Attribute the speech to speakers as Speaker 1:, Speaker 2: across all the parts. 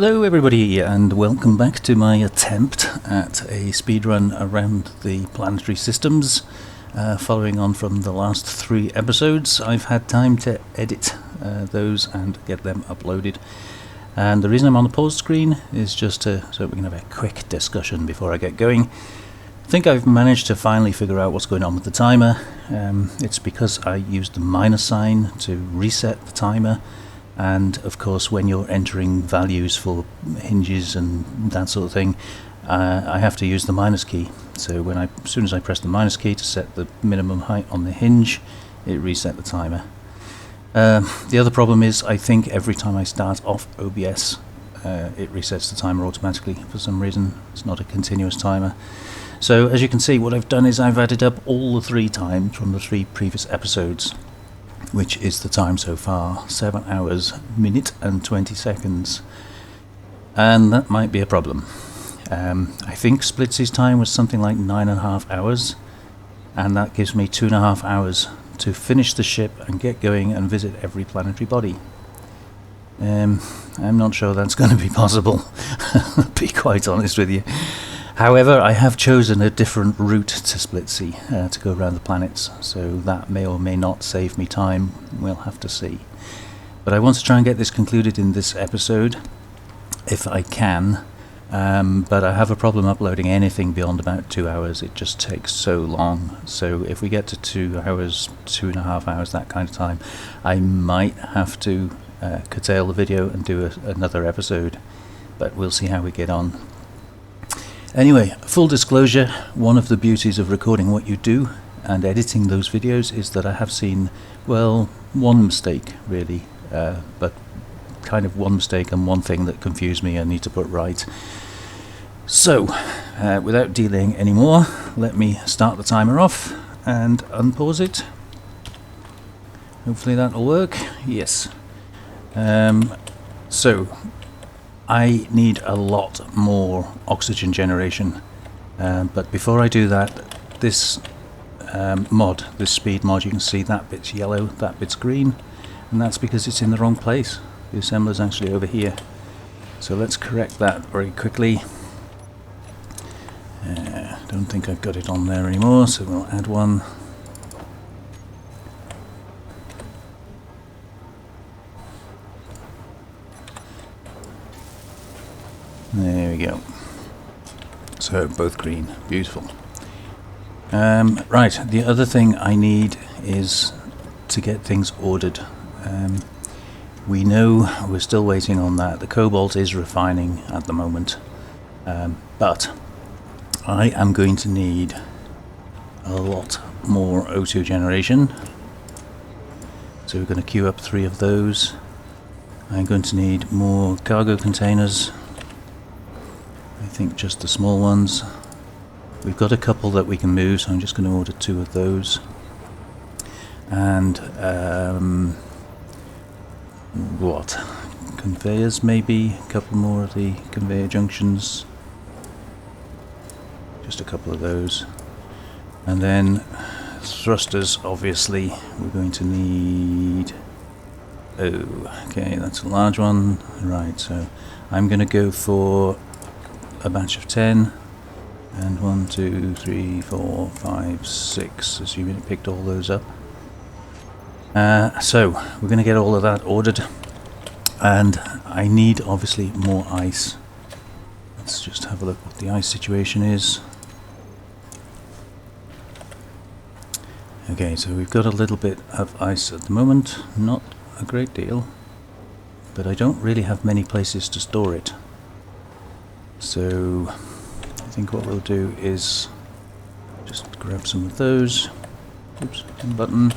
Speaker 1: Hello everybody and welcome back to my attempt at a speedrun around the planetary systems. Following on from the last 3 episodes, I've had time to edit those and get them uploaded. And the reason I'm on the pause screen is just so we can have a quick discussion before I get going. I think I've managed to finally figure out what's going on with the timer. It's because I used the minus sign to reset the timer. And of course, when you're entering values for hinges and that sort of thing, I have to use the minus key. So as soon as I press the minus key to set the minimum height on the hinge, it reset the timer. The other problem is, I think every time I start off OBS, it resets the timer automatically. For some reason, it's not a continuous timer. So as you can see, what I've done is I've added up all the 3 times from the 3 previous episodes, which is the time so far, 7 hours, minute and 20 seconds. And that might be a problem. I think Splitsy's time was something like 9.5 hours, and that gives me 2.5 hours to finish the ship and get going and visit every planetary body. I'm not sure that's going to be possible, to be quite honest with you. However, I have chosen a different route to Splitsy to go around the planets, so that may or may not save me time. We'll have to see. But I want to try and get this concluded in this episode, if I can. But I have a problem uploading anything beyond about 2 hours. It just takes so long. So if we get to 2 hours, 2.5 hours, that kind of time, I might have to curtail the video and do another episode. But we'll see how we get on. Anyway, full disclosure, one of the beauties of recording what you do and editing those videos is that I have seen, well, one mistake really, but kind of one mistake and one thing that confused me I need to put right. So, without delaying any more, let me start the timer off and unpause it. Hopefully that'll work. Yes. So, I need a lot more oxygen generation, but before I do that, this this speed mod, you can see that bit's yellow, that bit's green, and that's because it's in the wrong place. The assembler's actually over here. So let's correct that very quickly. Don't think I've got it on there anymore, so we'll add one. There we go. So both green, beautiful. Right, the other thing I need is to get things ordered. We know we're still waiting on that. The cobalt is refining at the moment, but I am going to need a lot more O2 generation. So we're going to queue up 3 of those. I'm going to need more cargo containers. I think just the small ones. We've got a couple that we can move, so I'm just going to order 2 of those. And what? Conveyors maybe? A couple more of the conveyor junctions. Just a couple of those. And then thrusters, obviously, we're going to need... Oh, okay, that's a large one. Right, so I'm going to go for a batch of 10, and 1, 2, 3, 4, 5, 6, assuming it picked all those up. So we're going to get all of that ordered, and I need obviously more ice. Let's just have a look what the ice situation is. Okay, so we've got a little bit of ice at the moment, not a great deal, but I don't really have many places to store it. So I think what we'll do is just grab some of those. Oops, button.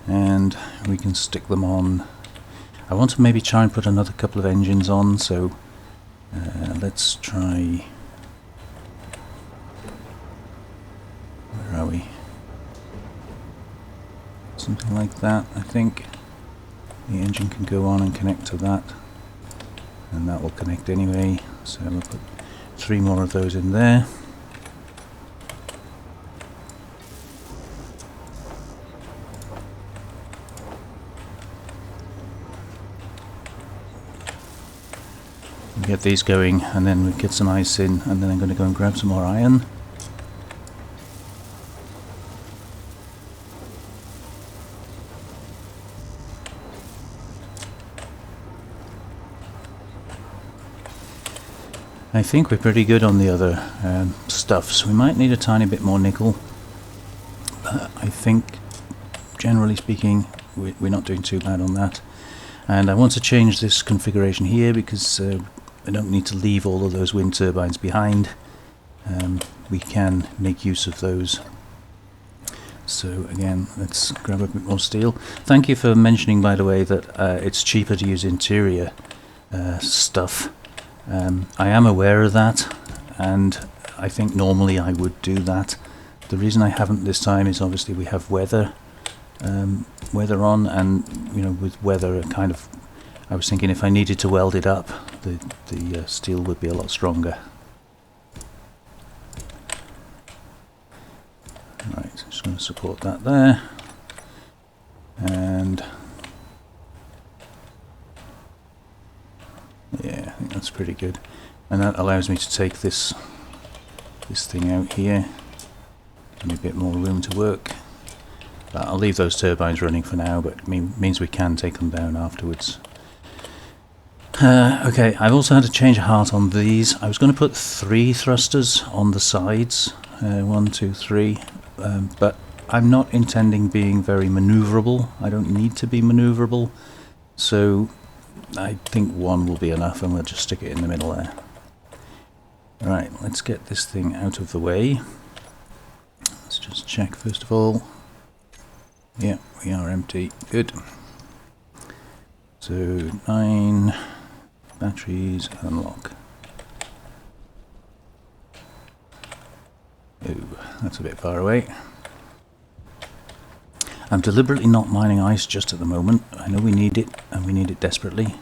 Speaker 1: And we can stick them on. I want to maybe try and put another couple of engines on, so let's try... Where are we? Something like that, I think. The engine can go on and connect to that. And that will connect anyway, so we'll put 3 more of those in there. get these going, and then we get some ice in, and then I'm going to go and grab some more iron. I think we're pretty good on the other stuff, so we might need a tiny bit more nickel. But I think, generally speaking, we're not doing too bad on that. And I want to change this configuration here because I don't need to leave all of those wind turbines behind. We can make use of those. So again, let's grab a bit more steel. Thank you for mentioning, by the way, that it's cheaper to use interior stuff. I am aware of that, and I think normally I would do that. The reason I haven't this time is obviously we have weather on, and you know, with weather, I was thinking if I needed to weld it up, the steel would be a lot stronger. Right, so I'm just going to support that there, and yeah, I think that's pretty good, and that allows me to take this thing out here. Give me a bit more room to work. But I'll leave those turbines running for now, but it means we can take them down afterwards. Okay, I've also had to change a heart on these. I was going to put 3 thrusters on the sides, 1, 2, 3, but I'm not intending being very manoeuvrable. I don't need to be manoeuvrable, so I think 1 will be enough, and we'll just stick it in the middle there. Right, let's get this thing out of the way. Let's just check first of all. Yeah, we are empty. Good. So 9 batteries, unlock. Oh, that's a bit far away. I'm deliberately not mining ice just at the moment. I know we need it, and we need it desperately.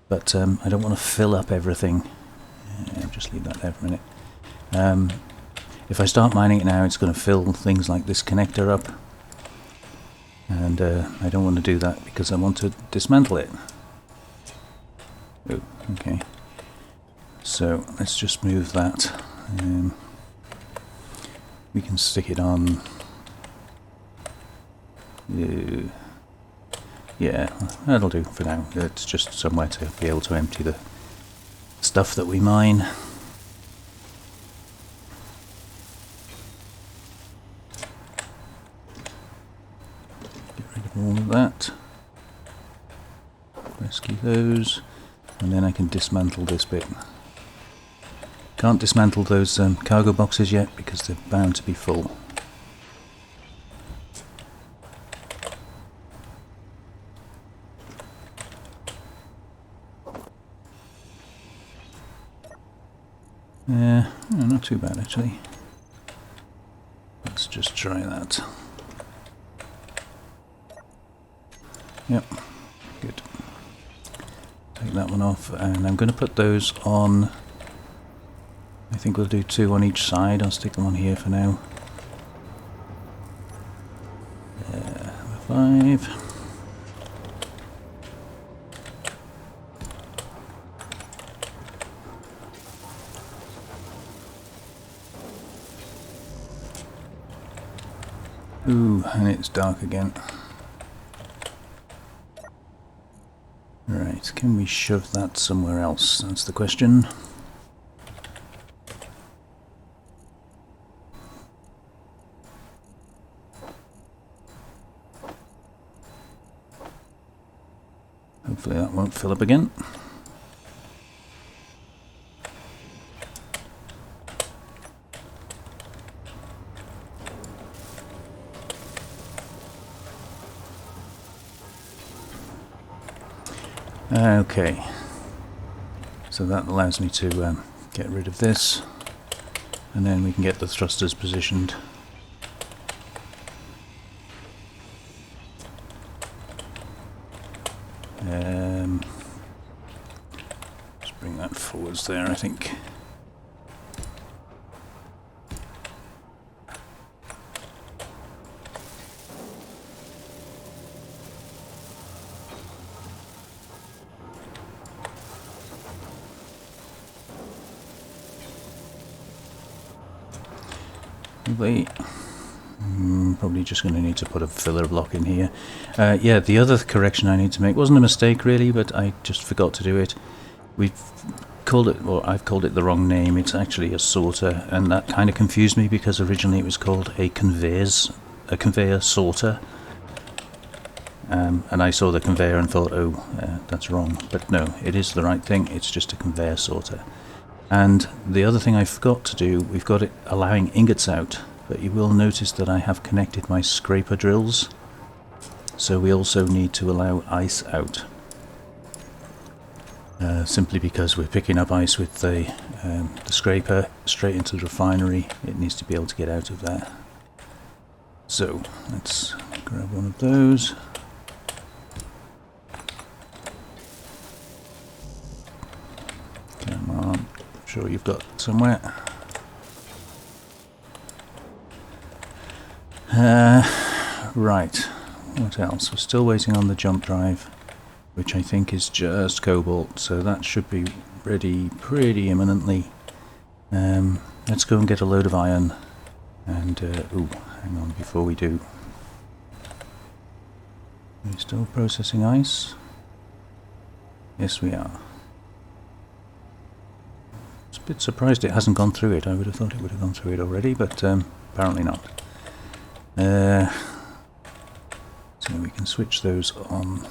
Speaker 1: But I don't want to fill up everything. Just leave that there for a minute. If I start mining it now, it's going to fill things like this connector up. And I don't want to do that because I want to dismantle it. Oh, okay. So let's just move that. We can stick it on. Yeah, that'll do for now. It's just somewhere to be able to empty the stuff that we mine. All of that, rescue those, and then I can dismantle this bit. Can't dismantle those cargo boxes yet because they're bound to be full. Yeah, not too bad actually. Let's just try that. Yep, good. Take that one off, and I'm going to put those on. I think we'll do 2 on each side. I'll stick them on here for now. 5. Ooh, and it's dark again. Right, can we shove that somewhere else? That's the question. Hopefully that won't fill up again. Okay, so that allows me to get rid of this, and then we can get the thrusters positioned. Just bring that forwards there, I think. Probably just going to need to put a filler block in here. Yeah, the other correction I need to make wasn't a mistake really, but I just forgot to do it. We've called it, or I've called it the wrong name. It's actually a sorter, and that kind of confused me because originally it was called a conveyor sorter. And I saw the conveyor and thought, oh, that's wrong. But no, it is the right thing. It's just a conveyor sorter. And the other thing I forgot to do, we've got it allowing ingots out, but you will notice that I have connected my scraper drills. So we also need to allow ice out. Simply because we're picking up ice with the scraper straight into the refinery. It needs to be able to get out of there. So let's grab one of those. Come on, I'm sure you've got somewhere. Right, what else? We're still waiting on the jump drive, which I think is just cobalt, so that should be ready pretty imminently. Let's go and get a load of iron, and ooh, hang on before we do. Are we still processing ice? Yes, we are. I was a bit surprised it hasn't gone through it. I would have thought it would have gone through it already, but apparently not. So we can switch those on.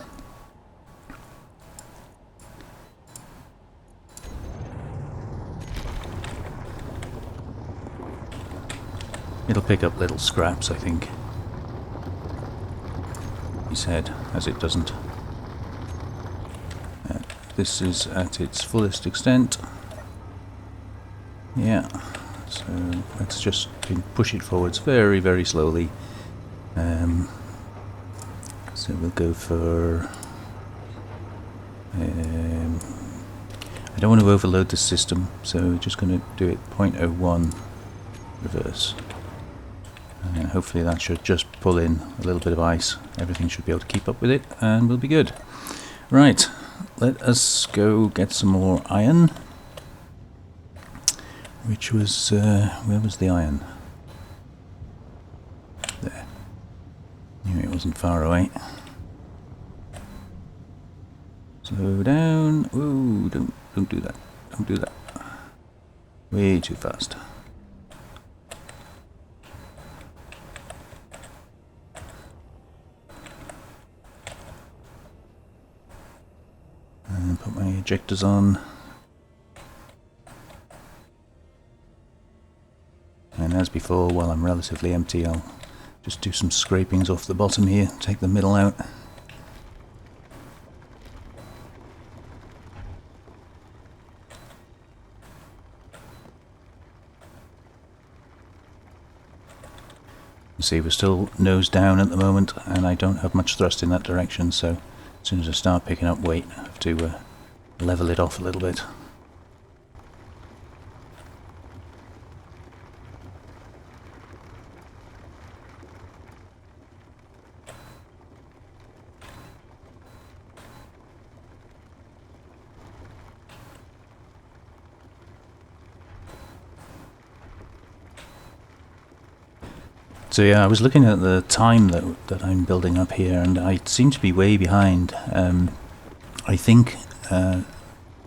Speaker 1: It'll pick up little scraps, I think. He said, as it doesn't. This is at its fullest extent. Yeah, so let's just push it forwards very, very slowly. So we'll go for... I don't want to overload the system, so we're just going to do it 0.01 reverse. And hopefully that should just pull in a little bit of ice. Everything should be able to keep up with it, and we'll be good. Right, let us go get some more iron. Which was, where was the iron? There. Knew it wasn't far away. Slow down. Ooh, don't do that. Don't do that. Way too fast. And put my ejectors on. And as before, while I'm relatively empty, I'll just do some scrapings off the bottom here, take the middle out. You see, we're still nose down at the moment, and I don't have much thrust in that direction, so as soon as I start picking up weight, I have to level it off a little bit. So yeah, I was looking at the time that I'm building up here, and I seem to be way behind. I think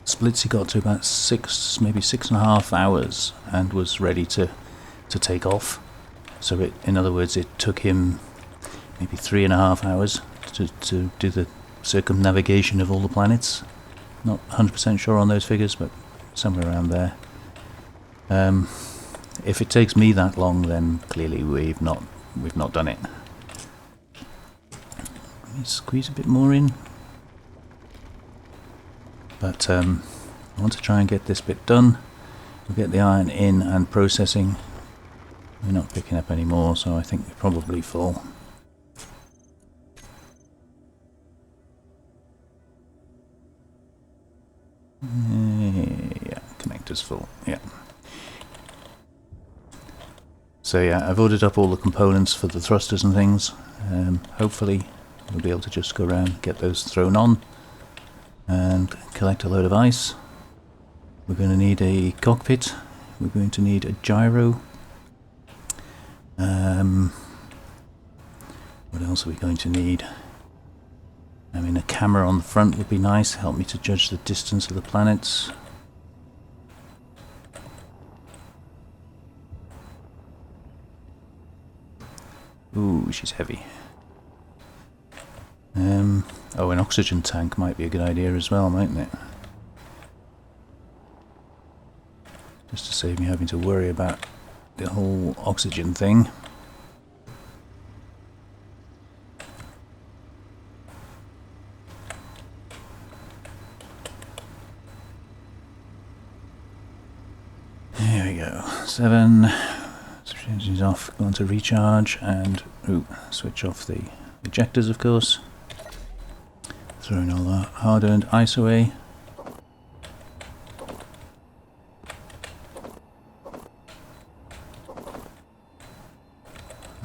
Speaker 1: Splitsy got to about maybe 6.5 hours, and was ready to take off. So in other words, it took him maybe 3.5 hours to do the circumnavigation of all the planets. Not 100% sure on those figures, but somewhere around there. If it takes me that long, then clearly we've not done it. Let me squeeze a bit more in. But I want to try and get this bit done. We'll get the iron in and processing. We're not picking up any more, so I think we're probably full. Yeah, connector's full, yeah. So yeah, I've ordered up all the components for the thrusters and things. Hopefully we'll be able to just go around, get those thrown on, and collect a load of ice. We're going to need a cockpit, we're going to need a gyro, What else are we going to need? I mean, a camera on the front would be nice, help me to judge the distance of the planets. Ooh, she's heavy. Oh, an oxygen tank might be a good idea as well, mightn't it? Just to save me having to worry about the whole oxygen thing. There we go. 7. Switch engines off. Go on to recharge and switch off the ejectors, of course. Throwing all that hard-earned ice away.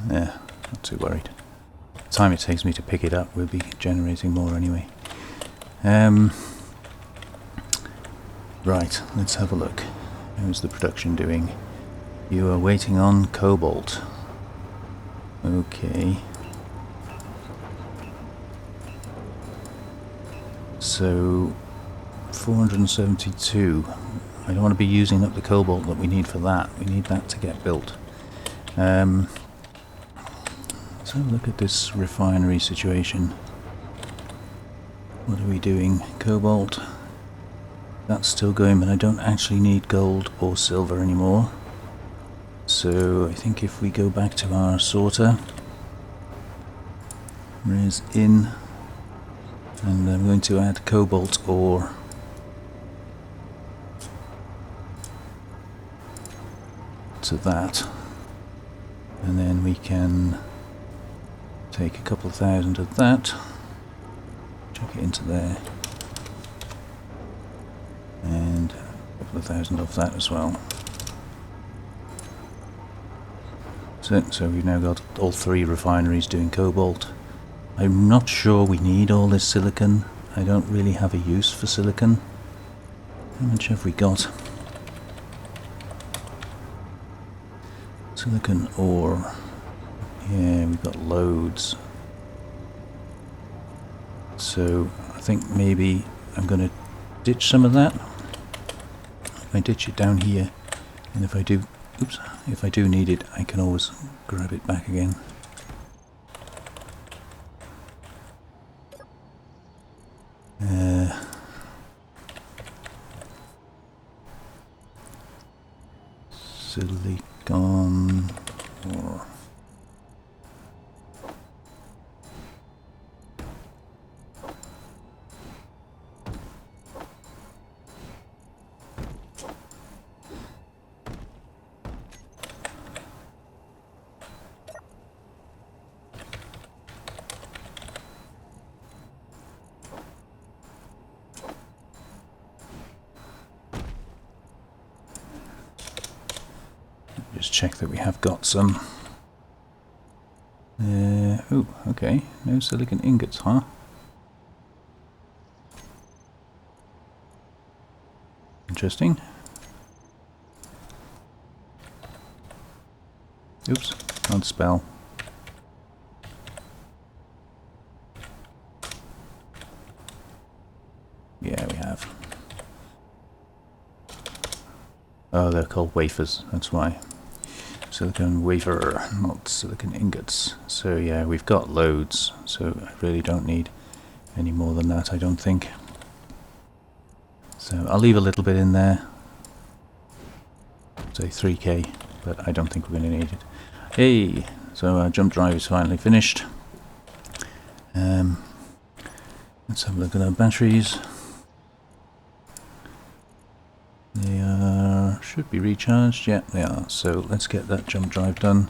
Speaker 1: Yeah, not too worried. The time it takes me to pick it up will be generating more anyway. Right, let's have a look. How's the production doing? You are waiting on cobalt. Okay. So, 472. I don't want to be using up the cobalt that we need for that. We need that to get built. Let's have a look at this refinery situation. What are we doing? Cobalt. That's still going, but I don't actually need gold or silver anymore. So I think if we go back to our sorter, res in, and I'm going to add cobalt ore. To that, and then we can take a couple of thousand of that, chuck it into there, and a couple of thousand of that as well. So we've now got all 3 refineries doing cobalt. I'm not sure we need all this silicon. I don't really have a use for silicon. How much have we got? Silicon ore. Yeah, we've got loads. So I think maybe I'm going to ditch some of that. I ditch it down here, and if I do need it, I can always grab it back again. Silicon ore. Just check that we have got some. Oh, okay. No silicon ingots, huh? Interesting. Oops, can't spell. Yeah, we have. Oh, they're called wafers, that's why. Silicon wafer, not silicon ingots. So yeah, we've got loads, so I really don't need any more than that, I don't think. So I'll leave a little bit in there. Say 3k, but I don't think we're going to need it. Hey, so our jump drive is finally finished. Let's have a look at our batteries. They should be recharged. Yeah, they are. So let's get that jump drive done.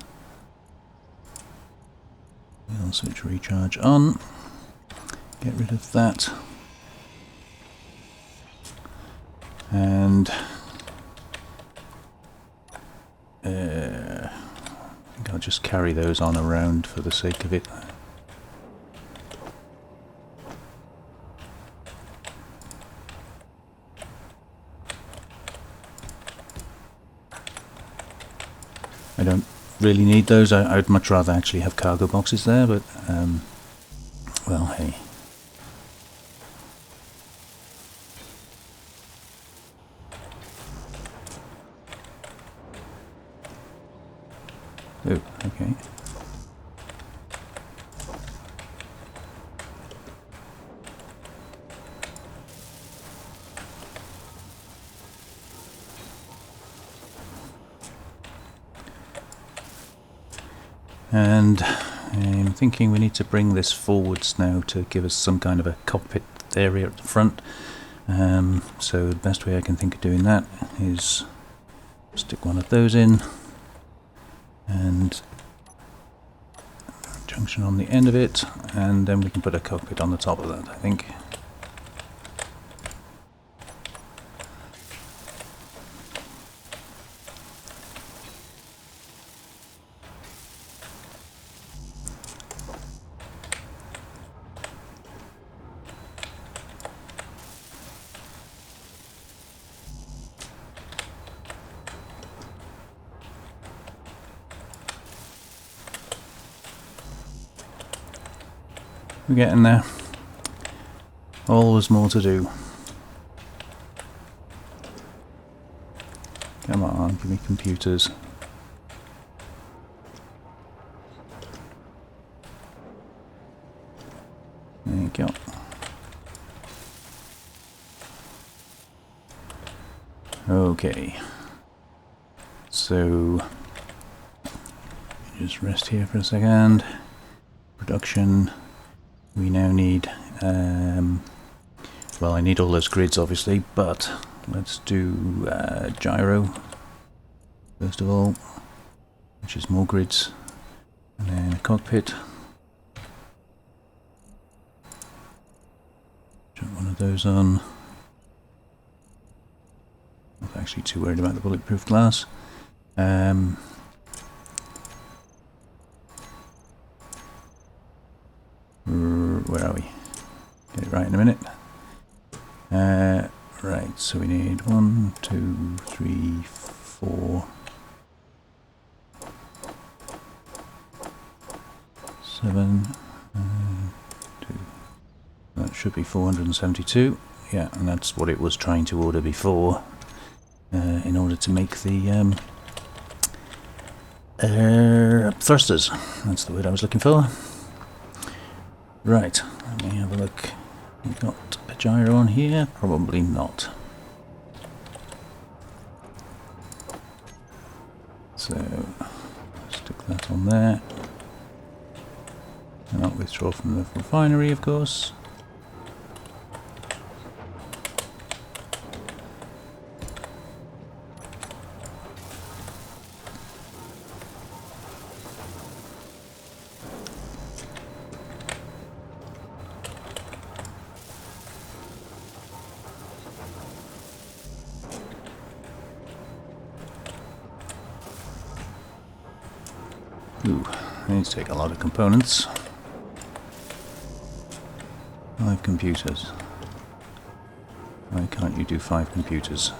Speaker 1: We'll switch recharge on. Get rid of that. And I think I'll just carry those on around for the sake of it. really need those. I'd much rather actually have cargo boxes there, but well, hey. Oh, okay. And I'm thinking we need to bring this forwards now to give us some kind of a cockpit area at the front. So the best way I can think of doing that is stick one of those in and a junction on the end of it, and then we can put a cockpit on the top of that, I think. We're getting there. Always more to do. Come on, give me computers. There you go. Okay. So, just rest here for a second. Production. We now need, well, I need all those grids obviously, but let's do gyro first of all, which is more grids, and then a cockpit. Jump one of those on. Not actually too worried about the bulletproof glass. Where are we? Get it right in a minute. Right, so we need 1, 2, 3, 4, 7, 2. That should be 472. Yeah, and that's what it was trying to order before, in order to make the thrusters. That's the word I was looking for. Right, let me have a look. We've got a gyro on here? Probably not. So, stick that on there. And I'll withdraw from the refinery, of course. Ooh, I need to take a lot of components. 5 computers. Why can't you do 5 computers?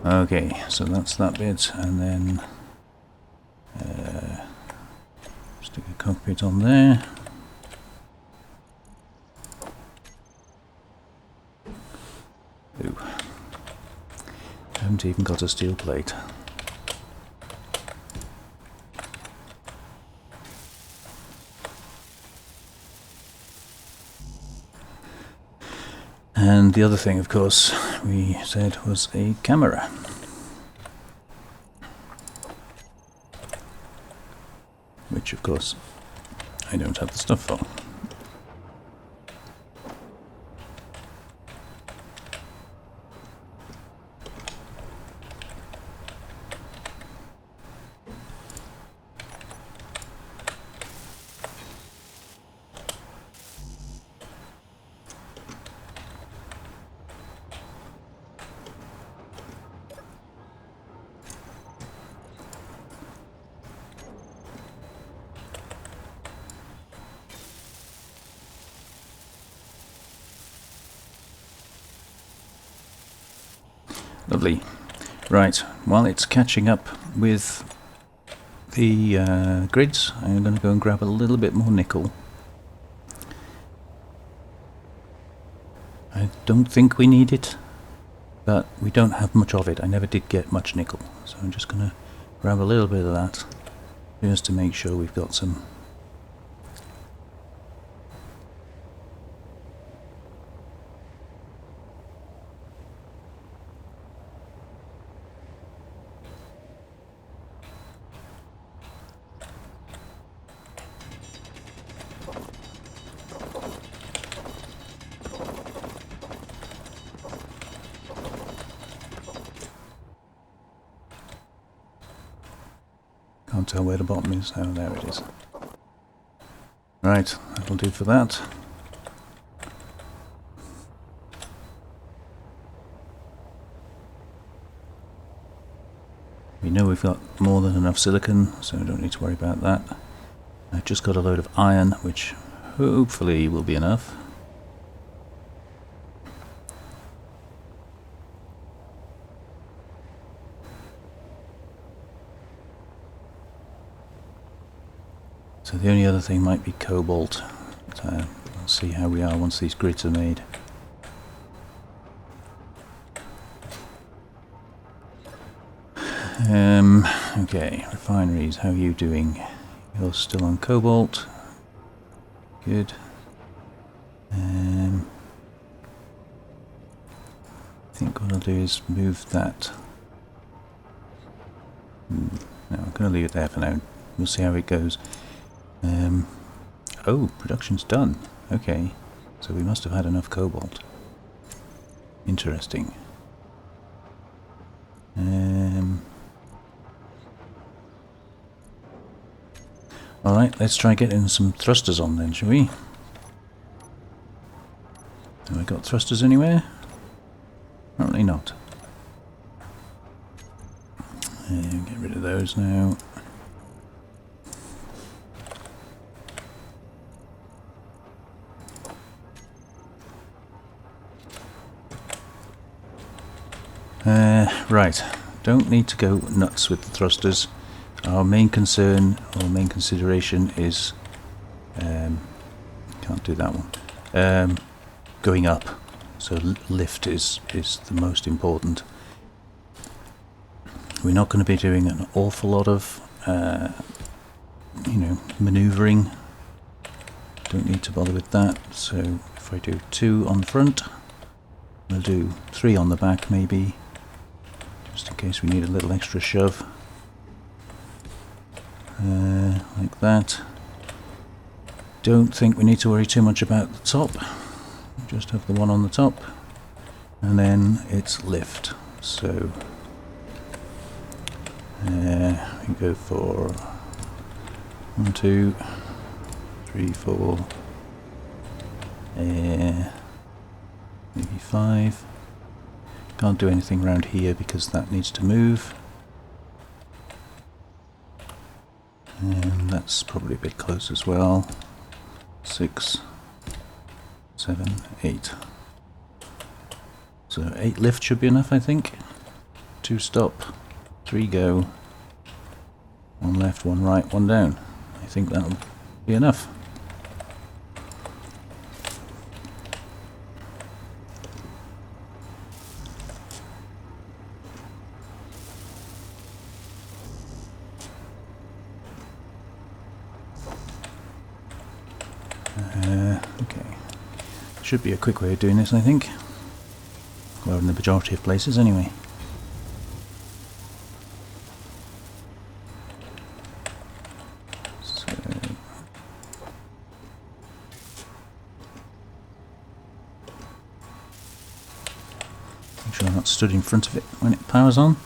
Speaker 1: Okay, so that's that bit, and then stick a cockpit on there. Ooh. Haven't even got a steel plate. And the other thing, of course, we said was a camera. Which, of course, I don't have the stuff for. Lovely. Right, while it's catching up with the grids, I'm going to go and grab a little bit more nickel. I don't think we need it, but we don't have much of it. I never did get much nickel, so I'm just going to grab a little bit of that just to make sure we've got some. Can't tell where the bottom is. Oh, there it is. Right, that'll do for that. We know we've got more than enough silicon, so we don't need to worry about that. I've just got a load of iron, which hopefully will be enough. So the only other thing might be cobalt. We'll see how we are once these grids are made. Okay, refineries, how are you doing? You're still on cobalt. Good. I think what I'll do is move that. No, I'm going to leave it there for now. We'll see how it goes. Oh, production's done. Okay, so we must have had enough cobalt. Interesting. Alright, let's try getting some thrusters on then, shall we? Have I got thrusters anywhere? Apparently not. Get rid of those now. Right, don't need to go nuts with the thrusters. Our main concern or main consideration is can't do that one. Going up, so lift is the most important. We're not going to be doing an awful lot of maneuvering. Don't need to bother with that. So if I do 2 on the front, we'll do 3 on the back maybe, just in case we need a little extra shove. Like that. Don't think we need to worry too much about the top. Just have the one on the top, and then it's lift. So we go for 1, 2, 3, 4, maybe 5. Can't do anything around here because that needs to move. And that's probably a bit close as well. 6, 7, 8. So 8 lift should be enough, I think. 2 stop, 3 go. 1 left, 1 right, 1 down. I think that'll be enough. Okay, should be a quick way of doing this, I think. Well, in the majority of places, anyway. So, make sure I'm not stood in front of it when it powers on.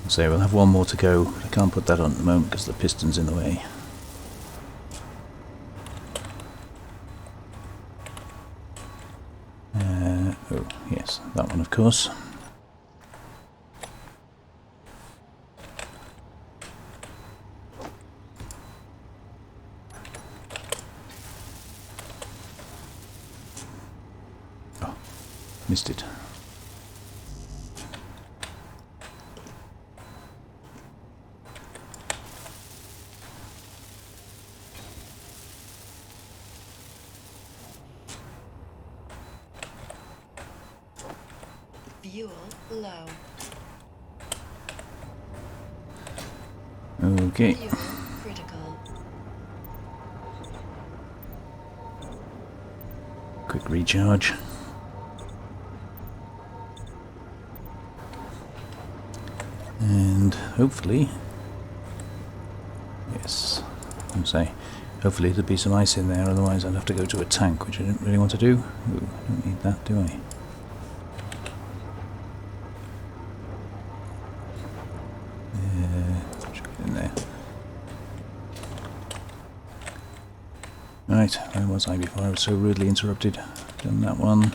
Speaker 1: So we'll have 1 more to go. I can't put that on at the moment because the piston's in the way. Oh, yes, that one, of course. Oh, missed it.
Speaker 2: Fuel low.
Speaker 1: Okay.
Speaker 2: Fuel critical.
Speaker 1: Quick recharge. And hopefully, yes, I'll say, hopefully there'll be some ice in there, otherwise I'd have to go to a tank, which I don't really want to do. Ooh, I don't need that, do I? Chuck it in there. Right, where was I before I was so rudely interrupted? Done that one.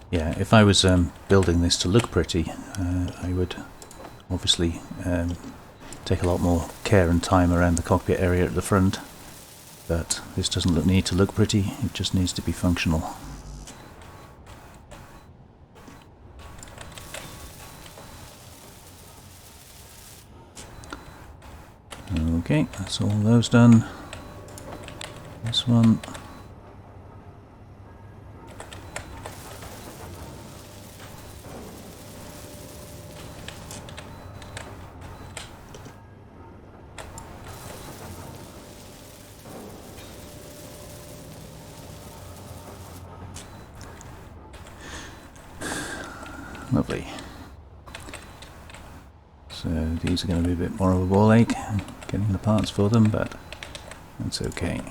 Speaker 1: Yeah, if I was building this to look pretty, I would obviously take a lot more care and time around the cockpit area at the front. But this doesn't need to look pretty, it just needs to be functional. Okay, that's all those done. This one. Lovely. So these are going to be a bit more of a ball ache, getting the parts for them, but that's okay.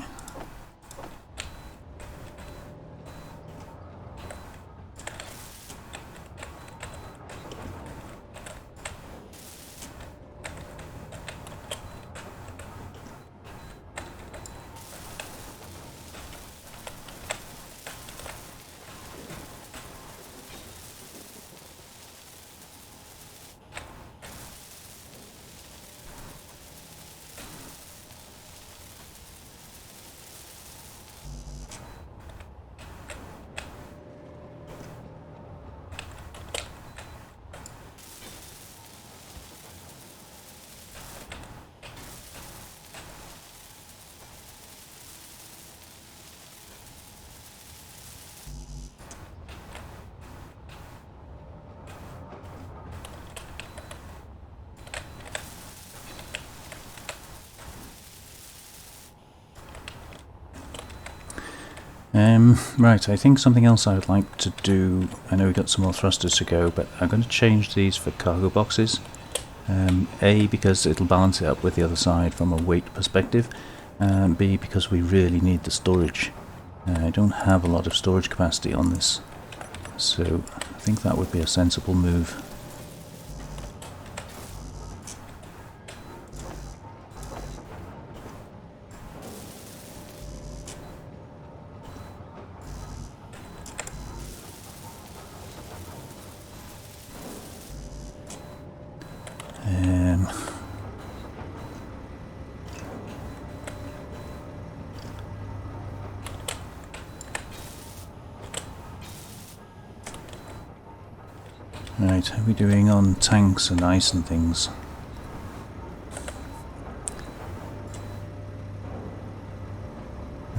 Speaker 1: Right, I think something else I would like to do, I know we've got some more thrusters to go, but I'm going to change these for cargo boxes. A, because it'll balance it up with the other side from a weight perspective, and B, because we really need the storage. I don't have a lot of storage capacity on this, so I think that would be a sensible move. Right, how are we doing on tanks and ice and things?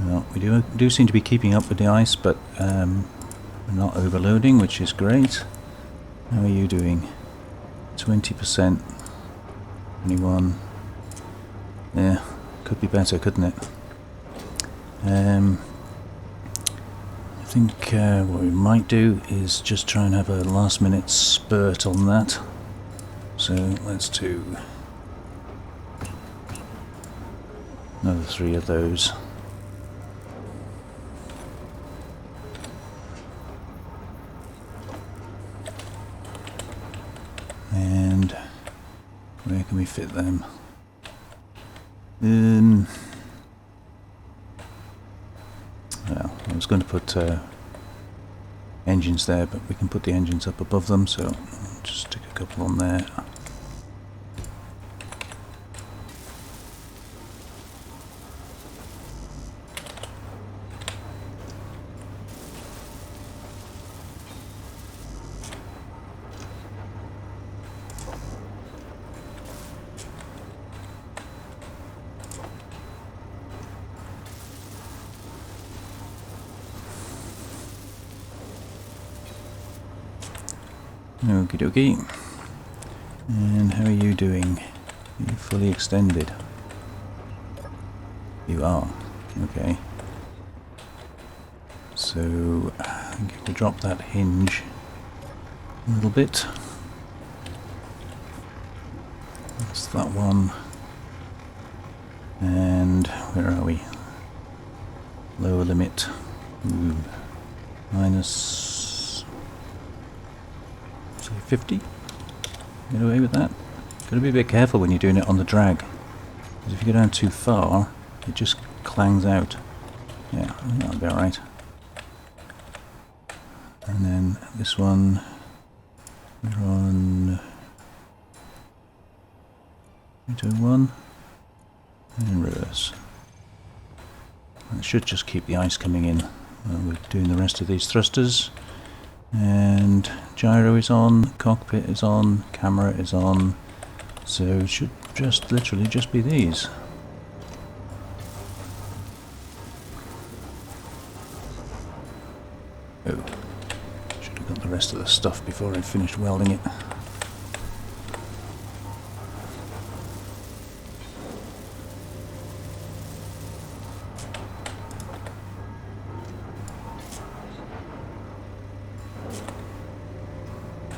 Speaker 1: Well, we do seem to be keeping up with the ice, but we're not overloading, which is great. How are you doing? 20%. 21. Yeah, could be better, couldn't it? I think what we might do is just try and have a last minute spurt on that. So let's do another 3 of those. Where can we fit them? Well, I was going to put engines there, but we can put the engines up above them, so I'll just stick a couple on there. Okie dokie. And how are you doing? Are you fully extended? You are. Okay. So, I think if we drop that hinge a little bit. That's that one. And where are we? Lower limit. Minus 50. Get away with that. Got to be a bit careful when you're doing it on the drag, because if you go down too far, it just clangs out. Yeah, I think that'll be alright. And then this one, we're on 801 and reverse. That should just keep the ice coming in while we're doing the rest of these thrusters. And gyro is on, cockpit is on, camera is on, so it should just literally just be these. Oh, should have got the rest of the stuff before I finished welding it.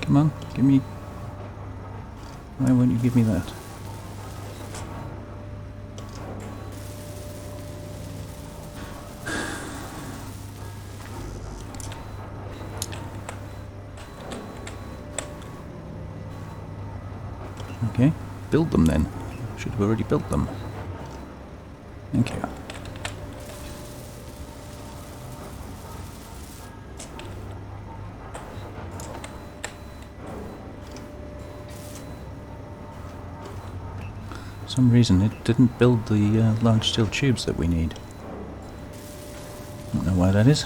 Speaker 1: Come on, give me... Why won't you give me that? Okay, build them then. Should have already built them. Thank you. For some reason it didn't build the large steel tubes that we need. Don't know why that is.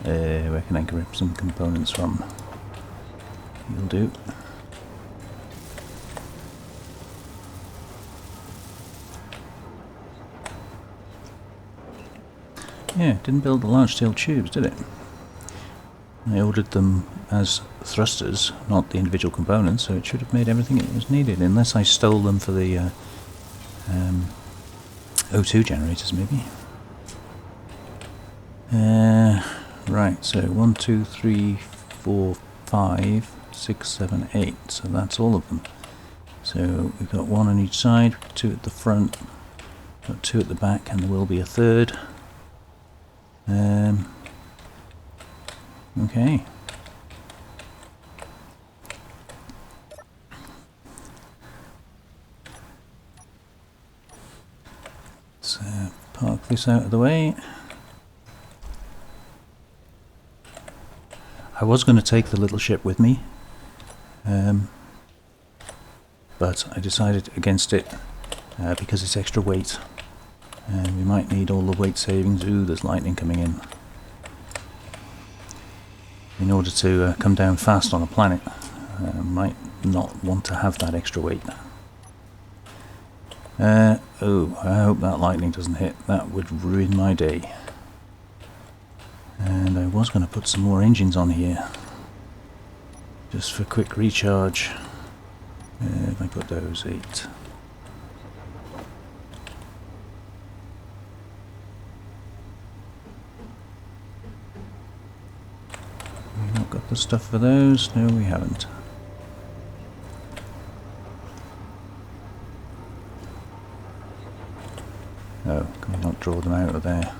Speaker 1: Where can I grab some components from? You'll do. Yeah, it didn't build the large steel tubes, did it? I ordered them as thrusters, not the individual components, so it should have made everything it was needed, unless I stole them for the O2 generators, maybe. Right, so 1, 2, 3, 4, 5, 6, 7, 8. So that's all of them. So we've got one on each side, 2 at the front, got 2 at the back, and there will be a third. Okay. So park this out of the way. I was going to take the little ship with me, but I decided against it because it's extra weight, and we might need all the weight savings. Ooh, there's lightning coming in order to come down fast on a planet. Might not want to have that extra weight. Oh, I hope that lightning doesn't hit. That would ruin my day. And I was going to put some more engines on here, just for quick recharge. If I put those 8. We've not got the stuff for those. No, we haven't. Oh, can we not draw them out of there?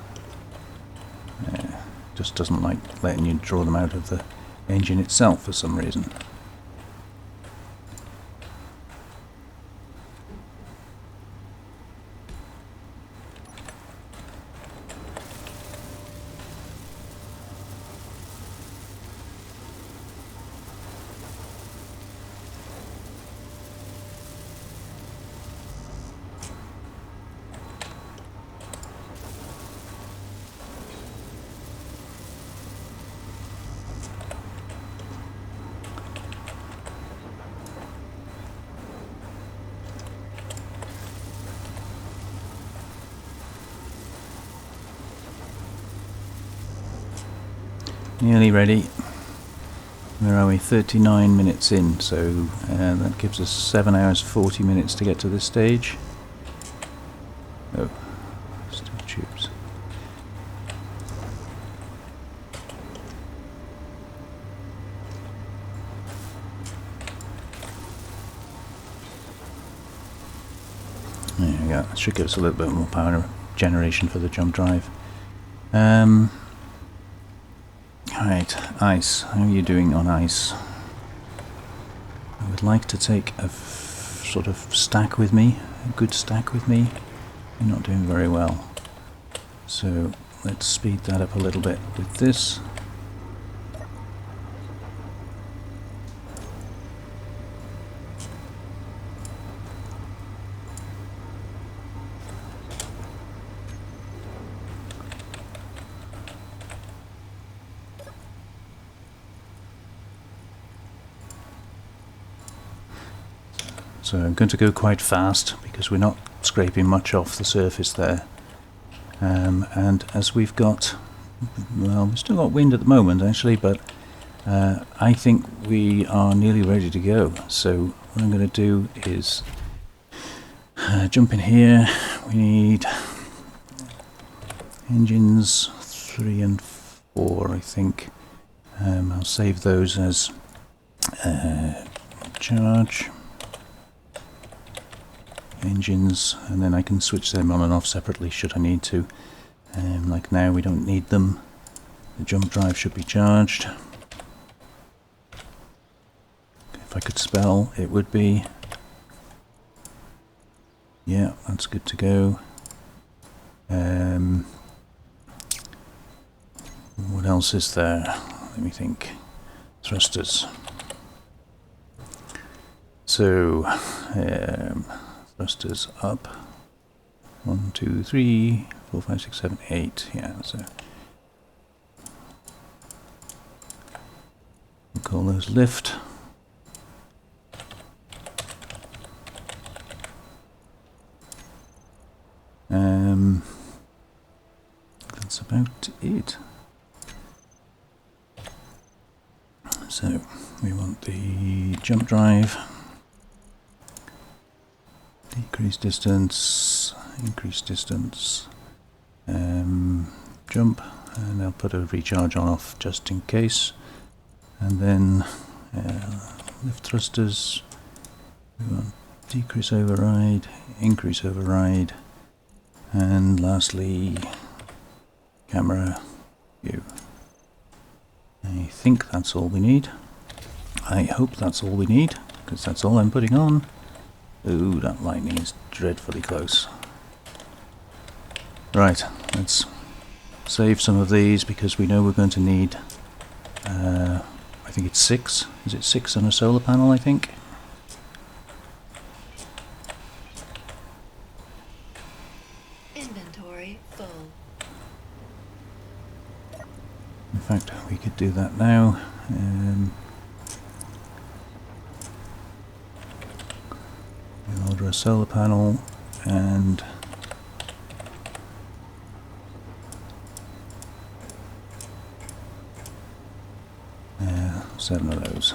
Speaker 1: Just doesn't like letting you draw them out of the engine itself for some reason. Nearly ready. Where are we? 39 minutes in, so that gives us 7 hours 40 minutes to get to this stage. Oh, still tubes. There we go. That should give us a little bit more power generation for the jump drive. Right, ice. How are you doing on ice? I would like to take a sort of stack with me, a good stack with me. You're not doing very well. So let's speed that up a little bit with this. So I'm going to go quite fast because we're not scraping much off the surface there. And as we've got, well, we've still got wind at the moment actually, but I think we are nearly ready to go. So what I'm going to do is jump in here. We need engines 3 and 4, I think. I'll save those as charge. Engines, and then I can switch them on and off separately should I need to. Like now we don't need them. The jump drive should be charged. If I could spell, it would be. Yeah, that's good to go. What else is there? Let me think. Thrusters. So thrusters up. 1, 2, 3, 4, 5, 6, 7, 8. Yeah, so we'll call those lift. That's about it. So we want the jump drive. Decrease distance, increase distance, jump, and I'll put a recharge on off just in case. And then lift thrusters, we want decrease override, increase override, and lastly camera view. I think that's all we need. I hope that's all we need, because that's all I'm putting on. Ooh, that lightning is dreadfully close. Right, let's save some of these because we know we're going to need, I think it's 6. Is it 6 on a solar panel, I think?
Speaker 2: Inventory full.
Speaker 1: In fact, we could do that now. We'll order a solar panel and 7 of those.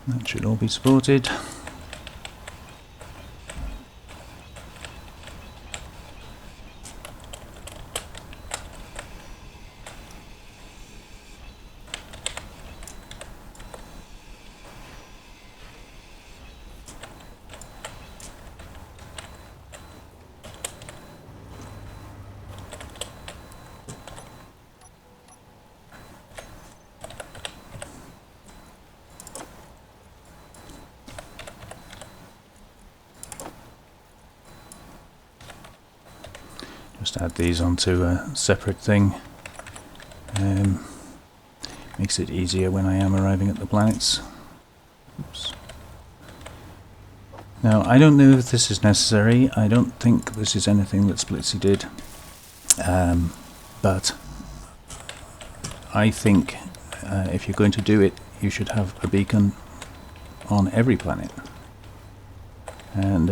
Speaker 1: That should all be supported. Just add these onto a separate thing. Makes it easier when I am arriving at the planets. Oops. Now, I don't know if this is necessary. I don't think this is anything that Splitsy did. But I think if you're going to do it, you should have a beacon on every planet. And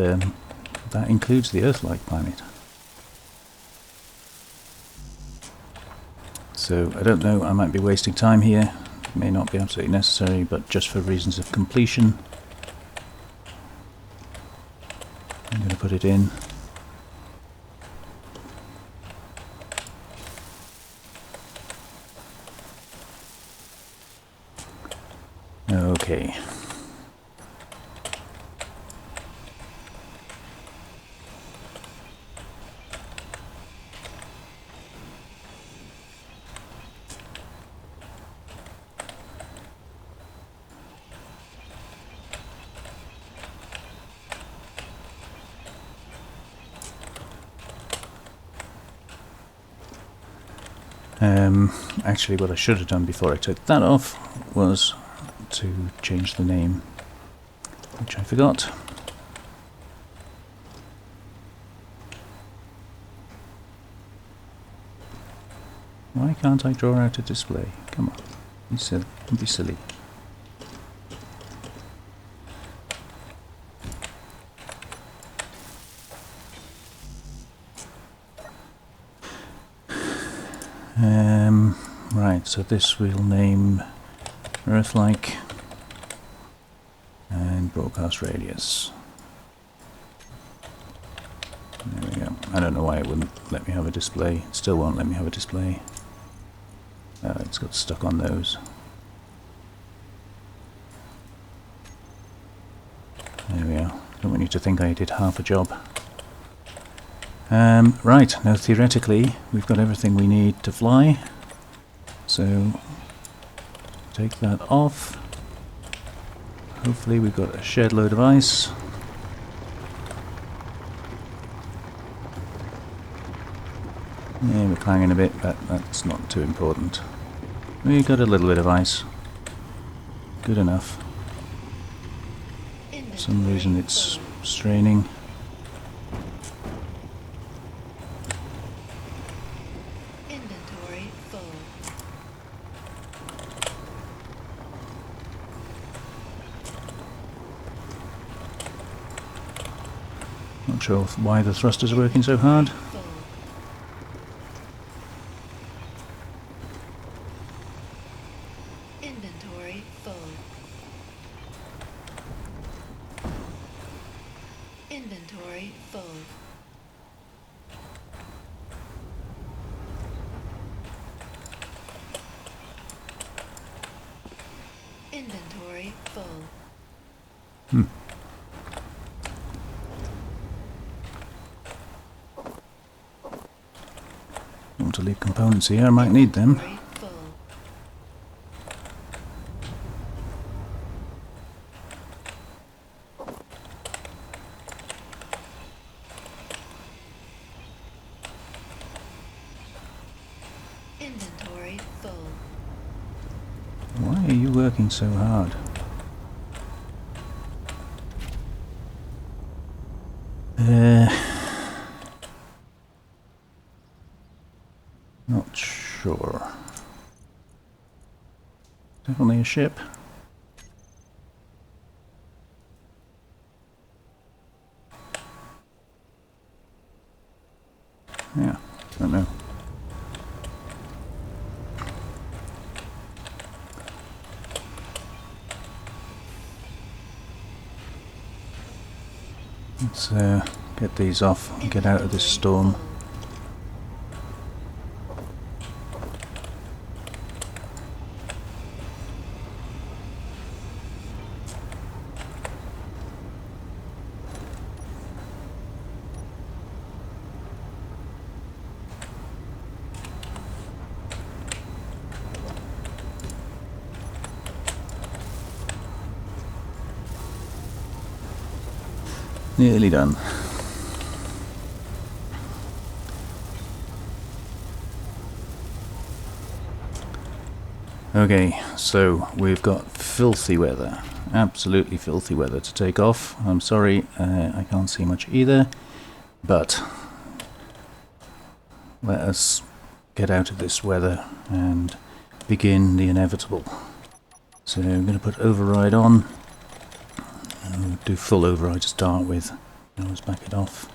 Speaker 1: that includes the Earth-like planet. So I don't know, I might be wasting time here. It may not be absolutely necessary, but just for reasons of completion, I'm going to put it in. Okay. Actually, what I should have done before I took that off was to change the name, which I forgot. Why can't I draw out a display? Come on, don't be silly. Right, so this we'll name Earth-like and broadcast radius. There we go. I don't know why it wouldn't let me have a display. It still won't let me have a display. It's got stuck on those. There we are. Don't want you to think I did half a job. Right, now theoretically we've got everything we need to fly. So take that off. Hopefully we've got a shed load of ice. Yeah, we're clanging a bit, but that's not too important. We got a little bit of ice. Good enough. For some reason it's straining. Not sure why the thrusters are working so hard.
Speaker 2: Inventory full. Inventory full. Inventory full.
Speaker 1: Want to leave components here, I might need them.
Speaker 2: Inventory full.
Speaker 1: Why are you working so hard? Not sure. Definitely a ship. Yeah, don't know. Let's get these off and get out of this storm. Nearly done. Okay, so we've got filthy weather, absolutely filthy weather to take off. I'm sorry, I can't see much either, but let us get out of this weather and begin the inevitable. So I'm going to put override on. I'll do full override to start with. Let's back it off.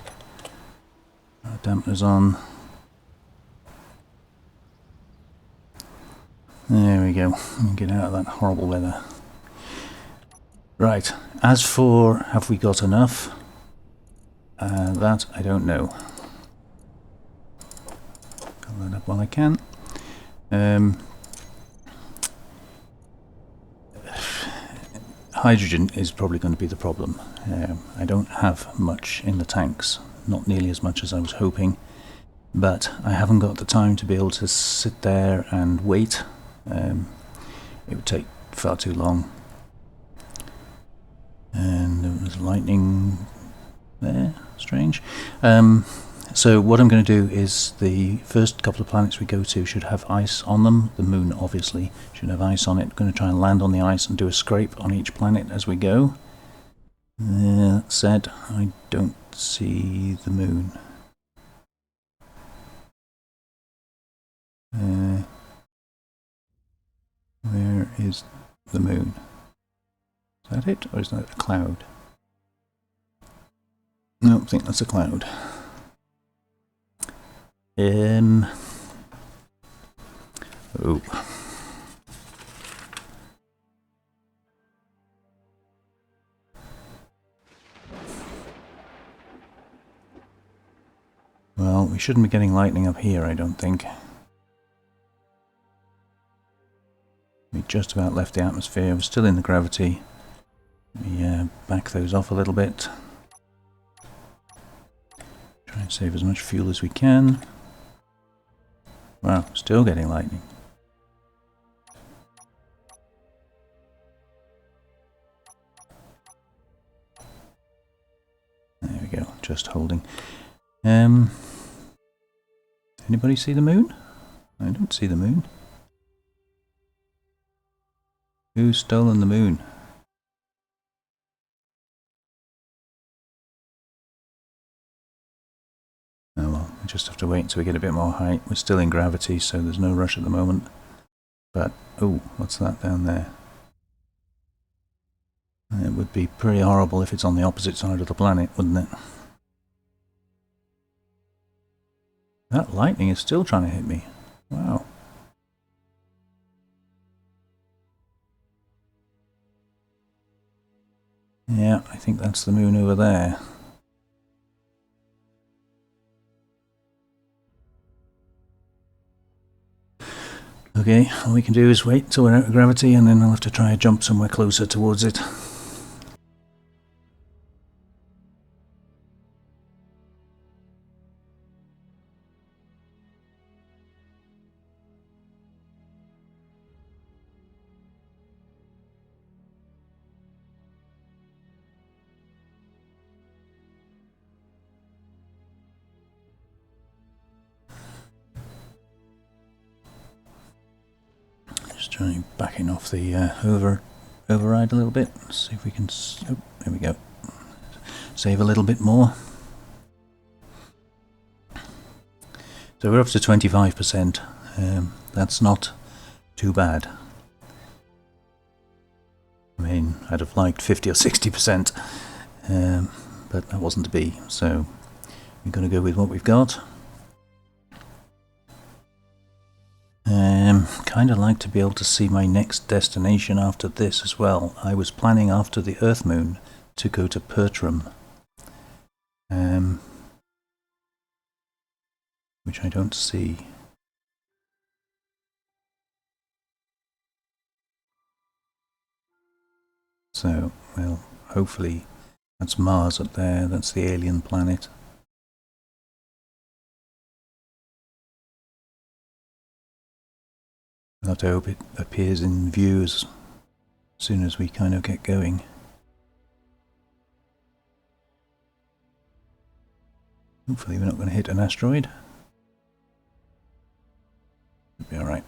Speaker 1: Dampeners on. There we go. Get out of that horrible weather. Right. As for have we got enough? That I don't know. Got that up while I can. Hydrogen is probably going to be the problem. I don't have much in the tanks, not nearly as much as I was hoping, but I haven't got the time to be able to sit there and wait. It would take far too long. And there was lightning there, strange. So what I'm going to do is the first couple of planets we go to should have ice on them. The moon obviously should have ice on it. I'm going to try and land on the ice and do a scrape on each planet as we go. That said, I don't see the moon. Where is the moon? Is that it, or is that a cloud? No, I think that's a cloud. Oh. Well, we shouldn't be getting lightning up here, I don't think. We just about left the atmosphere. We're still in the gravity. We back those off a little bit. Try and save as much fuel as we can. Wow, still getting lightning. There we go, just holding. Anybody see the moon? I don't see the moon. Who's stolen the moon? Oh well, we just have to wait until we get a bit more height. We're still in gravity, so there's no rush at the moment. But, oh, what's that down there? It would be pretty horrible if it's on the opposite side of the planet, wouldn't it? That lightning is still trying to hit me. Wow. Yeah, I think that's the moon over there. Okay, all we can do is wait till we're out of gravity, and then I'll have to try a jump somewhere closer towards it. Just trying backing off the override a little bit. See if we can. Oh, there we go. Save a little bit more. So we're up to 25%. That's not too bad. I mean, I'd have liked 50 or 60%, but that wasn't to be. So we're going to go with what we've got. Kind of like to be able to see my next destination after this as well. I was planning after the Earth Moon to go to Pertram. which I don't see. So, well, hopefully that's Mars up there, that's the alien planet. I'll have to hope it appears in view as soon as we kind of get going. Hopefully we're not going to hit an asteroid. It'll be alright.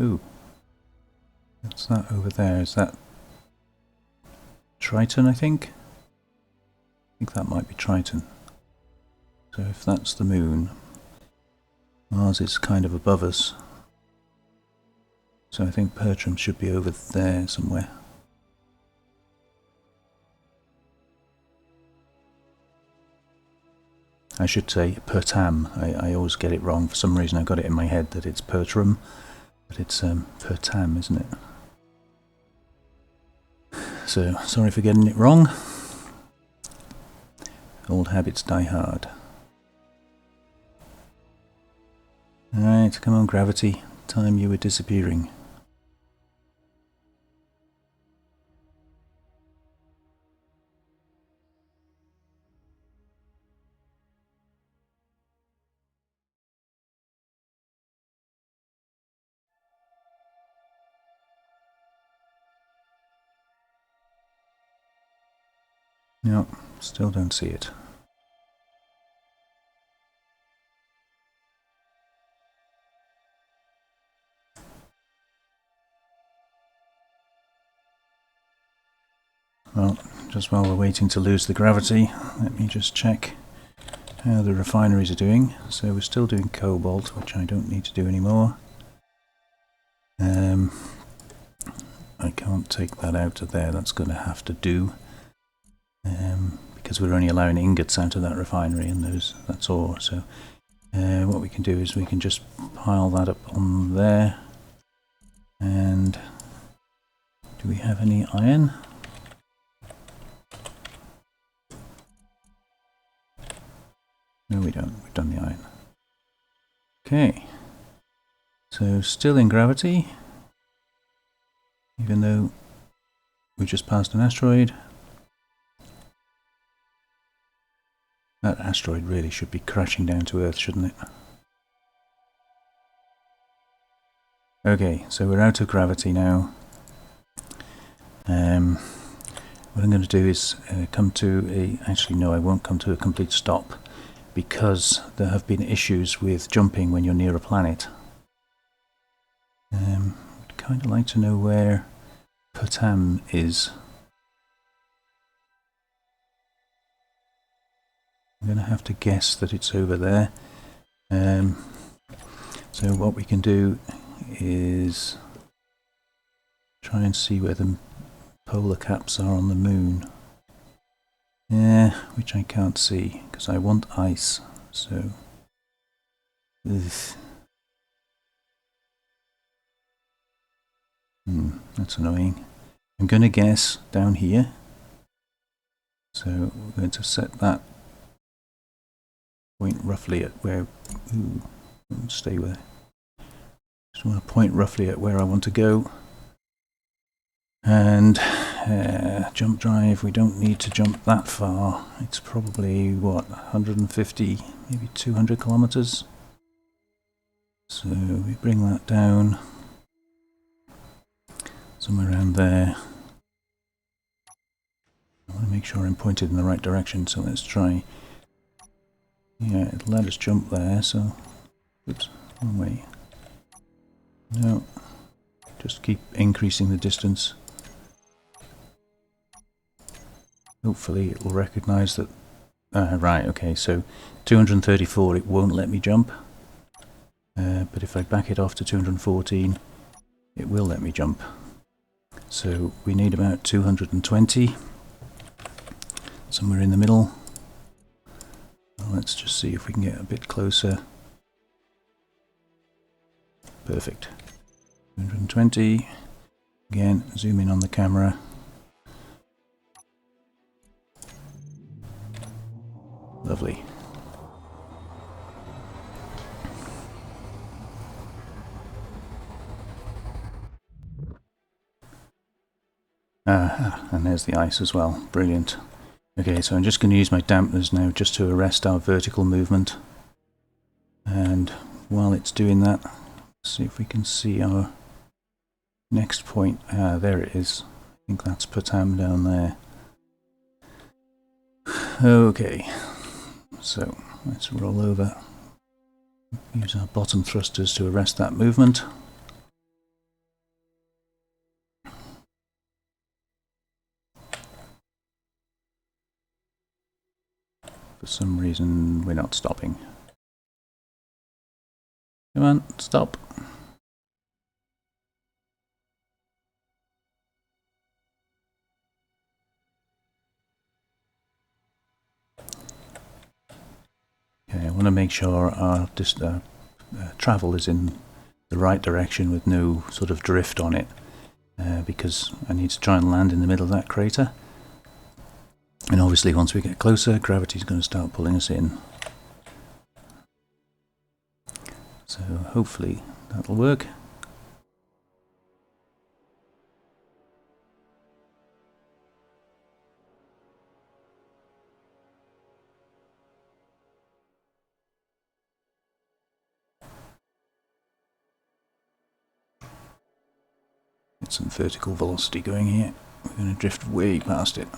Speaker 1: Ooh. What's that over there? Is that Triton, I think? I think that might be Triton. So if that's the moon, Mars is kind of above us. So I think Bertram should be over there somewhere. I should say Pertam. I always get it wrong. For some reason I got it in my head that it's Bertram, but it's Pertam, isn't it? So, sorry for getting it wrong. Old habits die hard. Alright, come on gravity. Time you were disappearing. No, still don't see it. Well, just while we're waiting to lose the gravity, let me just check how the refineries are doing. So we're still doing cobalt, which I don't need to do anymore. I can't take that out of there, that's going to have to do. Because we're only allowing ingots out of that refinery, and that's ore. So what we can do is we can just pile that up on there. And do we have any iron? No, we don't. We've done the iron. Okay. So still in gravity, even though we just passed an asteroid. That asteroid really should be crashing down to Earth, shouldn't it? Okay, so we're out of gravity now. What I'm going to do is come to a... Actually, no, I won't come to a complete stop, because there have been issues with jumping when you're near a planet. I'd kind of like to know where Pertam is. I'm going to have to guess that it's over there. So what we can do is try and see where the polar caps are on the moon. Yeah, which I can't see because I want ice. So, that's annoying. I'm going to guess down here. So we're going to set that point roughly at where. Ooh, stay with it. Just want to point roughly at where I want to go. And jump drive, we don't need to jump that far. It's probably, what, 150, maybe 200 kilometers. So we bring that down somewhere around there. I want to make sure I'm pointed in the right direction, so let's try. Yeah, it'll let us jump there, so... Oops, wrong way. No, just keep increasing the distance. Hopefully it will recognise that... right, okay, so 234 it won't let me jump. But if I back it off to 214, it will let me jump. So we need about 220. somewhere in the middle. Let's just see if we can get a bit closer. Perfect. 220. Again, zoom in on the camera. Lovely. And there's the ice as well. Brilliant. Okay, so I'm just going to use my dampeners now just to arrest our vertical movement. And while it's doing that, let's see if we can see our next point. There it is. I think that's Patam down there. Okay, so let's roll over. Use our bottom thrusters to arrest that movement. For some reason, we're not stopping. Come on, stop. Okay, I want to make sure our travel is in the right direction with no sort of drift on it, because I need to try and land in the middle of that crater. And obviously once we get closer, gravity's going to start pulling us in. So hopefully that'll work. Get some vertical velocity going here. We're going to drift way past it.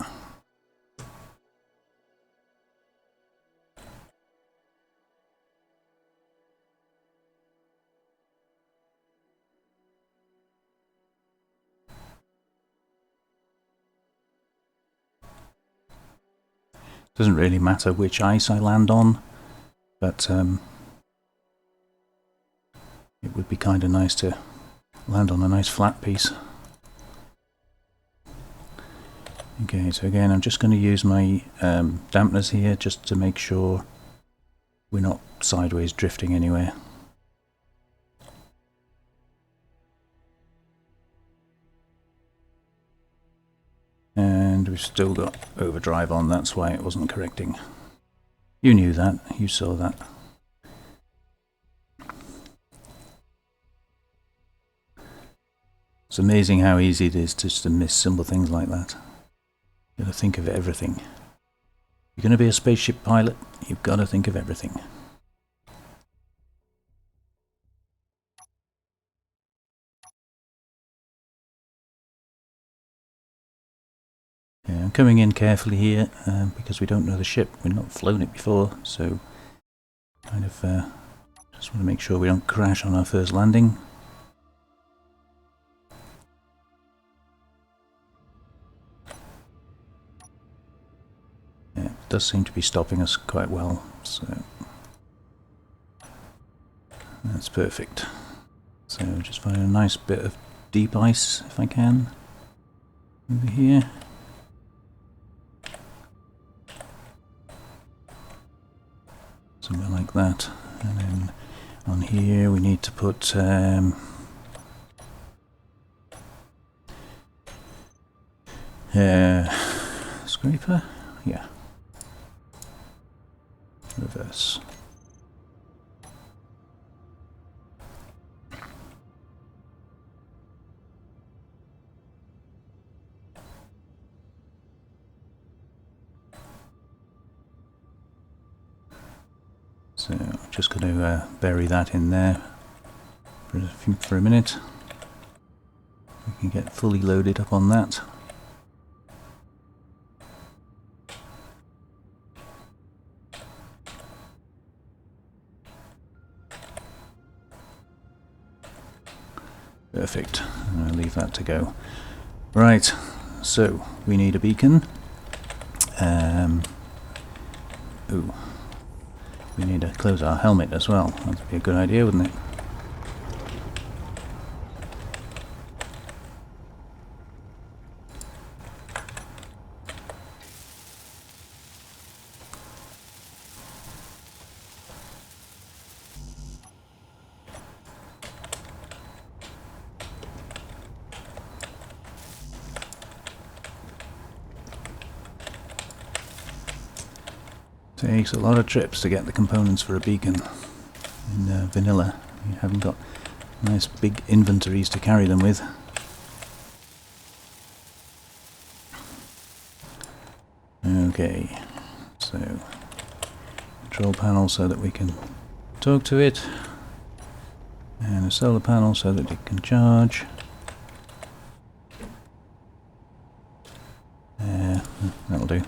Speaker 1: Doesn't really matter which ice I land on, but it would be kind of nice to land on a nice flat piece. Okay, so again I'm just going to use my dampeners here just to make sure we're not sideways drifting anywhere. And we've still got overdrive on, that's why it wasn't correcting. You knew that, you saw that. It's amazing how easy it is just to miss simple things like that. You've got to think of everything. You're going to be a spaceship pilot, you've got to think of everything. I'm coming in carefully here because we don't know the ship, we've not flown it before, so kind of just want to make sure we don't crash on our first landing. Yeah, it does seem to be stopping us quite well, so that's perfect. So just find a nice bit of deep ice if I can over here. Something like that, and then on here we need to put scraper, yeah, reverse. So I'm just going to bury that in there for a minute. We can get fully loaded up on that. Perfect. I'll leave that to go. Right, so we need a beacon. Ooh. We need to close our helmet as well. That'd be a good idea, wouldn't it? Takes a lot of trips to get the components for a beacon. In vanilla, you haven't got nice big inventories to carry them with. Okay, so control panel so that we can talk to it, and a solar panel so that it can charge. That'll do.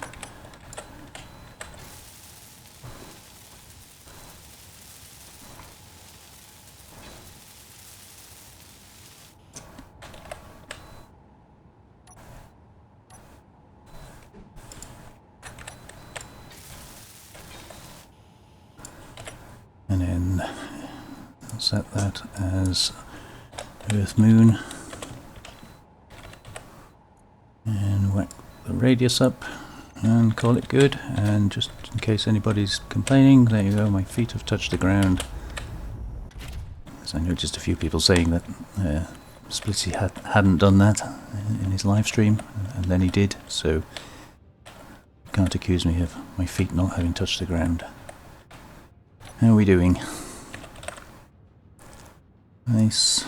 Speaker 1: And then I'll set that as Earth Moon and whack the radius up and call it good. And just in case anybody's complaining, there you go, my feet have touched the ground. So I noticed a few people saying that Splitsy hadn't done that in his live stream, and then he did, so you can't accuse me of my feet not having touched the ground. How are we doing? Nice.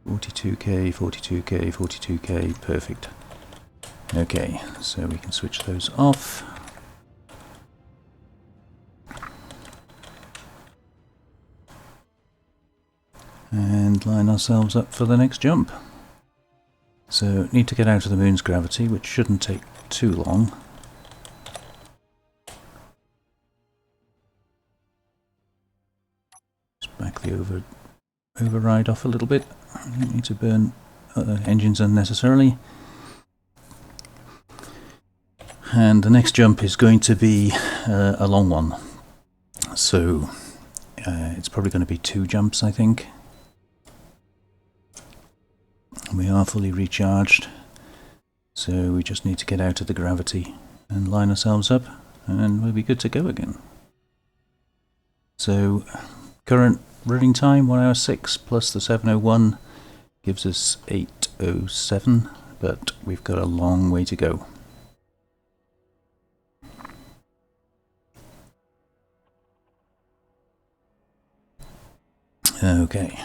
Speaker 1: $42K, $42K, $42K, perfect. Okay, so we can switch those off. And line ourselves up for the next jump. So need to get out of the moon's gravity, which shouldn't take too long. Just back the override off a little bit. I don't need to burn engines unnecessarily. And the next jump is going to be a long one. So it's probably going to be 2 jumps, I think. We are fully recharged, so we just need to get out of the gravity and line ourselves up, and we'll be good to go again. So current running time 1 hour 6 plus the 7:01 gives us 8:07, but we've got a long way to go. Okay.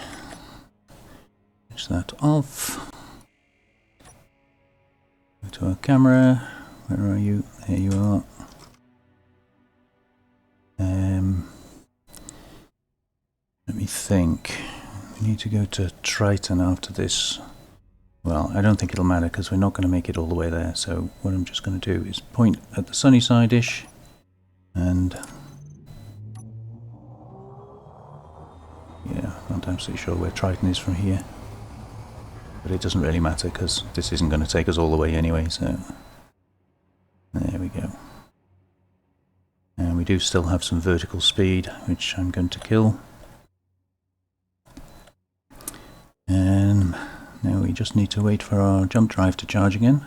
Speaker 1: Switch that off. Go to our camera. Where are you? There you are. Let me think. We need to go to Triton after this. Well, I don't think it'll matter because we're not going to make it all the way there. So what I'm just going to do is point at the sunny side-ish and yeah, not absolutely sure where Triton is from here. But it doesn't really matter because this isn't going to take us all the way anyway, so there we go. And we do still have some vertical speed, which I'm going to kill. And now we just need to wait for our jump drive to charge again.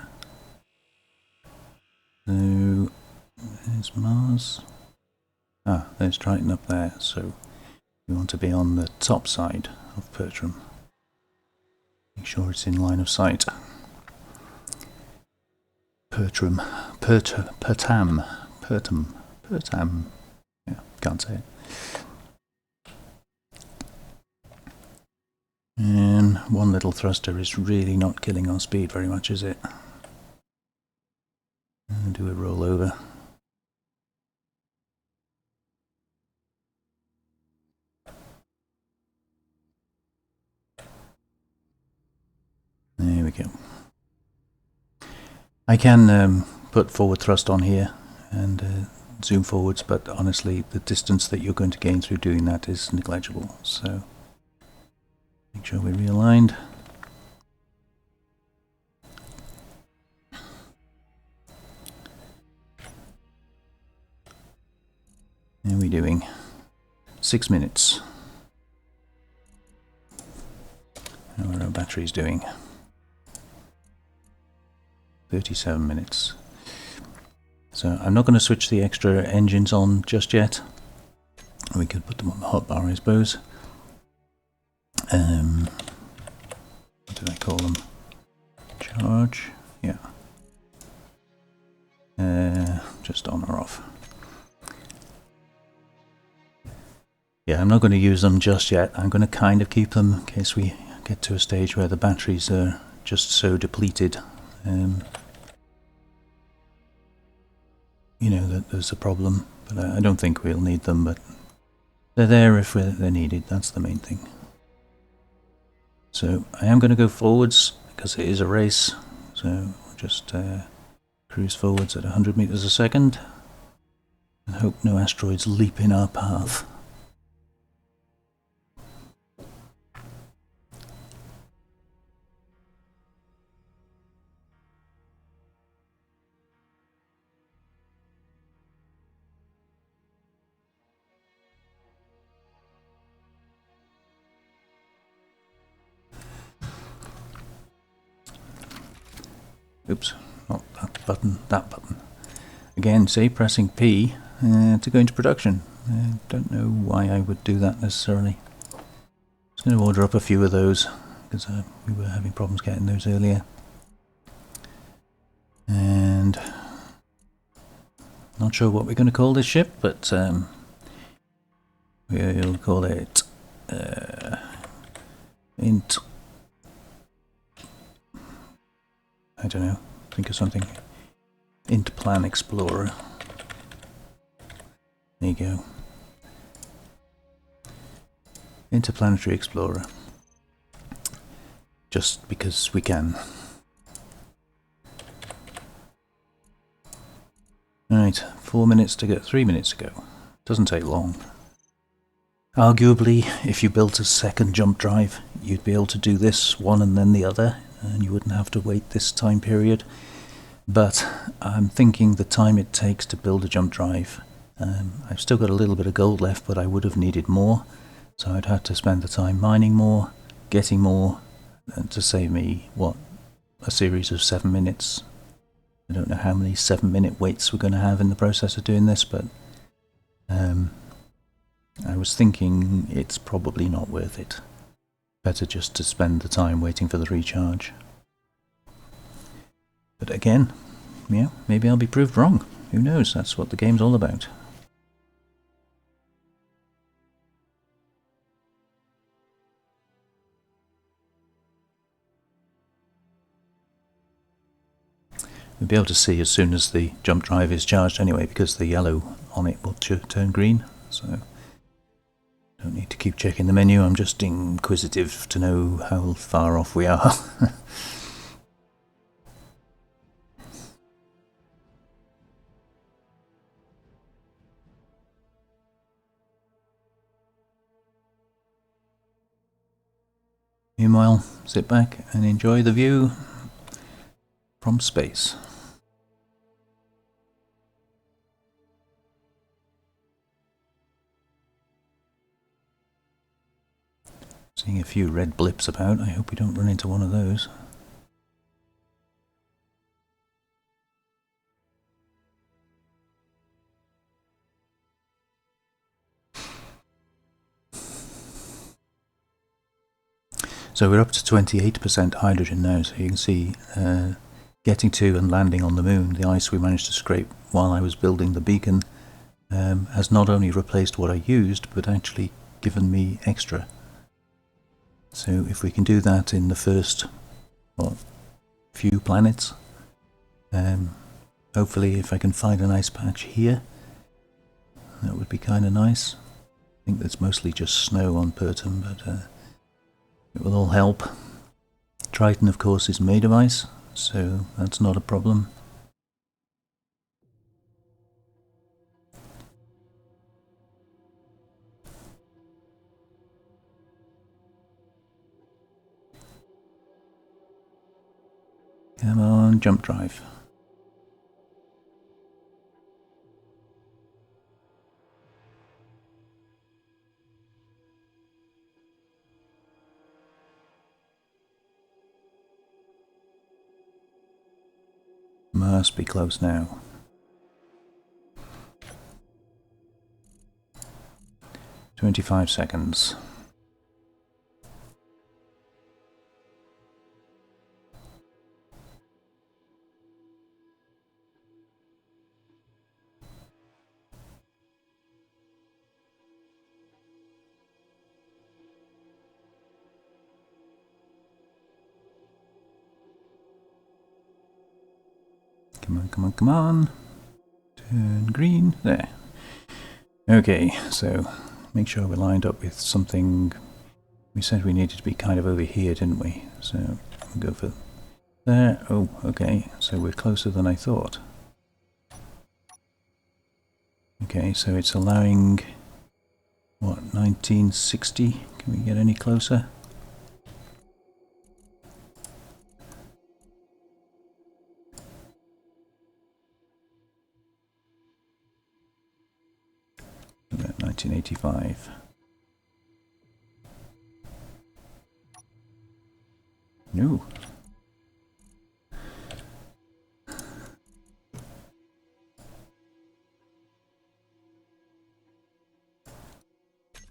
Speaker 1: So there's Mars. Ah, there's Triton up there, so we want to be on the top side of Pertram. Make sure it's in line of sight. Pertram. Pertam. Yeah, can't say it. And one little thruster is really not killing our speed very much, is it? And do a rollover. There we go. I can put forward thrust on here and zoom forwards, but honestly the distance that you're going to gain through doing that is negligible, so make sure we're realigned. How are we doing? 6 minutes. How are our batteries doing? 37 minutes. So I'm not going to switch the extra engines on just yet. We could put them on the hotbar, I suppose. What did I call them? Charge? Yeah. off. Yeah, I'm not going to use them just yet. I'm going to kind of keep them in case we get to a stage where the batteries are just so depleted. You know, that there's a problem. But I don't think we'll need them, but they're there if they're needed. That's the main thing. So I am going to go forwards because it is a race. So we'll just cruise forwards at 100 meters a second and hope no asteroids leap in our path. Oops, not that button, that button. Again, say pressing P to go into production. I don't know why I would do that necessarily. Just going to order up a few of those because we were having problems getting those earlier. And not sure what we're going to call this ship, but we'll call it int. I don't know, think of something. Int Plan Explorer. There you go. Interplanetary Explorer. Just because we can. Right, 4 minutes to go, 3 minutes to go. Doesn't take long. Arguably, if you built a second jump drive, you'd be able to do this one and then the other, and you wouldn't have to wait this time period. But I'm thinking the time it takes to build a jump drive, I've still got a little bit of gold left, but I would have needed more, so I'd have to spend the time mining more, getting more, and to save me, what, a series of 7 minutes. I don't know how many 7-minute waits we're going to have in the process of doing this, but I was thinking it's probably not worth it. Better just to spend the time waiting for the recharge. But again, yeah, maybe I'll be proved wrong. Who knows? That's what the game's all about. We'll be able to see as soon as the jump drive is charged anyway, because the yellow on it will turn green. So don't need to keep checking the menu. I'm just inquisitive to know how far off we are. Meanwhile, sit back and enjoy the view from space. Seeing a few red blips about. I hope we don't run into one of those. So we're up to 28% hydrogen now, so you can see getting to and landing on the moon, the ice we managed to scrape while I was building the beacon has not only replaced what I used, but actually given me extra. So if we can do that in the first few planets, hopefully if I can find an ice patch here, that would be kind of nice. I think that's mostly just snow on Pertum, but it will all help. Triton, of course, is made of ice, so that's not a problem. Come on, jump drive. Must be close now. 25 seconds. Come on, come on, come on. Turn green. There. Okay, so make sure we're lined up with something. We said we needed to be kind of over here, didn't we? So we'll go for there. Oh, okay, so we're closer than I thought. Okay, so it's allowing, what, 1960? Can we get any closer? About 1985. No.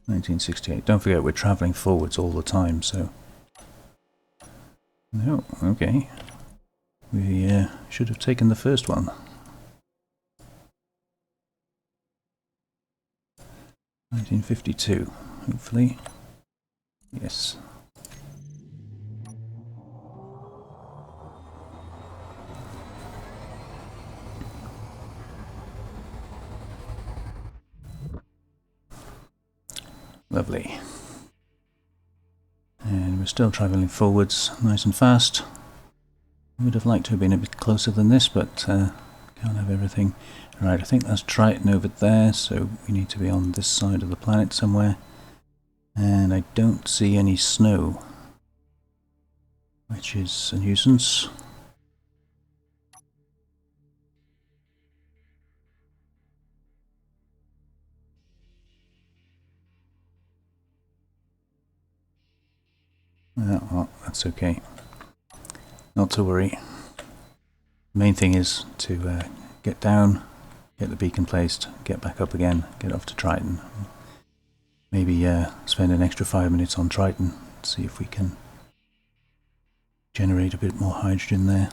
Speaker 1: $1968. Don't forget we're travelling forwards all the time, so... No, okay. We should have taken the first one. 1952, hopefully. Yes. Lovely. And we're still travelling forwards, nice and fast. Would have liked to have been a bit closer than this, but can't have everything. Right, I think that's Triton over there, so we need to be on this side of the planet somewhere. And I don't see any snow, which is a nuisance. Oh, that's okay. Not to worry. The main thing is to get down, get the beacon placed, get back up again, get off to Triton. Maybe spend an extra 5 minutes on Triton, see if we can generate a bit more hydrogen there.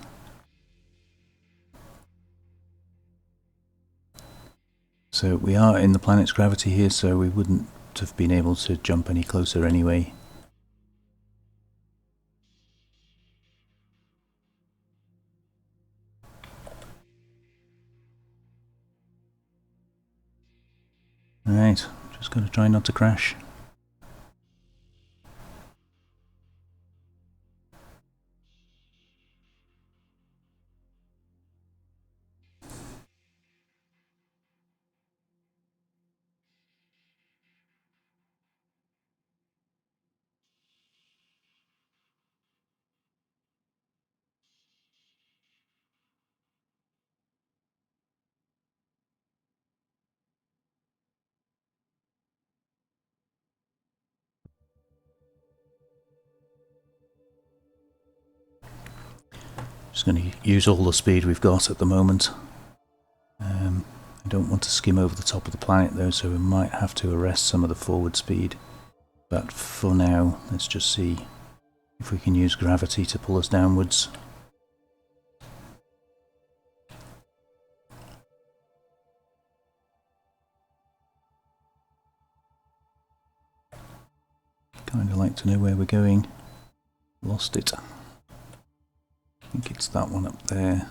Speaker 1: So we are in the planet's gravity here, so we wouldn't have been able to jump any closer anyway. Alright, just got to try not to crash. Just going to use all the speed we've got at the moment. I don't want to skim over the top of the planet though, so we might have to arrest some of the forward speed. But for now, let's just see if we can use gravity to pull us downwards. Kind of like to know where we're going. Lost it. I think it's that one up there.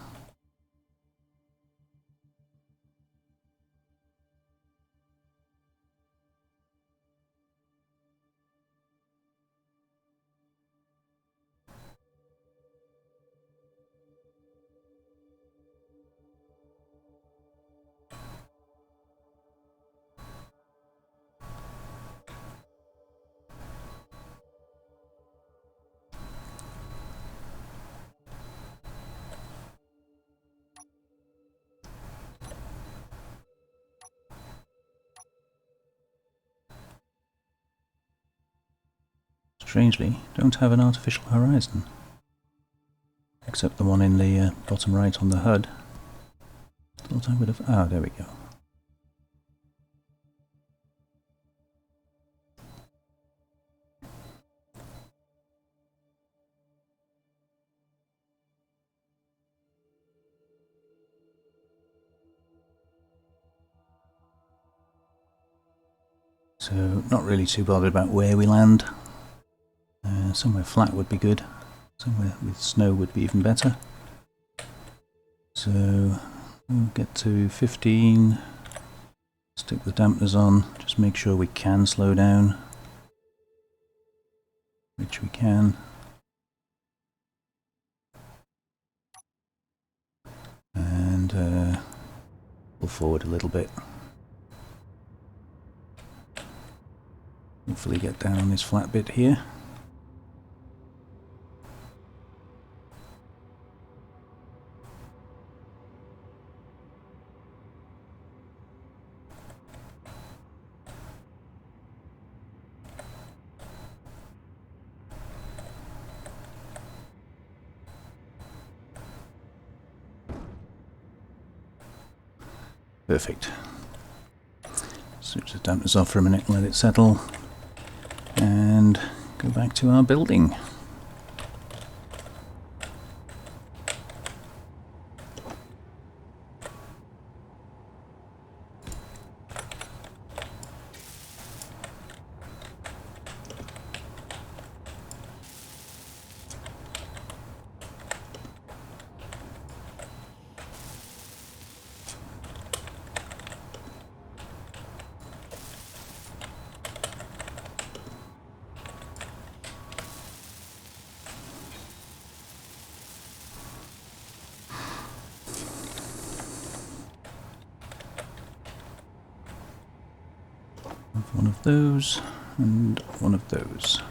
Speaker 1: Strangely, don't have an artificial horizon. Except the one in the bottom right on the HUD. Thought I would have... Ah, there we go. So, not really too bothered about where we land. Somewhere flat would be good. Somewhere with snow would be even better. So we'll get to 15, stick the dampeners on, just make sure we can slow down, which we can. And pull forward a little bit. Hopefully get down on this flat bit here. Perfect. Switch the dampers off for a minute, let it settle, and go back to our building. One of those, and one of those.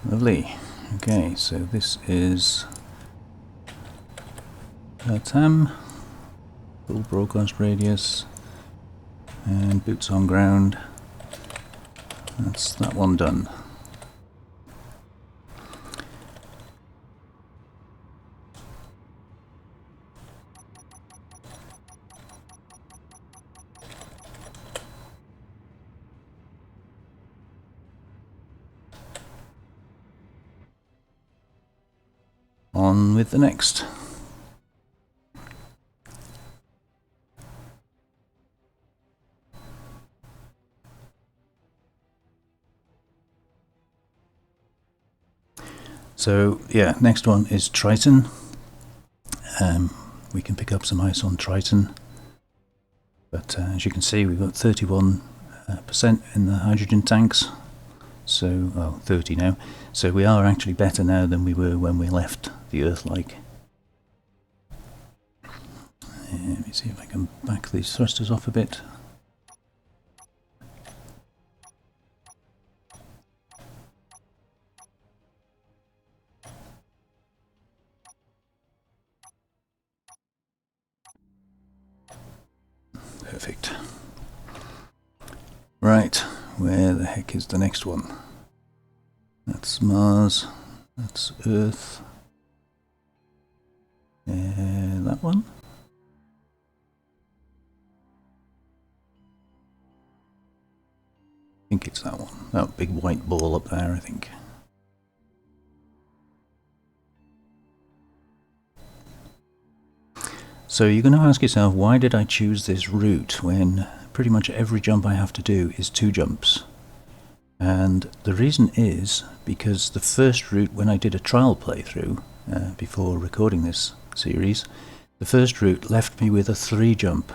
Speaker 1: Lovely. Okay, so this is TAM, full broadcast radius, and boots on ground. That's that one done. On with the next. So yeah, next one is Triton. We can pick up some ice on Triton, but as you can see, we've got 31% in the hydrogen tanks. So, well, 30 now. So we are actually better now than we were when we left the Earth-like. Let me see if I can back these thrusters off a bit. Perfect. Right, where the heck is the next one? That's Mars, that's Earth. That one? I think it's that one. That big white ball up there, I think. So you're going to ask yourself, why did I choose this route when pretty much every jump I have to do is 2 jumps? And the reason is because the first route, when I did a trial playthrough before recording this series, the first route left me with a 3 jump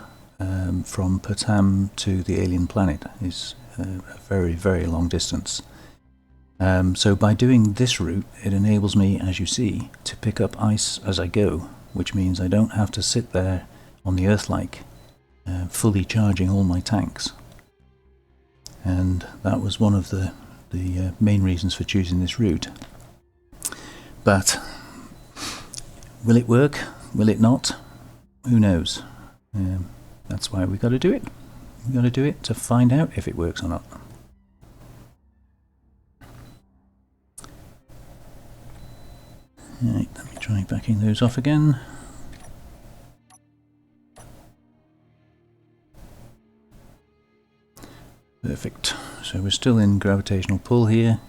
Speaker 1: from Patam to the alien planet. Is a very, very long distance. So by doing this route, it enables me, as you see, to pick up ice as I go, which means I don't have to sit there on the Earth-like, fully charging all my tanks. And that was one of the main reasons for choosing this route. But will it work? Will it not? Who knows? That's why we've got to do it. We've got to do it to find out if it works or not. Right, let me try backing those off again. Perfect. So we're still in gravitational pull here.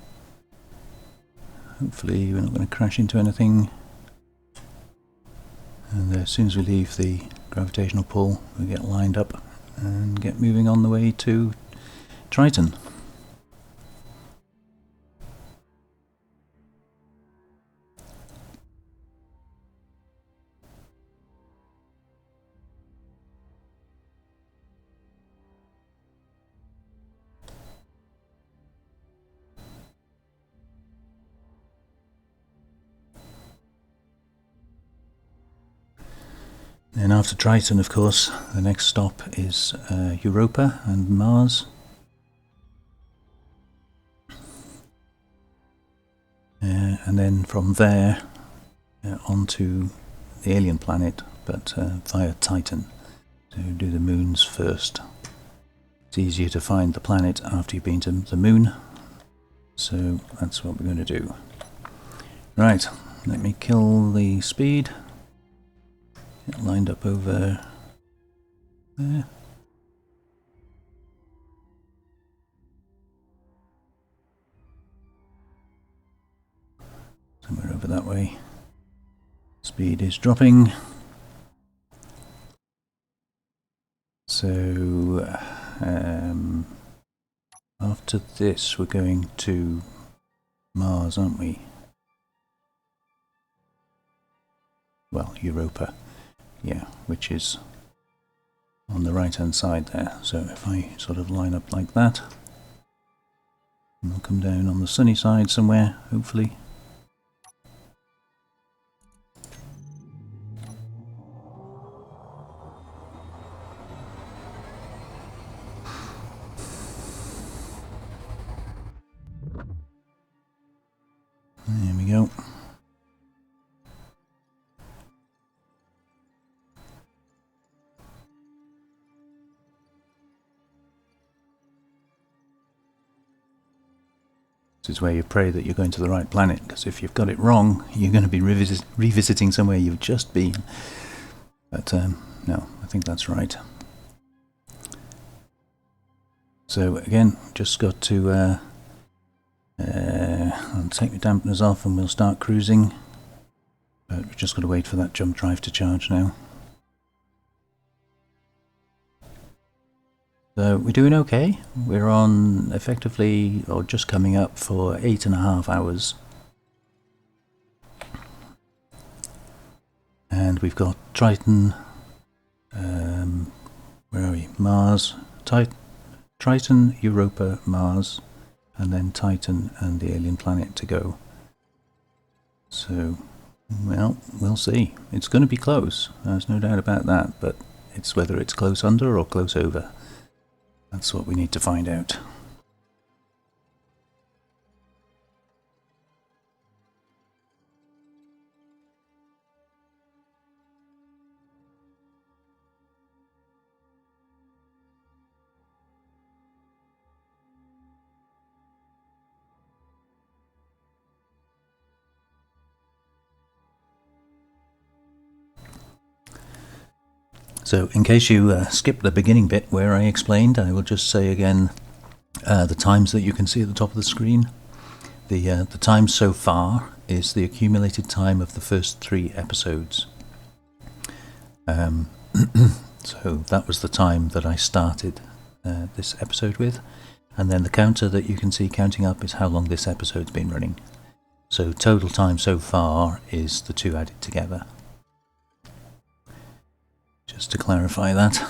Speaker 1: Hopefully we're not going to crash into anything. And as soon as we leave the gravitational pull, we get lined up and get moving on the way to Triton. And after Triton, of course, the next stop is Europa and Mars. And then from there onto the alien planet, but via Titan. So do the moons first. It's easier to find the planet after you've been to the moon. So that's what we're going to do. Right, let me kill the speed. Get lined up over there. Somewhere over that way. Speed is dropping. So after this we're going to Mars, aren't we? Well, Europa. Yeah, which is on the right hand side there. So if I sort of line up like that, and we'll come down on the sunny side somewhere, hopefully. There we go. This is where you pray that you're going to the right planet, because if you've got it wrong, you're going to be revisiting somewhere you've just been. But no, I think that's right. So again, just got to I'll take the dampeners off and we'll start cruising. But we've just got to wait for that jump drive to charge now. So we're doing okay. We're on effectively, or just coming up for 8.5 hours. And we've got Triton, where are we? Mars, Triton, Europa, Mars, and then Titan and the alien planet to go. So, well, we'll see. It's going to be close, there's no doubt about that, but it's whether it's close under or close over. That's what we need to find out. So, in case you skipped the beginning bit where I explained, I will just say again the times that you can see at the top of the screen. The time so far is the accumulated time of the first 3 episodes. So that was the time that I started this episode with, and then the counter that you can see counting up is how long this episode's been running. So total time so far is the 2 added together. Just to clarify that.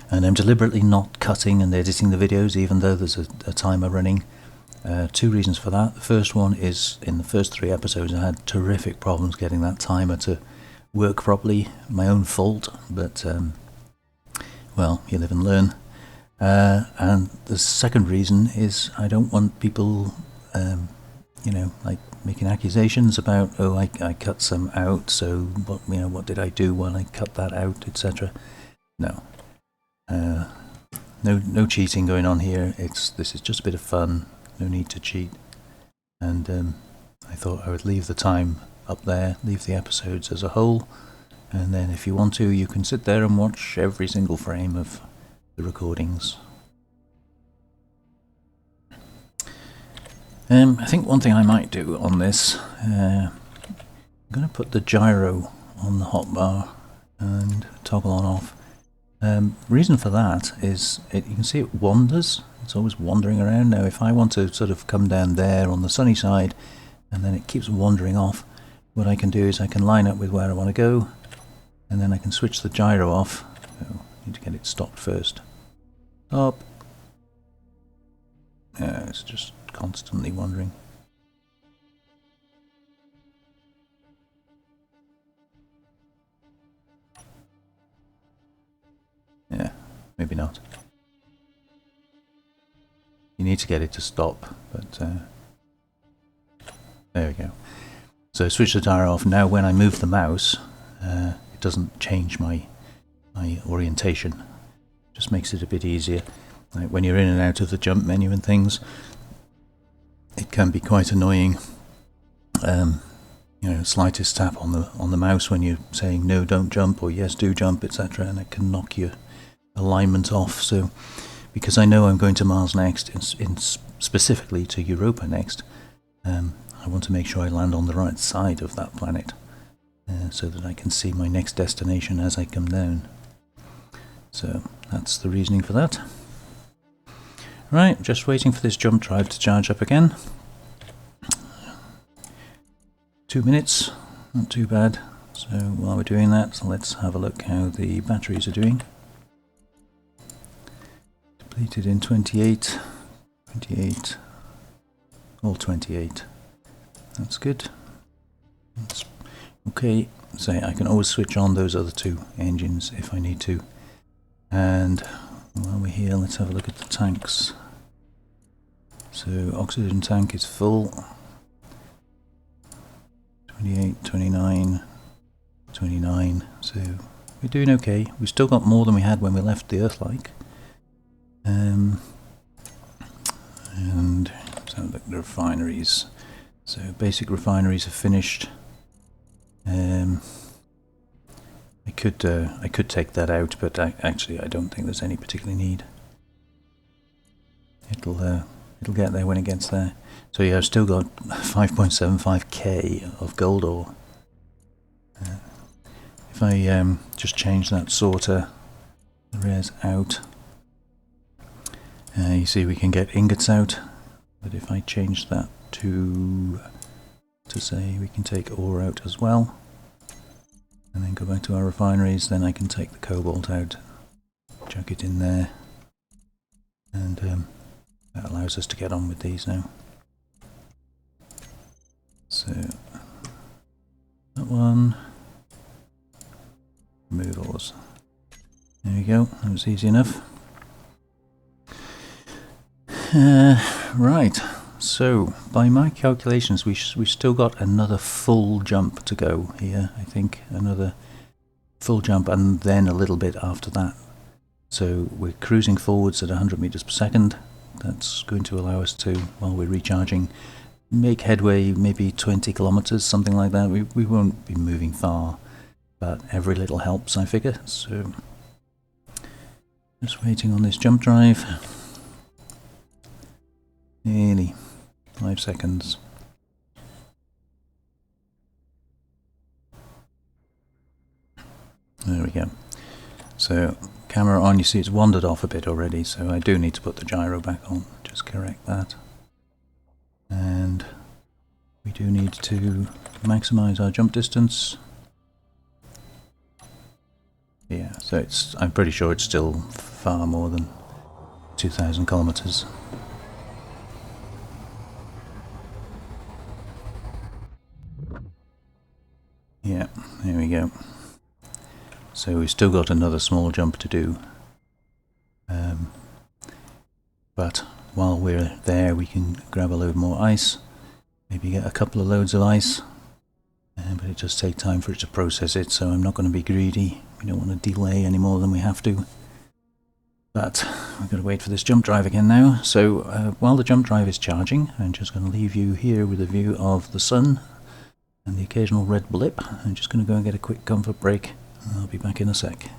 Speaker 1: And I'm deliberately not cutting and editing the videos even though there's a timer running. 2 reasons for that. The first one is in the first 3 episodes I had terrific problems getting that timer to work properly. My own fault, but well, you live and learn. And the second reason is I don't want people like making accusations about, oh, I cut some out, so what did I do when I cut that out, etc. No. No cheating going on here. This is just a bit of fun. No need to cheat. And I thought I would leave the time up there, leave the episodes as a whole, and then if you want to, you can sit there and watch every single frame of the recordings. I think one thing I might do on this I'm going to put the gyro on the hotbar and toggle on off. Reason for that is you can see it wanders. It's always wandering around. Now if I want to sort of come down there on the sunny side and then it keeps wandering off, what I can do is I can line up with where I want to go and then I can switch the gyro off. So I need to get it stopped first. Stop. Yeah, it's just constantly wandering. Yeah, maybe not. You need to get it to stop, but there we go. So switch the gyro off. Now when I move the mouse, it doesn't change my orientation. Just makes it a bit easier. Like when you're in and out of the jump menu and things, it can be quite annoying. You know, slightest tap on the mouse when you're saying no, don't jump, or yes, do jump, etc., and it can knock your alignment off. So because I know I'm going to Mars next, specifically to Europa next, I want to make sure I land on the right side of that planet so that I can see my next destination as I come down. So that's the reasoning for that. Right, just waiting for this jump drive to charge up again. 2 minutes, not too bad. So while we're doing that, let's have a look how the batteries are doing. Depleted in 28, all 28. That's good. That's okay. So I can always switch on those other two engines if I need to. And while we're here, let's have a look at the tanks. So oxygen tank is full. 28, 29, 29. So we're doing okay. We've still got more than we had when we left the Earth-like. And so look, the refineries. So basic refineries are finished. I could take that out, but actually I don't think there's any particular need. It'll get there when it gets there. So yeah, I've still got 5.75k of gold ore. If I just change that sorter, the res out, you see we can get ingots out. But if I change that to say we can take ore out as well, and then go back to our refineries, then I can take the cobalt out, chuck it in there, and that allows us to get on with these now. So that one, removals. There we go, that was easy enough. Right, so by my calculations we've still got another full jump to go here. I think another full jump and then a little bit after that. So we're cruising forwards at 100 meters per second. That's going to allow us to, while we're recharging, make headway maybe 20 kilometers, something like that. We won't be moving far, but every little helps, I figure. So just waiting on this jump drive. Nearly 5 seconds. There we go. So camera on, you see it's wandered off a bit already, so I do need to put the gyro back on, just correct that. And we do need to maximize our jump distance. Yeah, so I'm pretty sure it's still far more than 2,000 kilometers. Yeah, there we go. So we've still got another small jump to do. But while we're there, we can grab a load more ice, maybe get a couple of loads of ice, but it does take time for it to process it, so I'm not going to be greedy. We don't want to delay any more than we have to. But we've got to wait for this jump drive again now. So while the jump drive is charging, I'm just going to leave you here with a view of the sun and the occasional red blip. I'm just going to go and get a quick comfort break. I'll be back in a sec.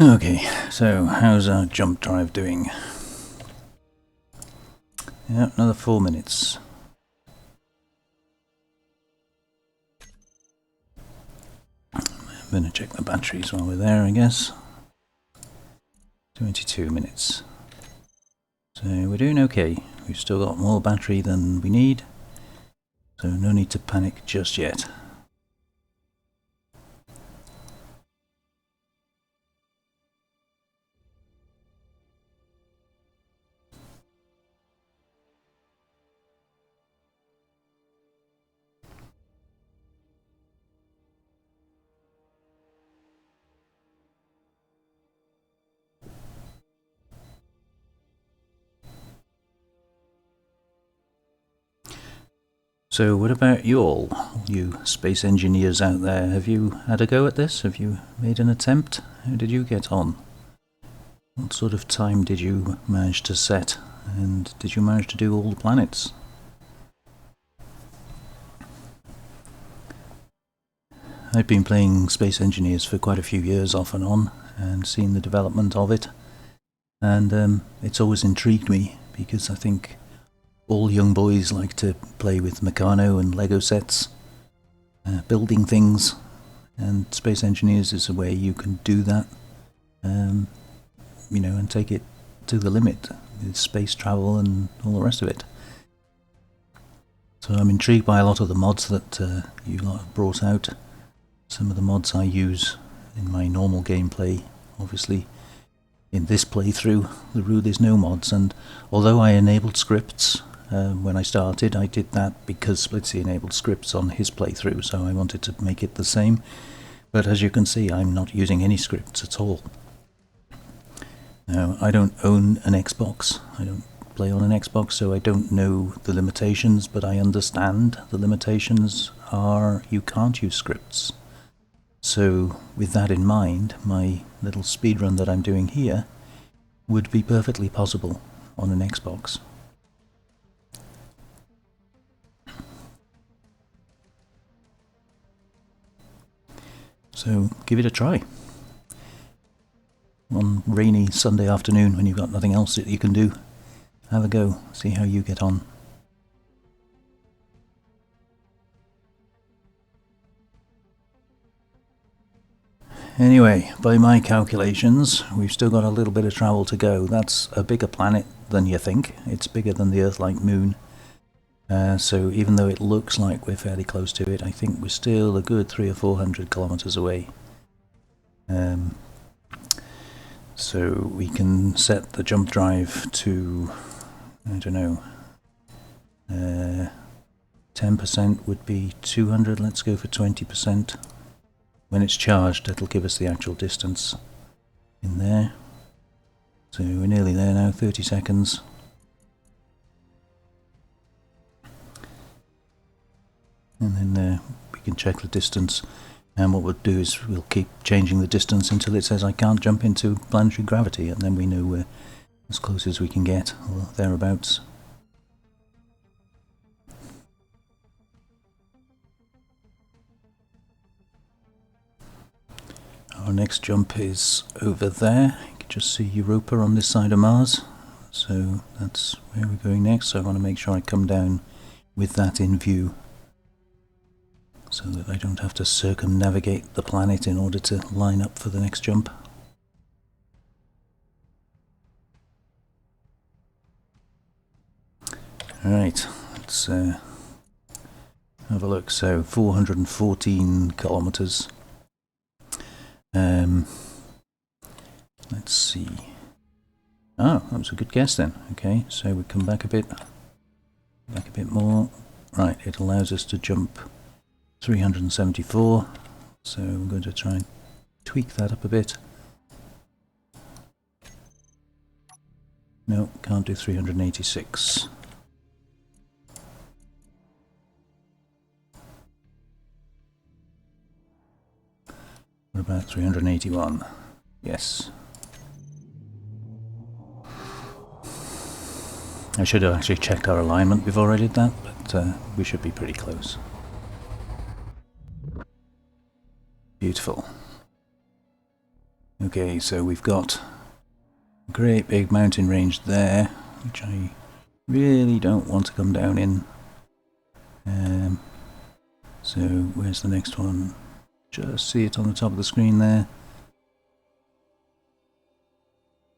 Speaker 1: Okay, so how's our jump drive doing? Yeah, another 4 minutes. I'm going to check the batteries while we're there, I guess. 22 minutes. So we're doing okay. We've still got more battery than we need, so no need to panic just yet. So what about you all, you space engineers out there? Have you had a go at this? Have you made an attempt? How did you get on? What sort of time did you manage to set? And did you manage to do all the planets? I've been playing Space Engineers for quite a few years off and on, and seen the development of it. And it's always intrigued me, because I think all young boys like to play with Meccano and Lego sets, building things, and Space Engineers is a way you can do that, you know, and take it to the limit with space travel and all the rest of it. So I'm intrigued by a lot of the mods that you lot have brought out. Some of the mods I use in my normal gameplay. Obviously, in this playthrough, the rule is no mods, and although I enabled scripts when I started, I did that because Splitsy enabled scripts on his playthrough, so I wanted to make it the same. But as you can see, I'm not using any scripts at all. Now, I don't own an Xbox. I don't play on an Xbox, so I don't know the limitations, but I understand the limitations are you can't use scripts. So with that in mind, my little speedrun that I'm doing here would be perfectly possible on an Xbox. So give it a try. One rainy Sunday afternoon when you've got nothing else that you can do, have a go, see how you get on. Anyway, by my calculations, we've still got a little bit of travel to go. That's a bigger planet than you think. It's bigger than the Earth-like moon. So even though it looks like we're fairly close to it, I think we're still a good 300 or 400 kilometers away. So we can set the jump drive to, I don't know, 10% would be 200. Let's go for 20%. When it's charged, it'll give us the actual distance in there. So we're nearly there now, 30 seconds. And then we can check the distance. And what we'll do is we'll keep changing the distance until it says I can't jump into planetary gravity, and then we know we're as close as we can get, or thereabouts. Our next jump is over there. You can just see Europa on this side of Mars. So that's where we're going next. So I want to make sure I come down with that in view, so that I don't have to circumnavigate the planet in order to line up for the next jump. Alright, let's have a look. So 414 kilometers. Let's see. Oh, that was a good guess then. Okay, so we come back a bit more. Right, it allows us to jump 374, so I'm going to try and tweak that up a bit. No, can't do 386. What about 381? Yes. I should have actually checked our alignment before I did that, but we should be pretty close. Beautiful. Okay, so we've got a great big mountain range there, which I really don't want to come down in. So where's the next one? Just see it on the top of the screen there.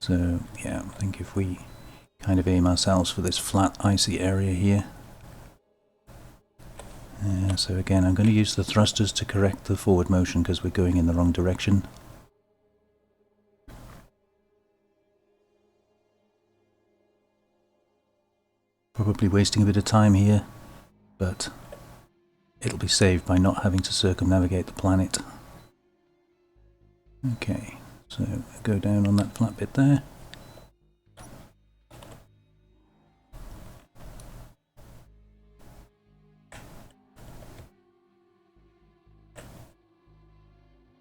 Speaker 1: So yeah, I think if we kind of aim ourselves for this flat icy area here. So again, I'm going to use the thrusters to correct the forward motion because we're going in the wrong direction. Probably wasting a bit of time here, but it'll be saved by not having to circumnavigate the planet. Okay, so go down on that flat bit there.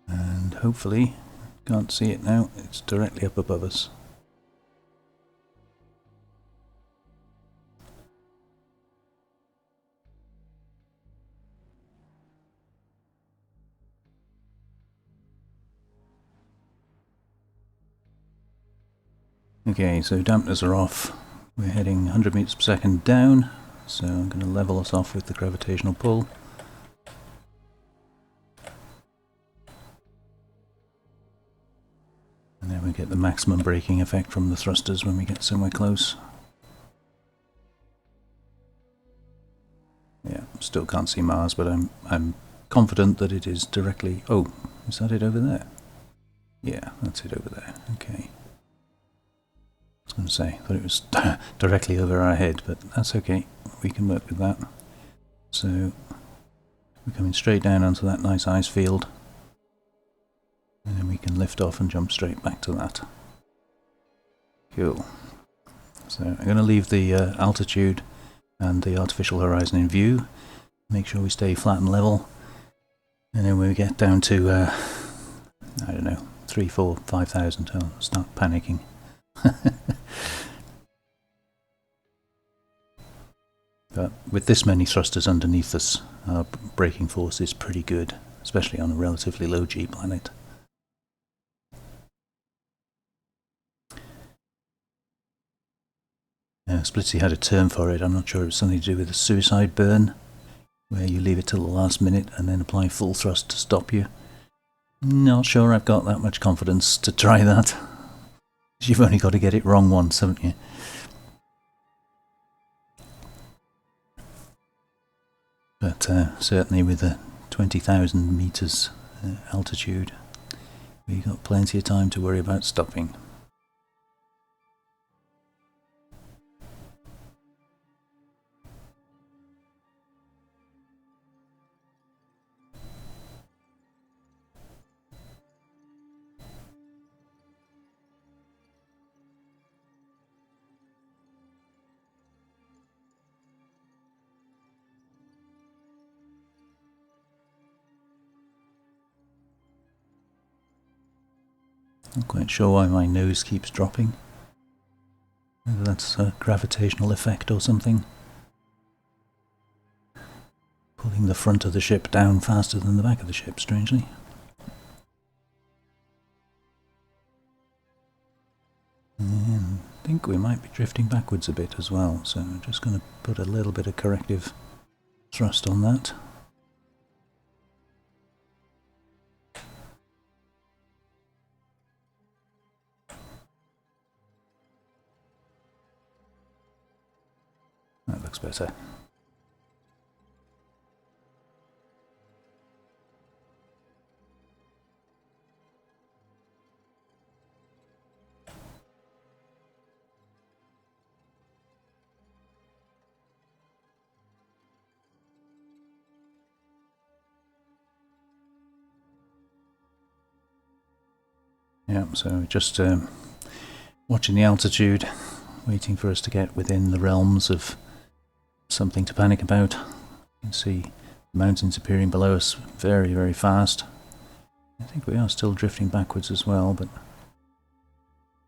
Speaker 1: And hopefully, can't see it now, it's directly up above us. Okay, so dampeners are off. We're heading 100 meters per second down, so I'm going to level us off with the gravitational pull. And then we get the maximum braking effect from the thrusters when we get somewhere close. Yeah, still can't see Mars, but I'm confident that it is directly... Oh, is that it over there? Yeah, that's it over there. Okay. I was going to say, I thought it was directly over our head, but that's okay. We can work with that. So, we're coming straight down onto that nice ice field. And then we can lift off and jump straight back to that. Cool. So, I'm going to leave the altitude and the artificial horizon in view. Make sure we stay flat and level. And then when we get down to, I don't know, 3, 4, 5,000, I'll start panicking. But with this many thrusters underneath us, our braking force is pretty good, especially on a relatively low G planet. Splitsy had a term for it. I'm not sure it was something to do with a suicide burn, where you leave it till the last minute and then apply full thrust to stop you. Not sure I've got that much confidence to try that. You've only got to get it wrong once, haven't you? But certainly with a 20,000 meters altitude, we've got plenty of time to worry about stopping. Not quite sure why my nose keeps dropping. Whether that's a gravitational effect or something. Pulling the front of the ship down faster than the back of the ship, strangely. And I think we might be drifting backwards a bit as well, so I'm just going to put a little bit of corrective thrust on that. That looks better. Yeah, so just watching the altitude, waiting for us to get within the realms of something to panic about. You can see the mountains appearing below us very, very fast. I think we are still drifting backwards as well, but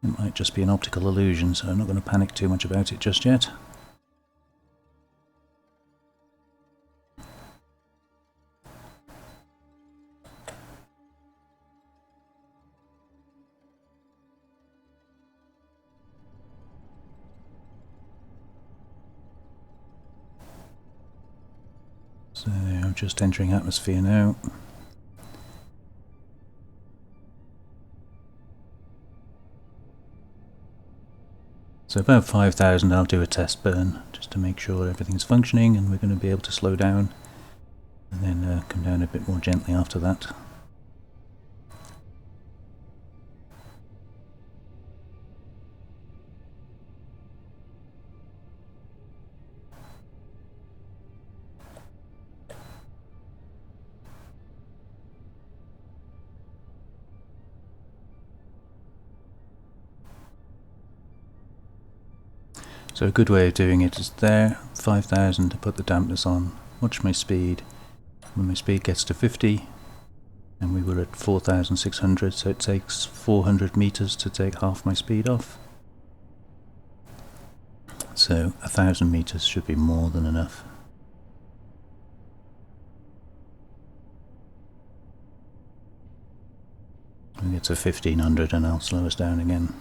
Speaker 1: it might just be an optical illusion, so I'm not going to panic too much about it just yet. So I'm just entering atmosphere now. So about 5,000 I'll do a test burn just to make sure everything's functioning, and we're going to be able to slow down and then come down a bit more gently after that. So a good way of doing it is there, 5,000 to put the dampness on, watch my speed. When my speed gets to 50, and we were at 4,600, so it takes 400 meters to take half my speed off. So 1,000 meters should be more than enough. When we get to 1,500 and I'll slow us down again.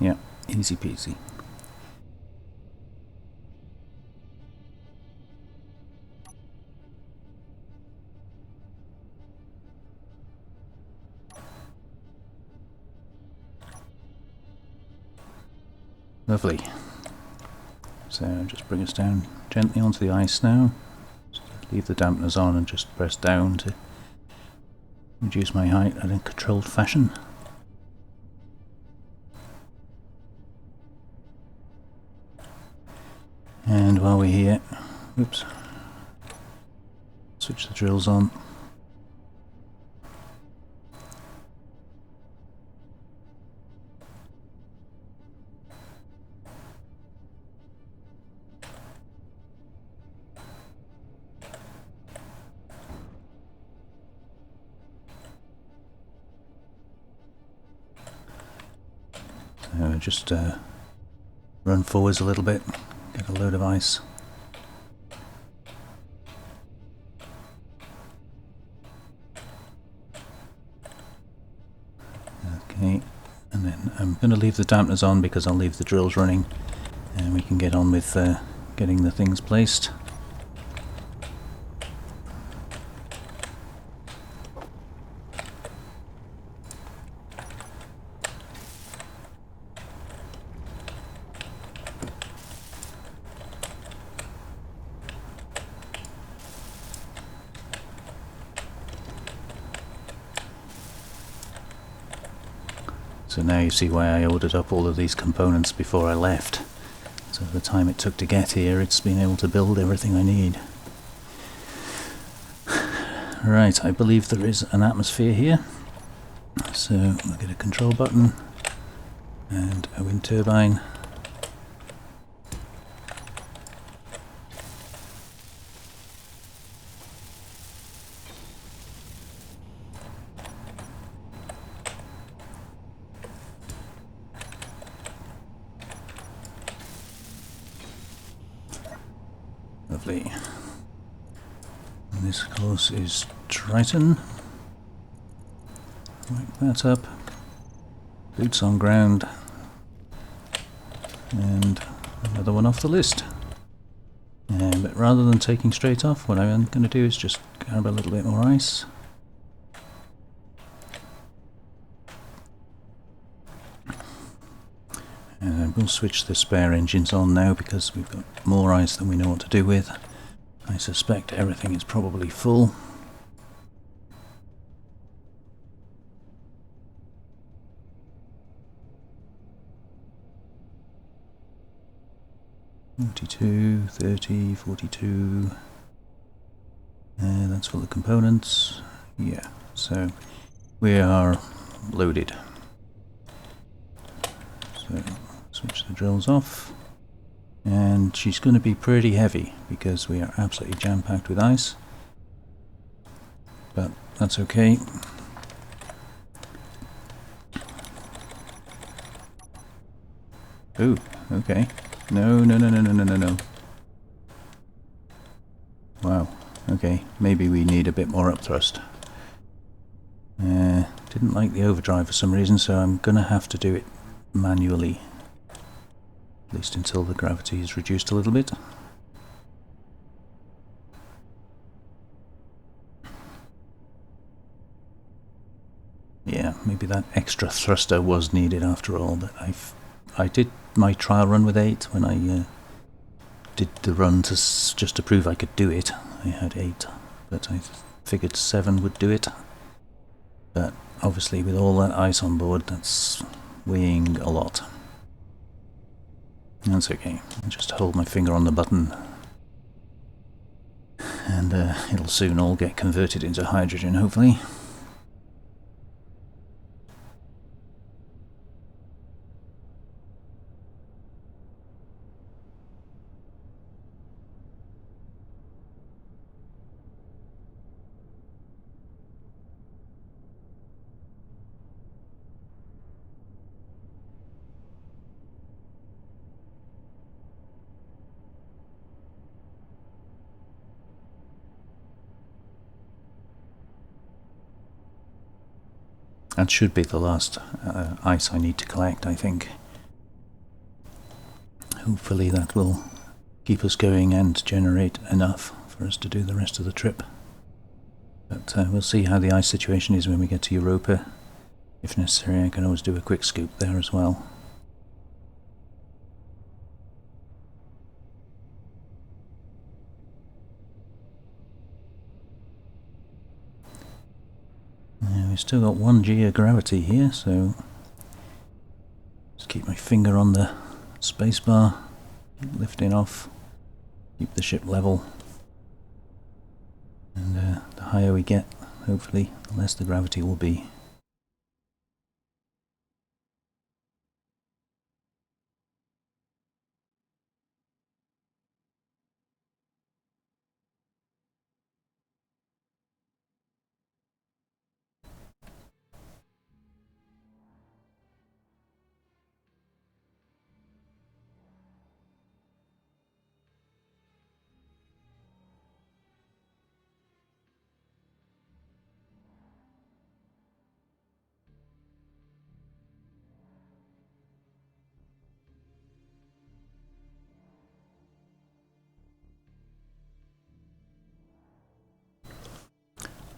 Speaker 1: Yeah, easy peasy. Lovely. So just bring us down gently onto the ice now. So leave the dampeners on and just press down to reduce my height in a controlled fashion. And while we're here, oops, switch the drills on. So just run forwards a little bit, get a load of ice. Okay, and then I'm going to leave the dampeners on because I'll leave the drills running and we can get on with getting the things placed. So now you see why I ordered up all of these components before I left. So the time it took to get here, it's been able to build everything I need. Right, I believe there is an atmosphere here. So I'll get a control button and a wind turbine. Lovely. And this, of course, is Triton. Wipe that up. Boots on ground. And another one off the list. But rather than taking straight off, what I'm going to do is just grab a little bit more ice. And we'll switch the spare engines on now because we've got more ice than we know what to do with. I suspect everything is probably full. $42, $30, $42. That's for the components. Yeah, so we are loaded. So switch the drills off. And she's going to be pretty heavy because we are absolutely jam-packed with ice. But that's okay. Ooh, okay. No. Wow, okay, maybe we need a bit more upthrust. Didn't like the overdrive for some reason, so I'm gonna have to do it manually. At least until the gravity is reduced a little bit. Yeah, maybe that extra thruster was needed after all, but I did my trial run with 8 when I did the run just to prove I could do it. I had 8, but I figured 7 would do it. But obviously with all that ice on board, that's weighing a lot. That's okay, I'll just hold my finger on the button and it'll soon all get converted into hydrogen, hopefully. That should be the last ice I need to collect, I think. Hopefully that will keep us going and generate enough for us to do the rest of the trip. But we'll see how the ice situation is when we get to Europa. If necessary, I can always do a quick scoop there as well. We've still got 1 G of gravity here, so just keep my finger on the spacebar, lifting off, keep the ship level, and the higher we get, hopefully, the less the gravity will be.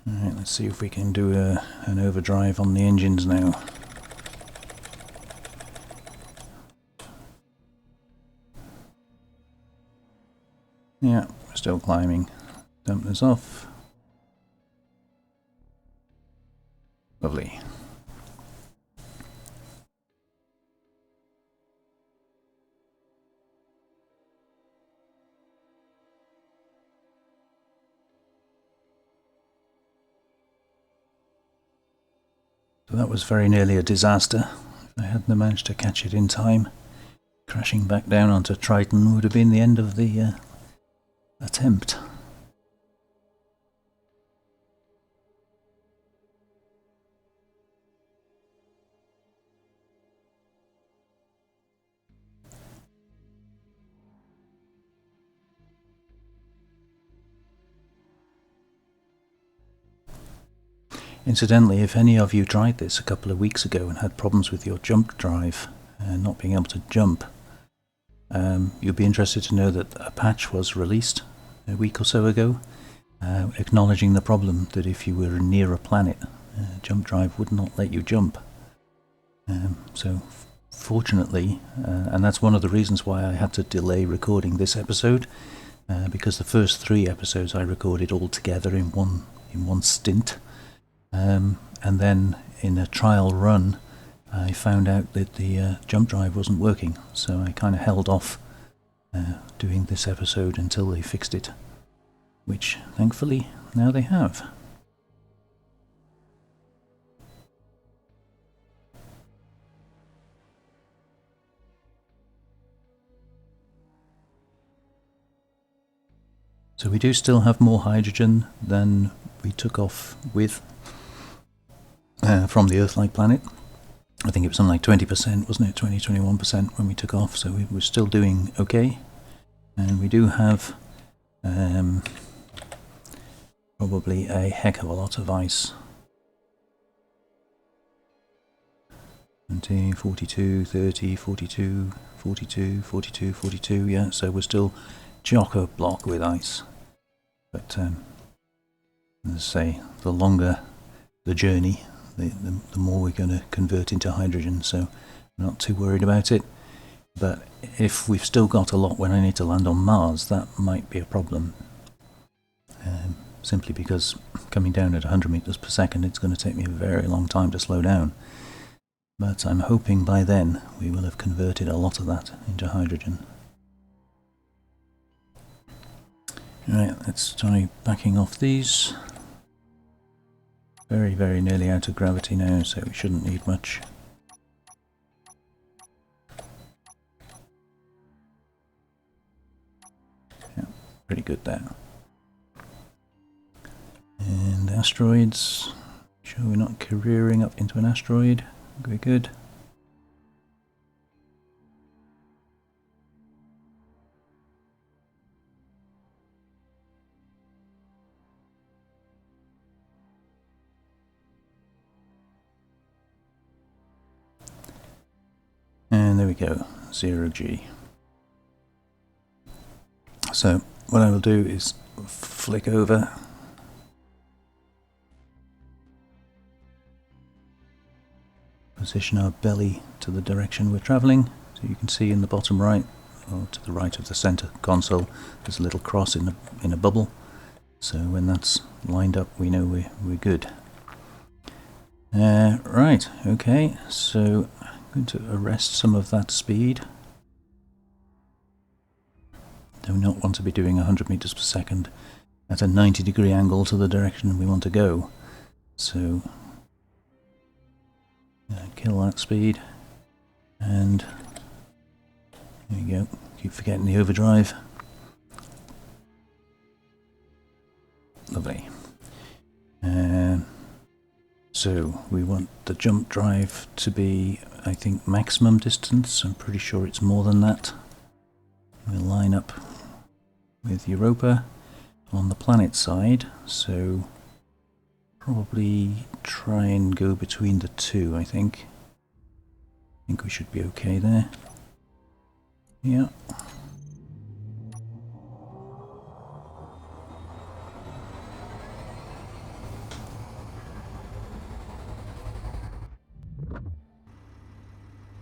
Speaker 1: Alright, let's see if we can do an overdrive on the engines now. Yeah, we're still climbing. Dump this off. Lovely. So that was very nearly a disaster. If I hadn't managed to catch it in time, crashing back down onto Triton would have been the end of the attempt. Incidentally, if any of you tried this a couple of weeks ago and had problems with your jump drive and not being able to jump, you'll be interested to know that a patch was released a week or so ago, acknowledging the problem that if you were near a planet, jump drive would not let you jump. So fortunately, and that's one of the reasons why I had to delay recording this episode, because the first 3 episodes I recorded all together in one stint. And then in a trial run I found out that the jump drive wasn't working, so I kind of held off doing this episode until they fixed it, which thankfully now they have. So we do still have more hydrogen than we took off with from the Earth-like planet. I think it was something like 20%, wasn't it? 20-21% when we took off, so we were still doing okay. And we do have probably a heck of a lot of ice. 20, 42, 30, 42, 42, 42, 42, yeah, so we're still chock-a-block with ice. But, as I say, the longer the journey, the more we're going to convert into hydrogen, so I'm not too worried about it. But if we've still got a lot when I need to land on Mars, that might be a problem. Simply because coming down at 100 meters per second, it's going to take me a very long time to slow down. But I'm hoping by then we will have converted a lot of that into hydrogen. Right, let's try backing off these. Very, very nearly out of gravity now, so we shouldn't need much. Yeah, pretty good there. And asteroids. Sure we're not careering up into an asteroid. Very good. And there we go, 0G. So what I will do is flick over. Position our belly to the direction we're travelling. So you can see in the bottom right, or to the right of the centre console, there's a little cross in a bubble. So when that's lined up, we know we're good. Right, okay, so I'm going to arrest some of that speed. Do not want to be doing 100 meters per second at a 90-degree angle to the direction we want to go. So kill that speed, and there we go. Keep forgetting the overdrive. Lovely. So we want the jump drive to be, I think, maximum distance. I'm pretty sure it's more than that. We'll line up with Europa on the planet side, so probably try and go between the two, I think. I think we should be okay there. Yeah.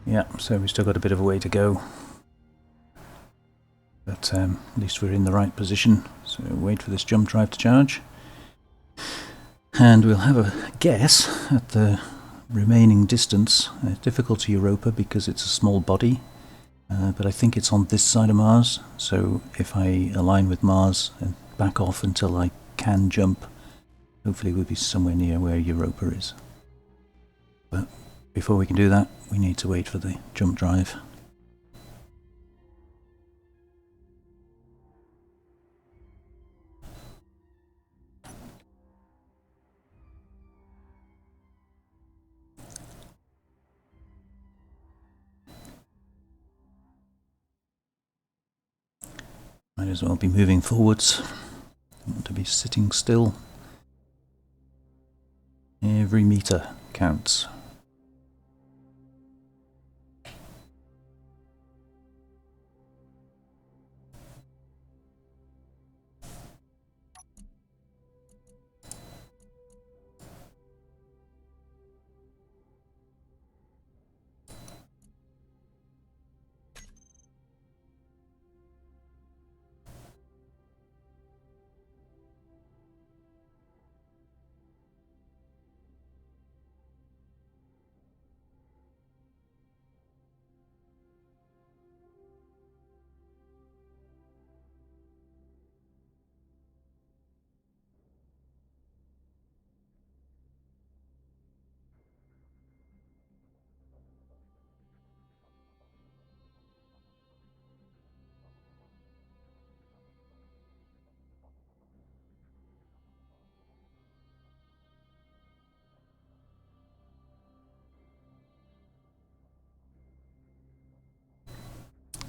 Speaker 1: Yeah, so we've still got a bit of a way to go. But at least we're in the right position. So wait for this jump drive to charge. And we'll have a guess at the remaining distance. Difficult to Europa because it's a small body. But I think it's on this side of Mars. So if I align with Mars and back off until I can jump, hopefully we'll be somewhere near where Europa is. But before we can do that, we need to wait for the jump drive. Might as well be moving forwards. Don't want to be sitting still. Every meter counts.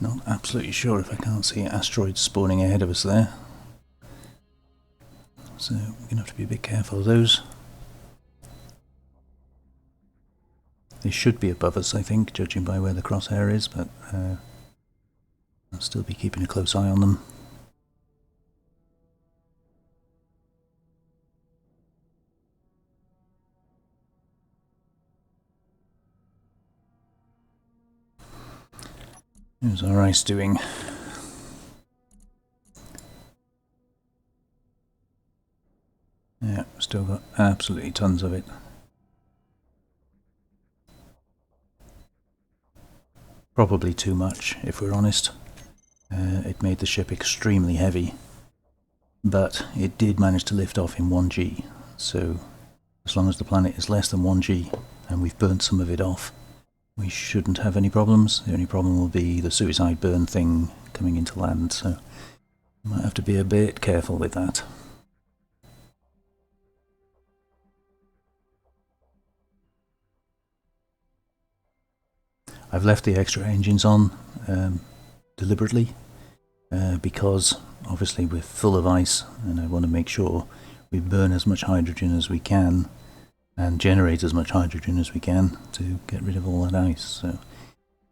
Speaker 1: Not absolutely sure if I can't see asteroids spawning ahead of us there. So we're going to have to be a bit careful of those. They should be above us, I think, judging by where the crosshair is, but I'll still be keeping a close eye on them. How's our ice doing? Yeah, still got absolutely tons of it. Probably too much, if we're honest. It made the ship extremely heavy, but it did manage to lift off in 1G, so as long as the planet is less than 1G and we've burnt some of it off, we shouldn't have any problems. The only problem will be the suicide burn thing coming into land, so we might have to be a bit careful with that. I've left the extra engines on deliberately because obviously we're full of ice and I want to make sure we burn as much hydrogen as we can and generate as much hydrogen as we can to get rid of all that ice. So,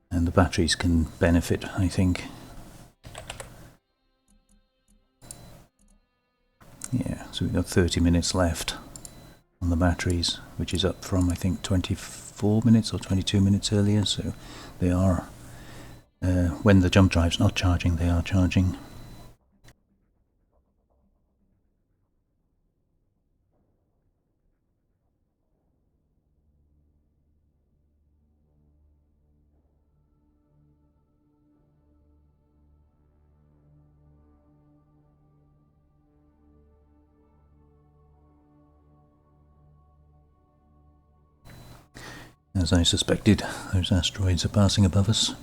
Speaker 1: and the batteries can benefit, I think. Yeah, so we've got 30 minutes left on the batteries, which is up from I think 24 minutes or 22 minutes earlier, so they are, when the jump drive's not charging, they are charging. As I suspected, those asteroids are passing above us,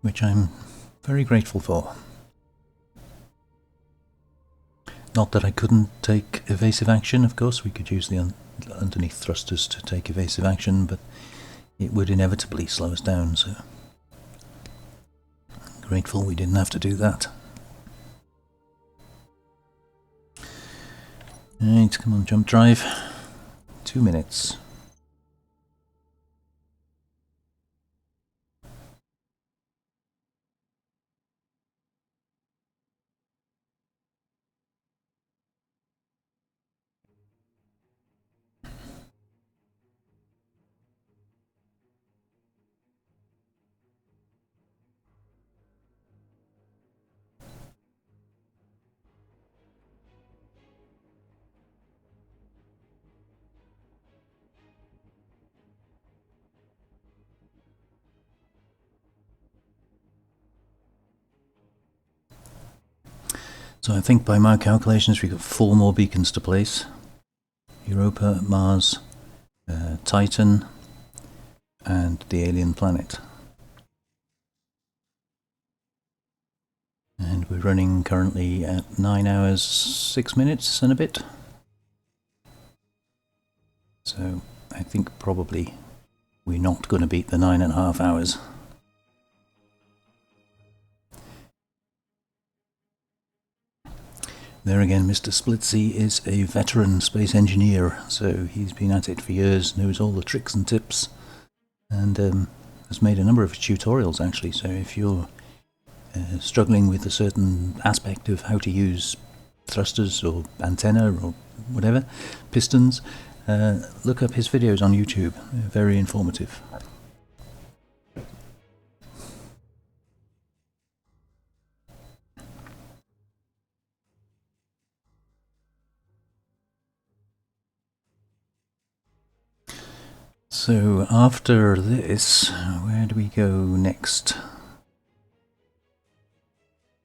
Speaker 1: which I'm very grateful for. Not that I couldn't take evasive action, of course, we could use the underneath thrusters to take evasive action, but it would inevitably slow us down, so grateful we didn't have to do that. Right, come on, jump drive. 2 minutes. So I think by my calculations we've got 4 more beacons to place. Europa, Mars, Titan, and the alien planet. And we're running currently at 9 hours 6 minutes and a bit. So I think probably we're not going to beat the 9.5 hours. There again, Mr. Splitsy is a veteran space engineer, so he's been at it for years, knows all the tricks and tips, and has made a number of tutorials actually. So if you're struggling with a certain aspect of how to use thrusters or antenna or whatever, pistons, look up his videos on YouTube. They're very informative. So after this, where do we go next?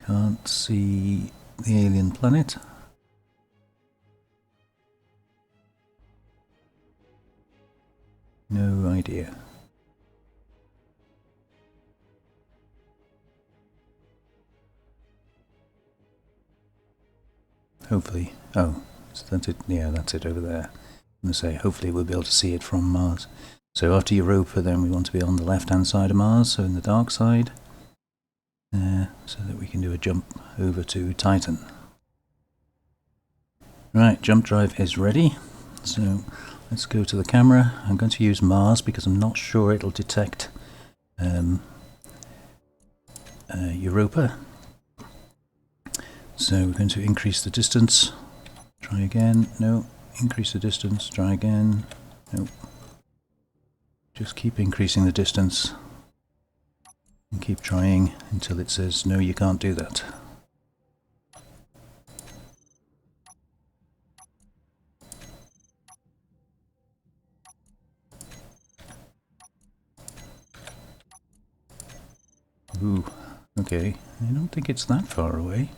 Speaker 1: Can't see the alien planet. No idea. Hopefully. Oh, so that's it. Yeah, that's it over there. I'm going to say hopefully we'll be able to see it from Mars. So after Europa, then we want to be on the left-hand side of Mars, so in the dark side, so that we can do a jump over to Titan. Right, jump drive is ready. So let's go to the camera. I'm going to use Mars because I'm not sure it'll detect Europa. So we're going to increase the distance. Try again. No. Increase the distance. Try again. No. Just keep increasing the distance. And keep trying until it says, no, you can't do that. Ooh, okay. I don't think it's that far away.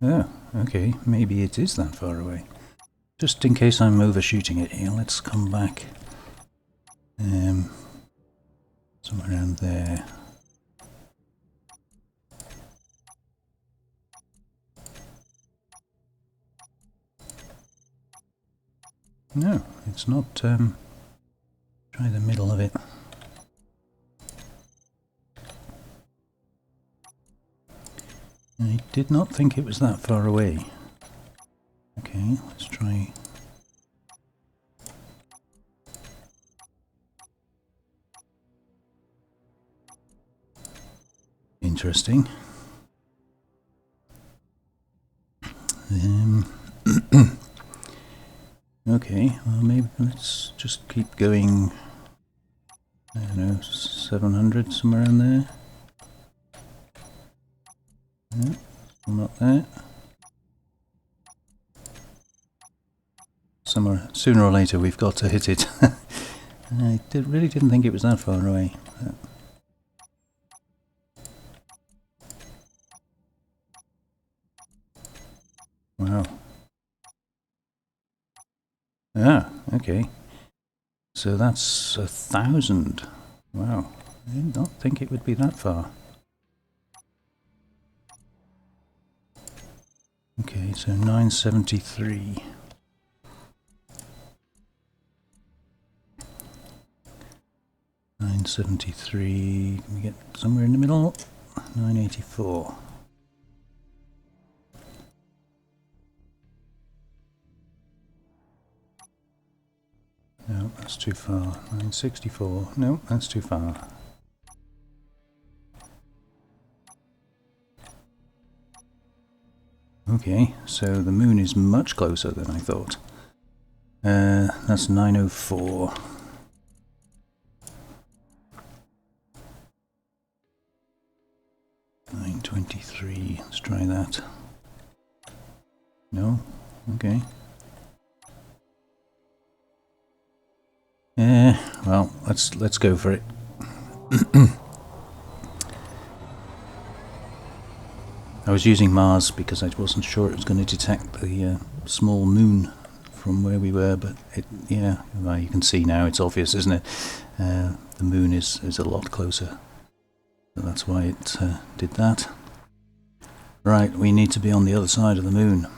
Speaker 1: Oh, okay. Maybe it is that far away. Just in case I'm overshooting it here, let's come back. Somewhere around there. No, it's not. Try the middle of it. I did not think it was that far away. Okay, let's try. Interesting. Okay, well maybe let's just keep going. I don't know, 700, somewhere around there. No, still not there. Somewhere, sooner or later we've got to hit it. I really didn't think it was that far away. Wow. Ah, okay. So that's 1,000. Wow. I did not think it would be that far. Okay, so 973. Can we get somewhere in the middle? 984. No, that's too far. 964. No, that's too far. Okay, so the moon is much closer than I thought. That's 904. 923. Let's try that. No? Okay. Well, let's go for it. I was using Mars because I wasn't sure it was going to detect the small moon from where we were, but yeah, well, you can see now it's obvious, isn't it? The moon is a lot closer, so that's why it did that. Right, we need to be on the other side of the moon. For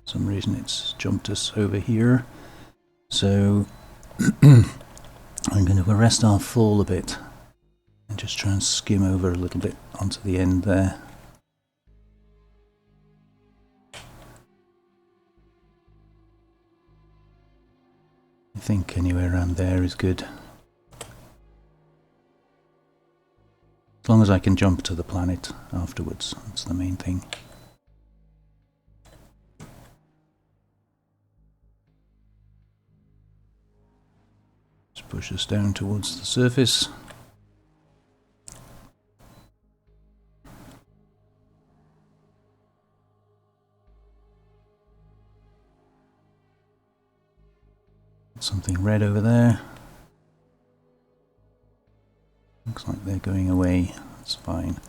Speaker 1: some reason it's jumped us over here, so I'm going to arrest our fall a bit and just try and skim over a little bit onto the end there. I think anywhere around there is good. As long as I can jump to the planet afterwards, that's the main thing. Just push us down towards the surface. Something red over there. Looks like they're going away. That's fine.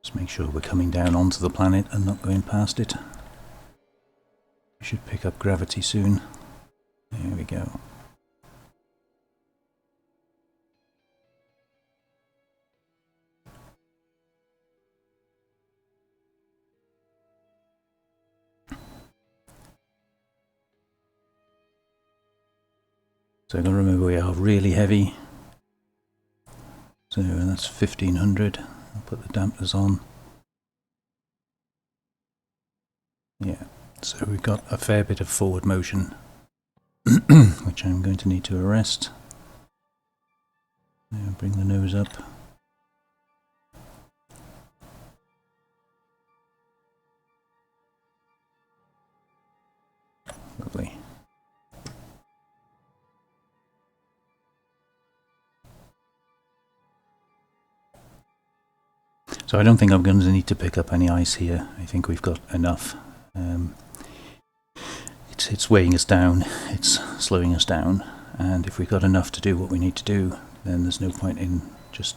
Speaker 1: Just make sure we're coming down onto the planet and not going past it. We should pick up gravity soon. There we go. So I've got to remember we are really heavy. So that's 1500. I'll put the dampers on. Yeah, so we've got a fair bit of forward motion, which I'm going to need to arrest. Now bring the nose up. Lovely. So I don't think I'm going to need to pick up any ice here. I think we've got enough. It's weighing us down, it's slowing us down, and if we've got enough to do what we need to do, then there's no point in just...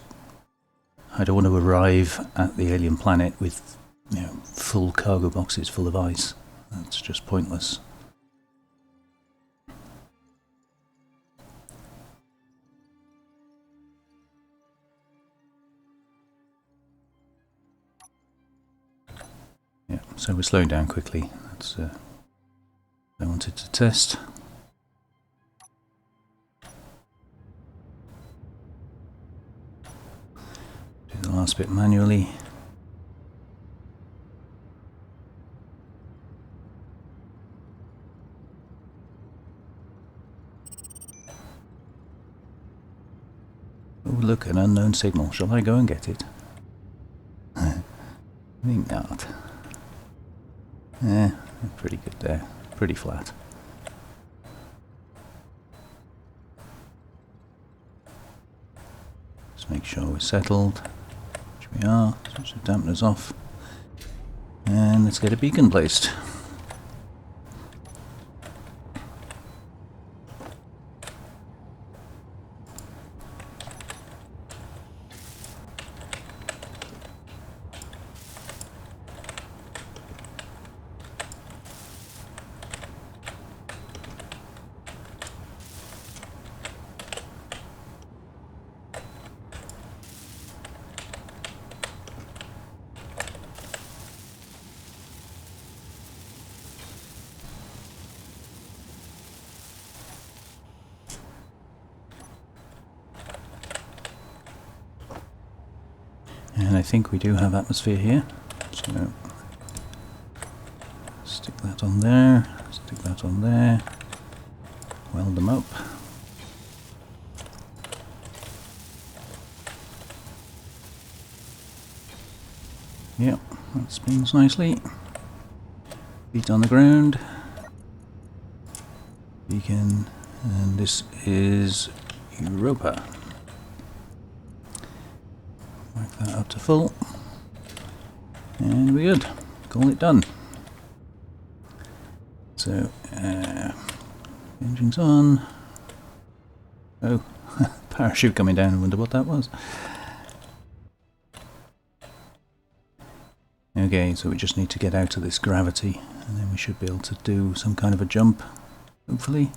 Speaker 1: I don't want to arrive at the alien planet with, you know, full cargo boxes full of ice. That's just pointless. Yeah, so we're slowing down quickly. That's I wanted to test. Do the last bit manually. Oh look, an unknown signal. Shall I go and get it? I think not. Pretty good there. Pretty flat. Just make sure we're settled, which we are. Switch the dampeners off, and let's get a beacon placed. And I think we do have atmosphere here, so stick that on there, stick that on there, weld them up. Yep, that spins nicely. Feet on the ground. Beacon, and this is Europa. Mark that up to full, and we're good. Call it done. So, engine's on. Oh, parachute coming down. I wonder what that was. Okay, so we just need to get out of this gravity, and then we should be able to do some kind of a jump, hopefully.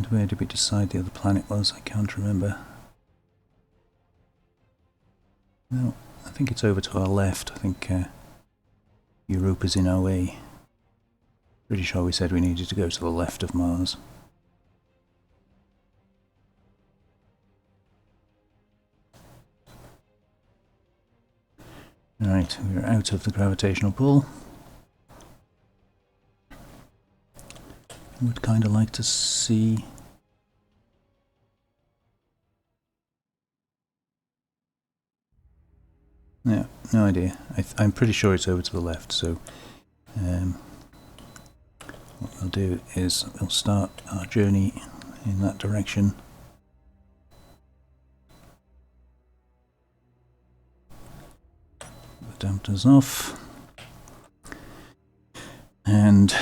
Speaker 1: Where did we decide the other planet was? I can't remember. No, I think it's over to our left. I think Europa's in our way. Pretty sure we said we needed to go to the left of Mars. Right, we're out of the gravitational pull. Would kind of like to see... Yeah, no idea. I'm pretty sure it's over to the left, so what we'll do is we'll start our journey in that direction. The dampers off, and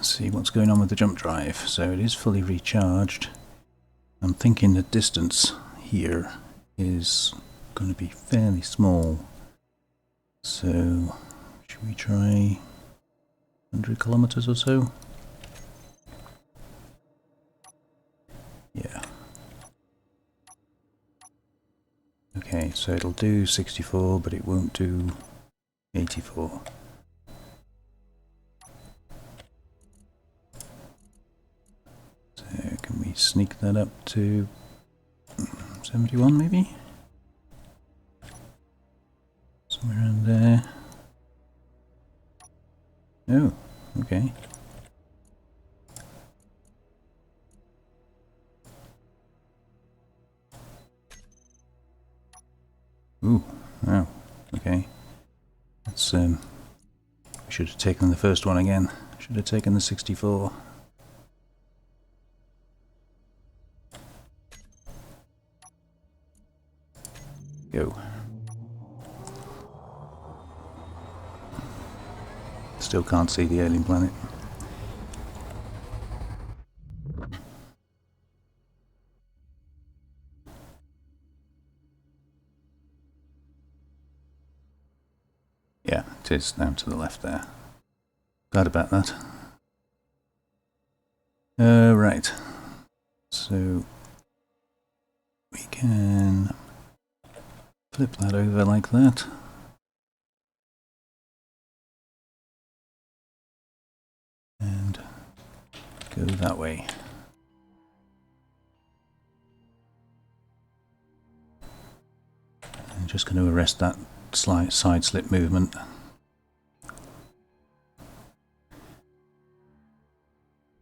Speaker 1: see what's going on with the jump drive. So it is fully recharged. I'm thinking the distance here is going to be fairly small. So should we try 100 kilometers or so? Yeah. Okay, so it'll do 64, but it won't do 84. So can we sneak that up to 71 maybe? Somewhere around there. Oh, okay. Ooh, oh, okay. That's we should have taken the first one again. Should have taken the 64. Go. Still can't see the alien planet. Yeah, it is down to the left there. Glad about that. Right. So we can flip that over like that. And go that way. I'm just going to arrest that side slip movement.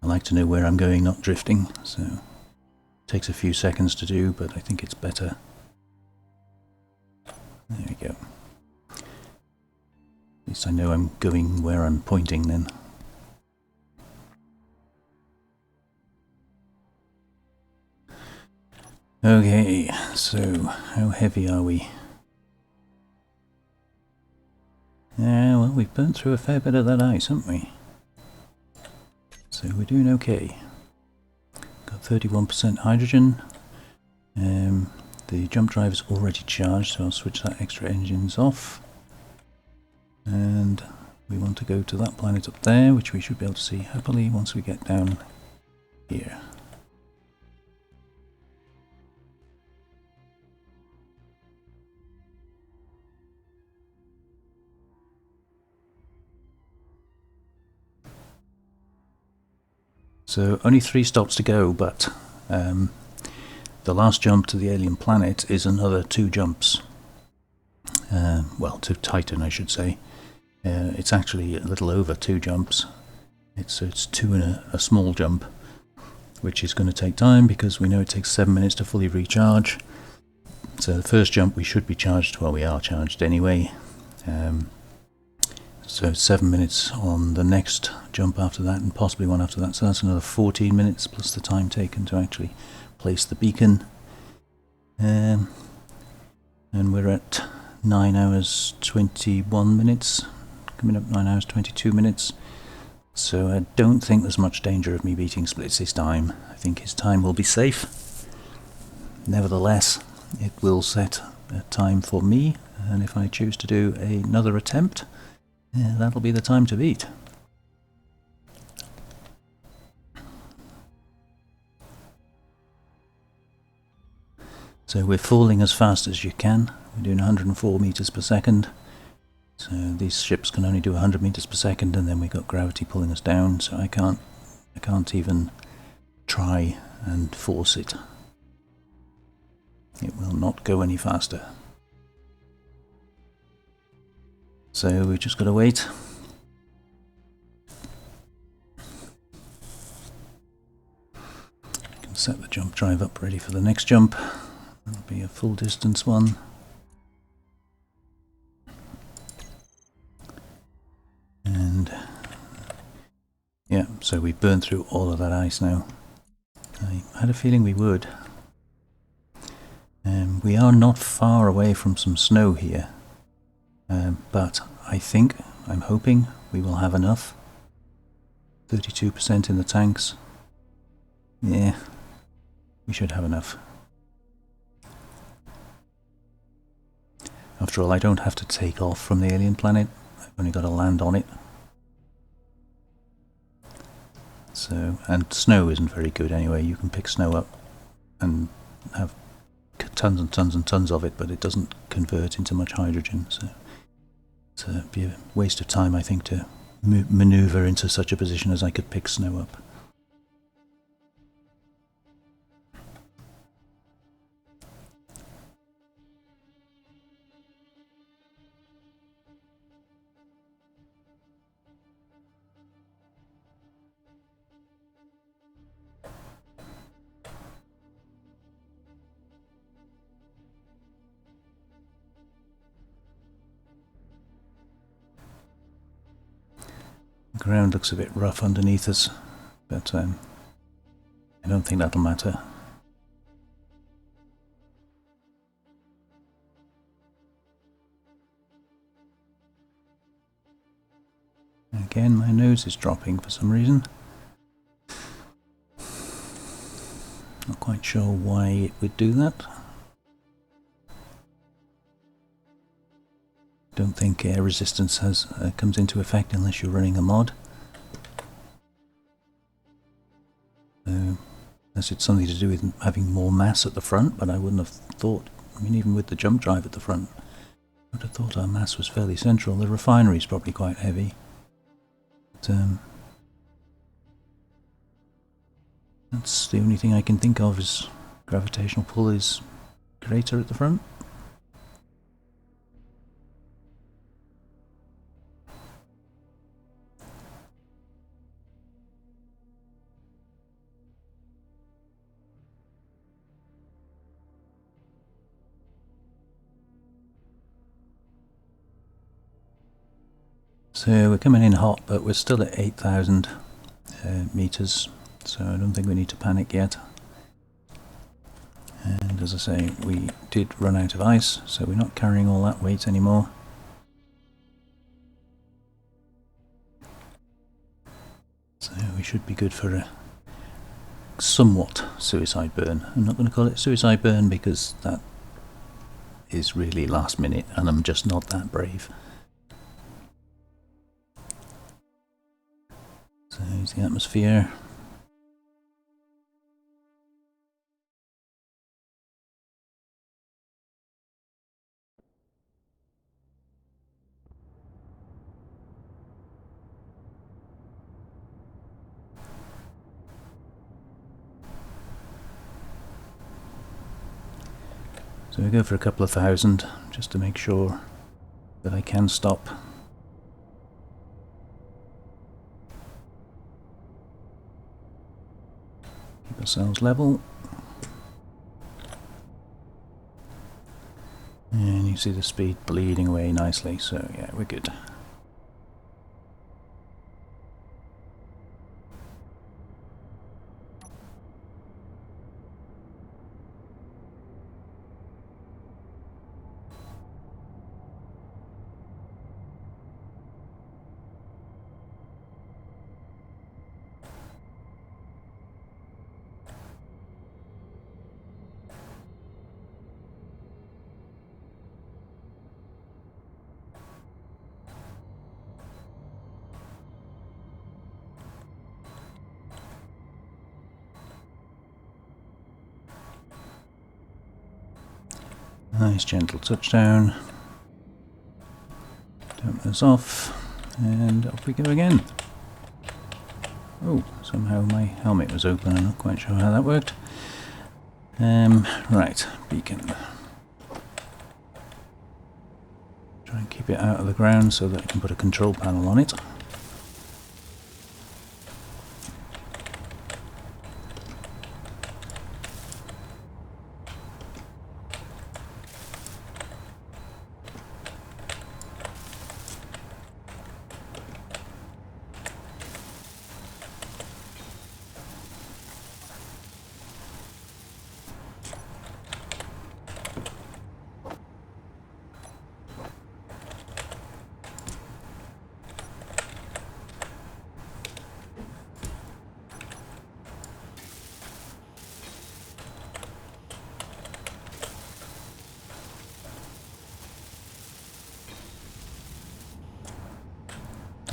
Speaker 1: I like to know where I'm going, not drifting, so it takes a few seconds to do, but I think it's better. There we go. At least I know I'm going where I'm pointing then. Okay, so how heavy are we? Yeah, well, we've burnt through a fair bit of that ice, haven't we? So we're doing okay. Got 31% hydrogen. The jump drive is already charged, so I'll switch that extra engines off. And we want to go to that planet up there, which we should be able to see happily once we get down here. So only 3 stops to go, but the last jump to the alien planet is another 2 jumps. Well, to Titan, I should say. It's actually a little over 2 jumps. It's 2 and a small jump, which is going to take time because we know it takes 7 minutes to fully recharge. So the first jump we should be charged, well, we are charged anyway. So 7 minutes on the next jump after that, and possibly one after that. So that's another 14 minutes plus the time taken to actually place the beacon. And we're at 9 hours 21 minutes, coming up 9 hours 22 minutes. So I don't think there's much danger of me beating Splits this time. I think his time will be safe. Nevertheless, it will set a time for me, and if I choose to do another attempt, that'll be the time to beat. So we're falling as fast as you can. We're doing 104 meters per second. So these ships can only do 100 meters per second, and then we've got gravity pulling us down. So I can't even try and force it. It will not go any faster. So we've just got to wait. I can set the jump drive up ready for the next jump. That'll be a full distance one. And yeah, so we've burned through all of that ice now. I had a feeling we would. We are not far away from some snow here. But I'm hoping we will have enough. 32% in the tanks. Yeah, we should have enough. After all, I don't have to take off from the alien planet. I've only got to land on it. So, and snow isn't very good anyway. You can pick snow up and have tons and tons and tons of it, but it doesn't convert into much hydrogen. So it'd be a waste of time, I think, to maneuver into such a position as I could pick snow up. The ground looks a bit rough underneath us, but I don't think that'll matter. Again, my nose is dropping for some reason. Not quite sure why it would do that. Don't think air resistance comes into effect unless you're running a mod. Unless it's something to do with having more mass at the front, but I wouldn't have thought, I mean, even with the jump drive at the front, I would have thought our mass was fairly central. The refinery is probably quite heavy. But, that's the only thing I can think of is gravitational pull is greater at the front. So we're coming in hot, but we're still at 8,000 meters, so I don't think we need to panic yet. And as I say, we did run out of ice, so we're not carrying all that weight anymore. So we should be good for a somewhat suicide burn. I'm not going to call it suicide burn because that is really last minute and I'm just not that brave. So here's the atmosphere. So we go for a couple of thousand just to make sure that I can stop. Keep ourselves level. And you see the speed bleeding away nicely, so yeah, we're good. Nice gentle touchdown. Dump this off, and off we go again. Oh, somehow my helmet was open. I'm not quite sure how that worked. Right, beacon. Try and keep it out of the ground so that I can put a control panel on it.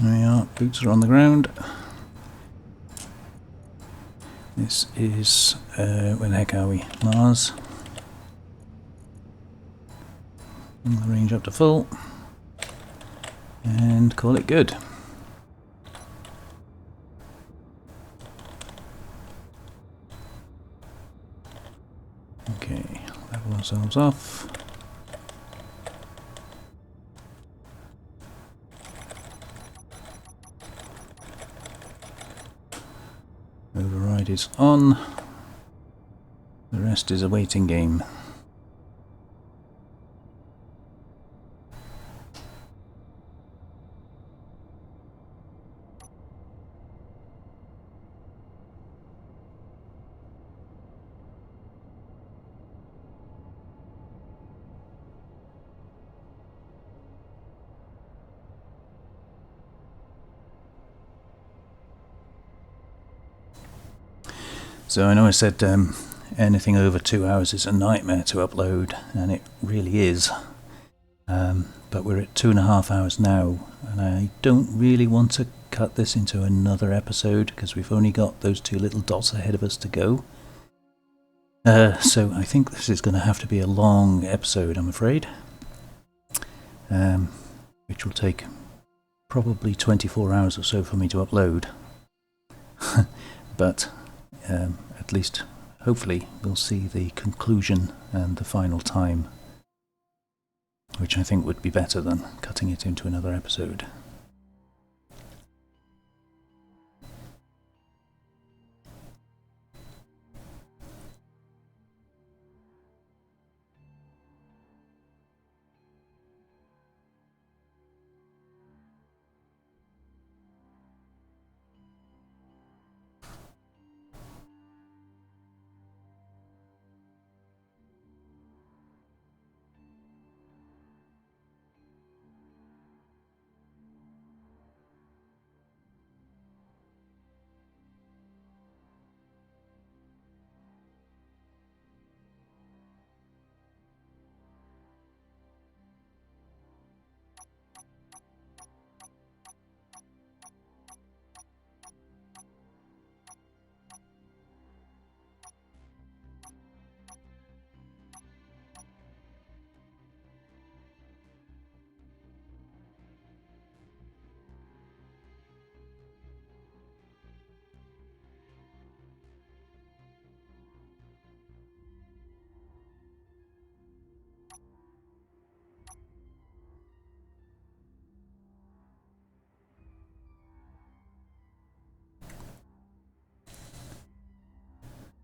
Speaker 1: There we are, boots are on the ground. This is, where the heck are we? Mars. Bring the range up to full. And call it good. Okay, level ourselves off. Override is on. The rest is a waiting game. So I know I said anything over 2 hours is a nightmare to upload, and it really is. But we're at 2.5 hours now, and I don't really want to cut this into another episode because we've only got those 2 little dots ahead of us to go. So I think this is going to have to be a long episode, I'm afraid, which will take probably 24 hours or so for me to upload. But at least, hopefully, we'll see the conclusion and the final time, which I think would be better than cutting it into another episode.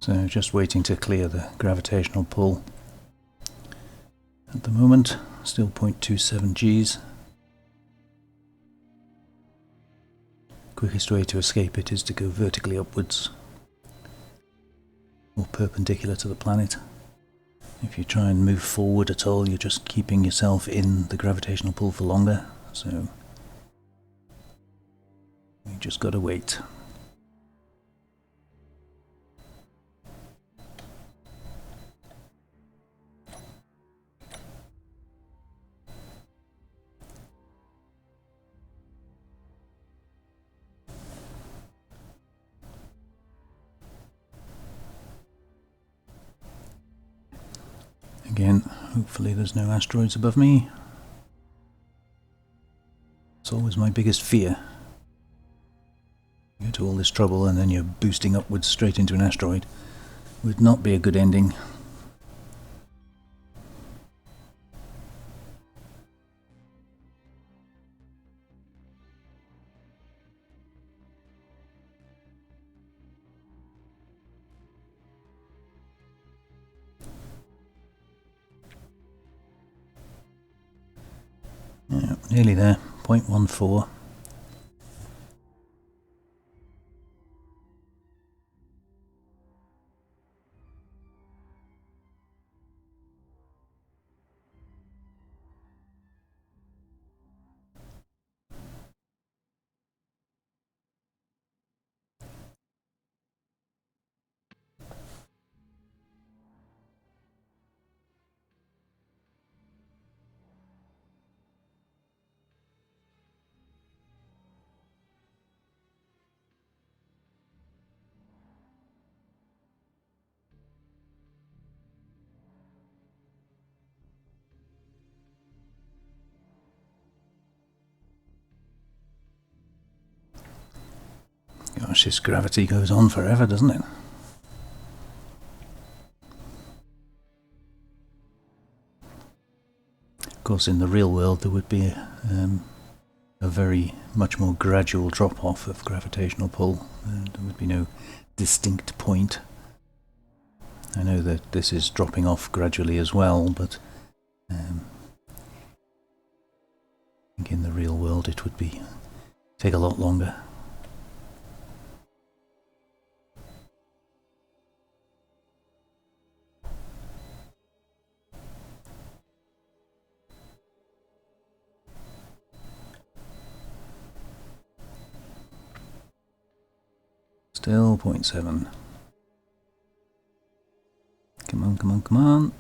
Speaker 1: So just waiting to clear the gravitational pull. At the moment, still 0.27 Gs. Quickest way to escape it is to go vertically upwards, or perpendicular to the planet. If you try and move forward at all, you're just keeping yourself in the gravitational pull for longer, so you just gotta wait. Again, hopefully there's no asteroids above me. It's always my biggest fear. You go to all this trouble and then you're boosting upwards straight into an asteroid. Would not be a good ending. Yeah, nearly there, 0.14. Gosh, this gravity goes on forever, doesn't it? Of course, in the real world there would be a very much more gradual drop-off of gravitational pull. There would be no distinct point. I know that this is dropping off gradually as well, but I think in the real world it would take a lot longer. Still 0.7. Come on, come on, come on.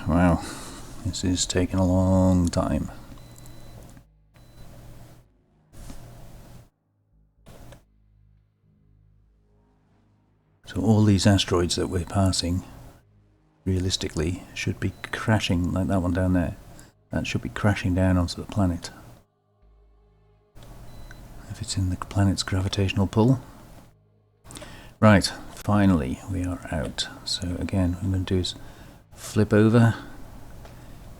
Speaker 1: Wow, this is taking a long time. So all these asteroids that we're passing, realistically, should be crashing, like that one down there. That should be crashing down onto the planet. If it's in the planet's gravitational pull. Right, finally we are out. So again, what I'm going to do is flip over,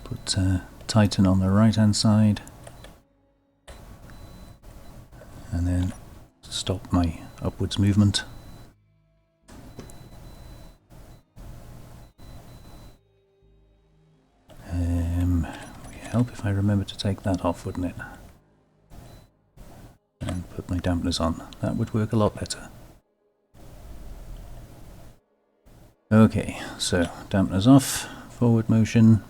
Speaker 1: put Titan on the right hand side, and then stop my upwards movement. It would help if I remember to take that off, wouldn't it? And put my dampeners on. That would work a lot better. Okay, so dampeners off, forward motion,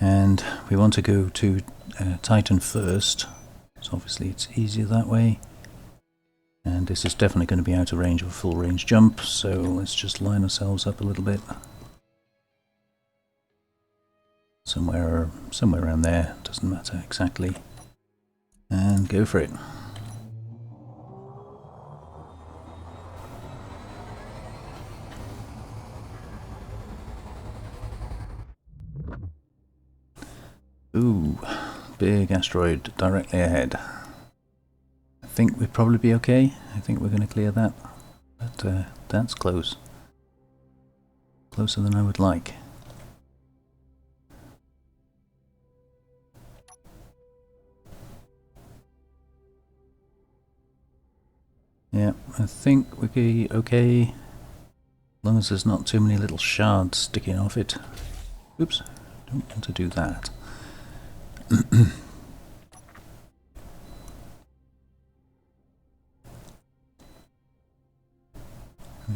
Speaker 1: and we want to go to Titan first, so obviously it's easier that way, and this is definitely going to be out of range of a full range jump, so let's just line ourselves up a little bit, somewhere around there, doesn't matter exactly, and go for it. Ooh, big asteroid directly ahead. I think we'd probably be okay. I think we're going to clear that. But that's close. Closer than I would like. Yeah, I think we'll be okay. As long as there's not too many little shards sticking off it. Oops, don't want to do that. We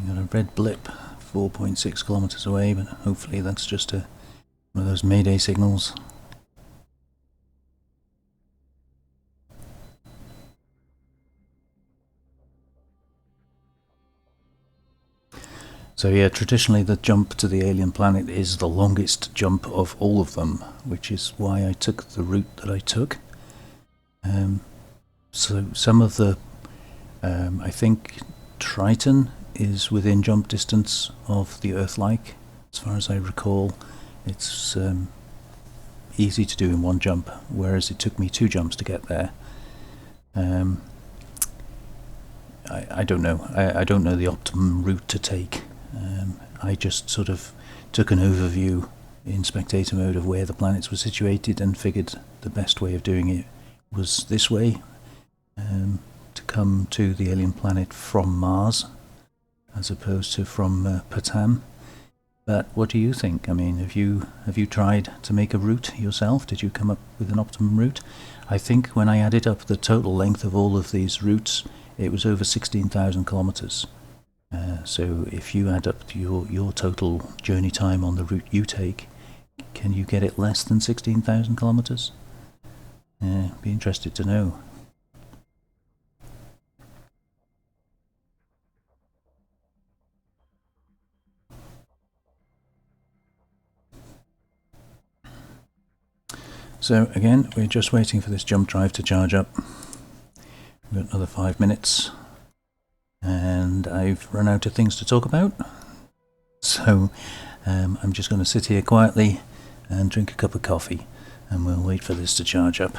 Speaker 1: got a red blip 4.6 kilometers away, but hopefully that's just one of those mayday signals. So yeah, traditionally the jump to the alien planet is the longest jump of all of them, which is why I took the route that I took. So some of the, I think Triton is within jump distance of the Earth-like, as far as I recall. It's easy to do in one jump, whereas it took me 2 jumps to get there. I don't know. I don't know the optimum route to take. I just sort of took an overview in spectator mode of where the planets were situated and figured the best way of doing it was this way, to come to the alien planet from Mars as opposed to from Patam. But what do you think? I mean, have you tried to make a route yourself? Did you come up with an optimum route? I think when I added up the total length of all of these routes, it was over 16,000 kilometers. So if you add up your total journey time on the route you take, can you get it less than 16,000 kilometers? Be interested to know. So again, we're just waiting for this jump drive to charge up. We've got another 5 minutes, and I've run out of things to talk about. So I'm just going to sit here quietly and drink a cup of coffee, and we'll wait for this to charge up.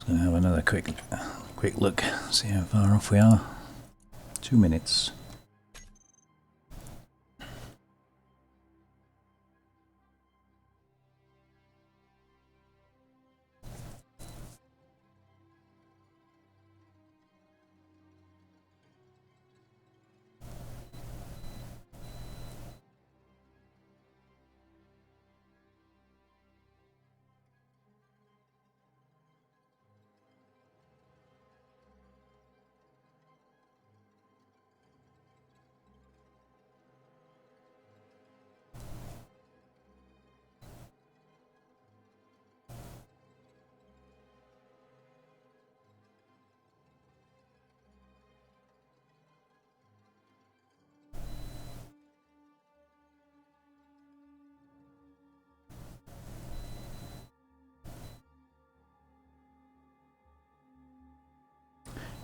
Speaker 1: Gonna have another quick look, see how far off we are. 2 minutes.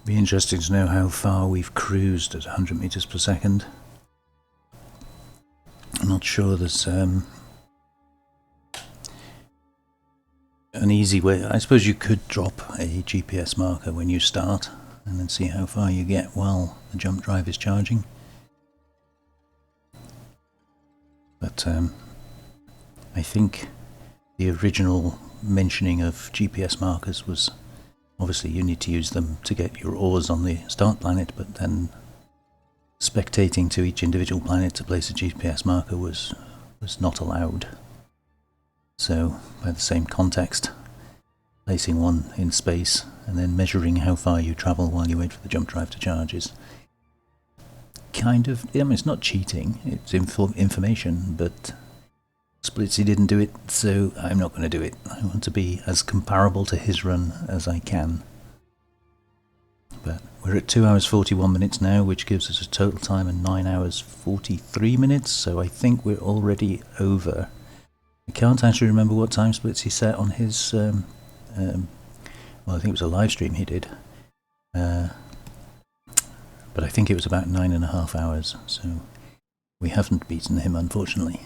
Speaker 1: Be interesting to know how far we've cruised at 100 meters per second. I'm not sure there's an easy way. I suppose you could drop a GPS marker when you start and then see how far you get while the jump drive is charging. But I think the original mentioning of GPS markers was obviously you need to use them to get your ores on the start planet, but then spectating to each individual planet to place a GPS marker was not allowed. So by the same context, placing one in space and then measuring how far you travel while you wait for the jump drive to charge is kind of, I mean, it's not cheating, it's information, but Splitsy didn't do it, so I'm not going to do it. I want to be as comparable to his run as I can. But we're at 2 hours 41 minutes now, which gives us a total time of 9 hours 43 minutes, so I think we're already over. I can't actually remember what time Splitsy set on his, well, I think it was a live stream he did. but I think it was about 9.5 hours, so we haven't beaten him, unfortunately.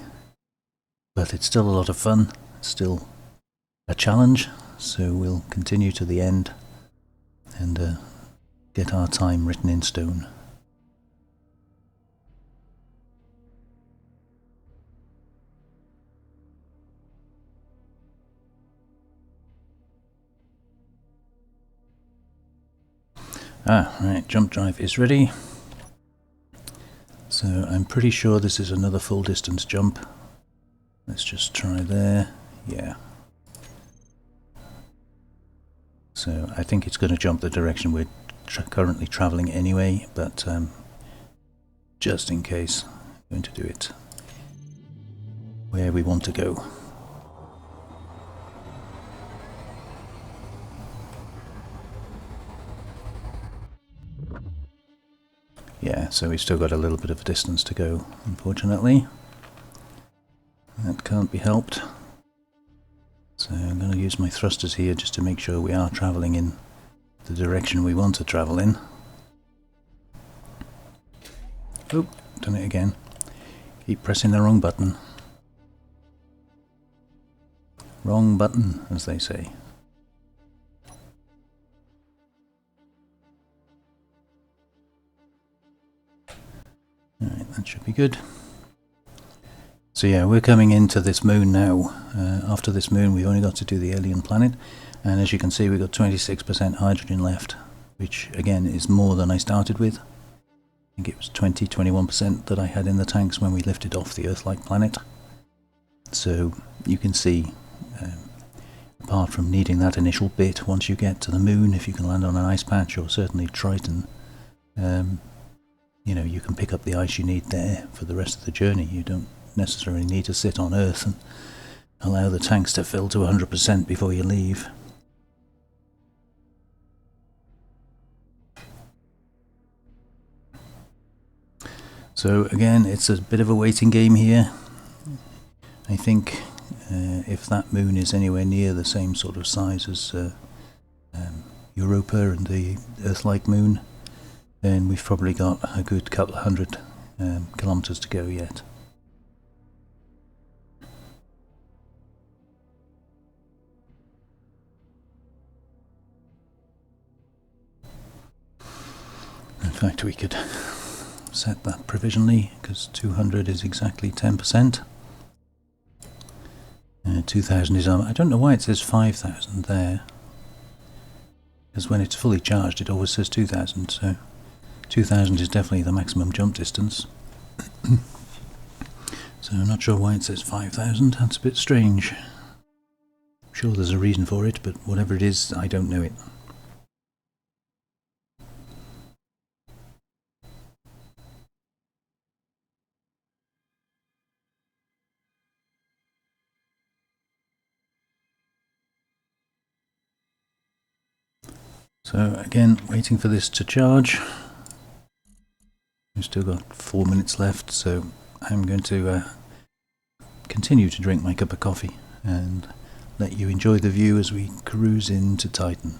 Speaker 1: But it's still a lot of fun, it's still a challenge, so we'll continue to the end and get our time written in stone. Right, jump drive is ready. So I'm pretty sure this is another full distance jump. Let's just try there. Yeah. So I think it's going to jump the direction we're currently travelling anyway, but just in case, I'm going to do it where we want to go. Yeah, so we've still got a little bit of a distance to go, unfortunately. That can't be helped. So I'm going to use my thrusters here just to make sure we are travelling in the direction we want to travel in. Oh, done it again. Keep pressing the wrong button. Wrong button, as they say. Alright, that should be good. So yeah, we're coming into this moon now. After this moon we've only got to do the alien planet, and as you can see we've got 26% hydrogen left, which again is more than I started with. I think it was 21% that I had in the tanks when we lifted off the Earth-like planet. So you can see, apart from needing that initial bit, once you get to the moon, if you can land on an ice patch or certainly Triton, you know, you can pick up the ice you need there for the rest of the journey. You don't necessarily need to sit on Earth and allow the tanks to fill to 100% before you leave. So again, it's a bit of a waiting game here. I think if that moon is anywhere near the same sort of size as Europa and the Earth-like moon, then we've probably got a good couple of hundred kilometers to go yet. In fact, we could set that provisionally, because 200 is exactly 10%. 2000 is I don't know why it says 5000 there, because when it's fully charged it always says 2000, so 2000 is definitely the maximum jump distance. So I'm not sure why it says 5000, that's a bit strange. I'm sure there's a reason for it, but whatever it is, I don't know it. So again, waiting for this to charge. We've still got 4 minutes left, so I'm going to continue to drink my cup of coffee and let you enjoy the view as we cruise into Titan.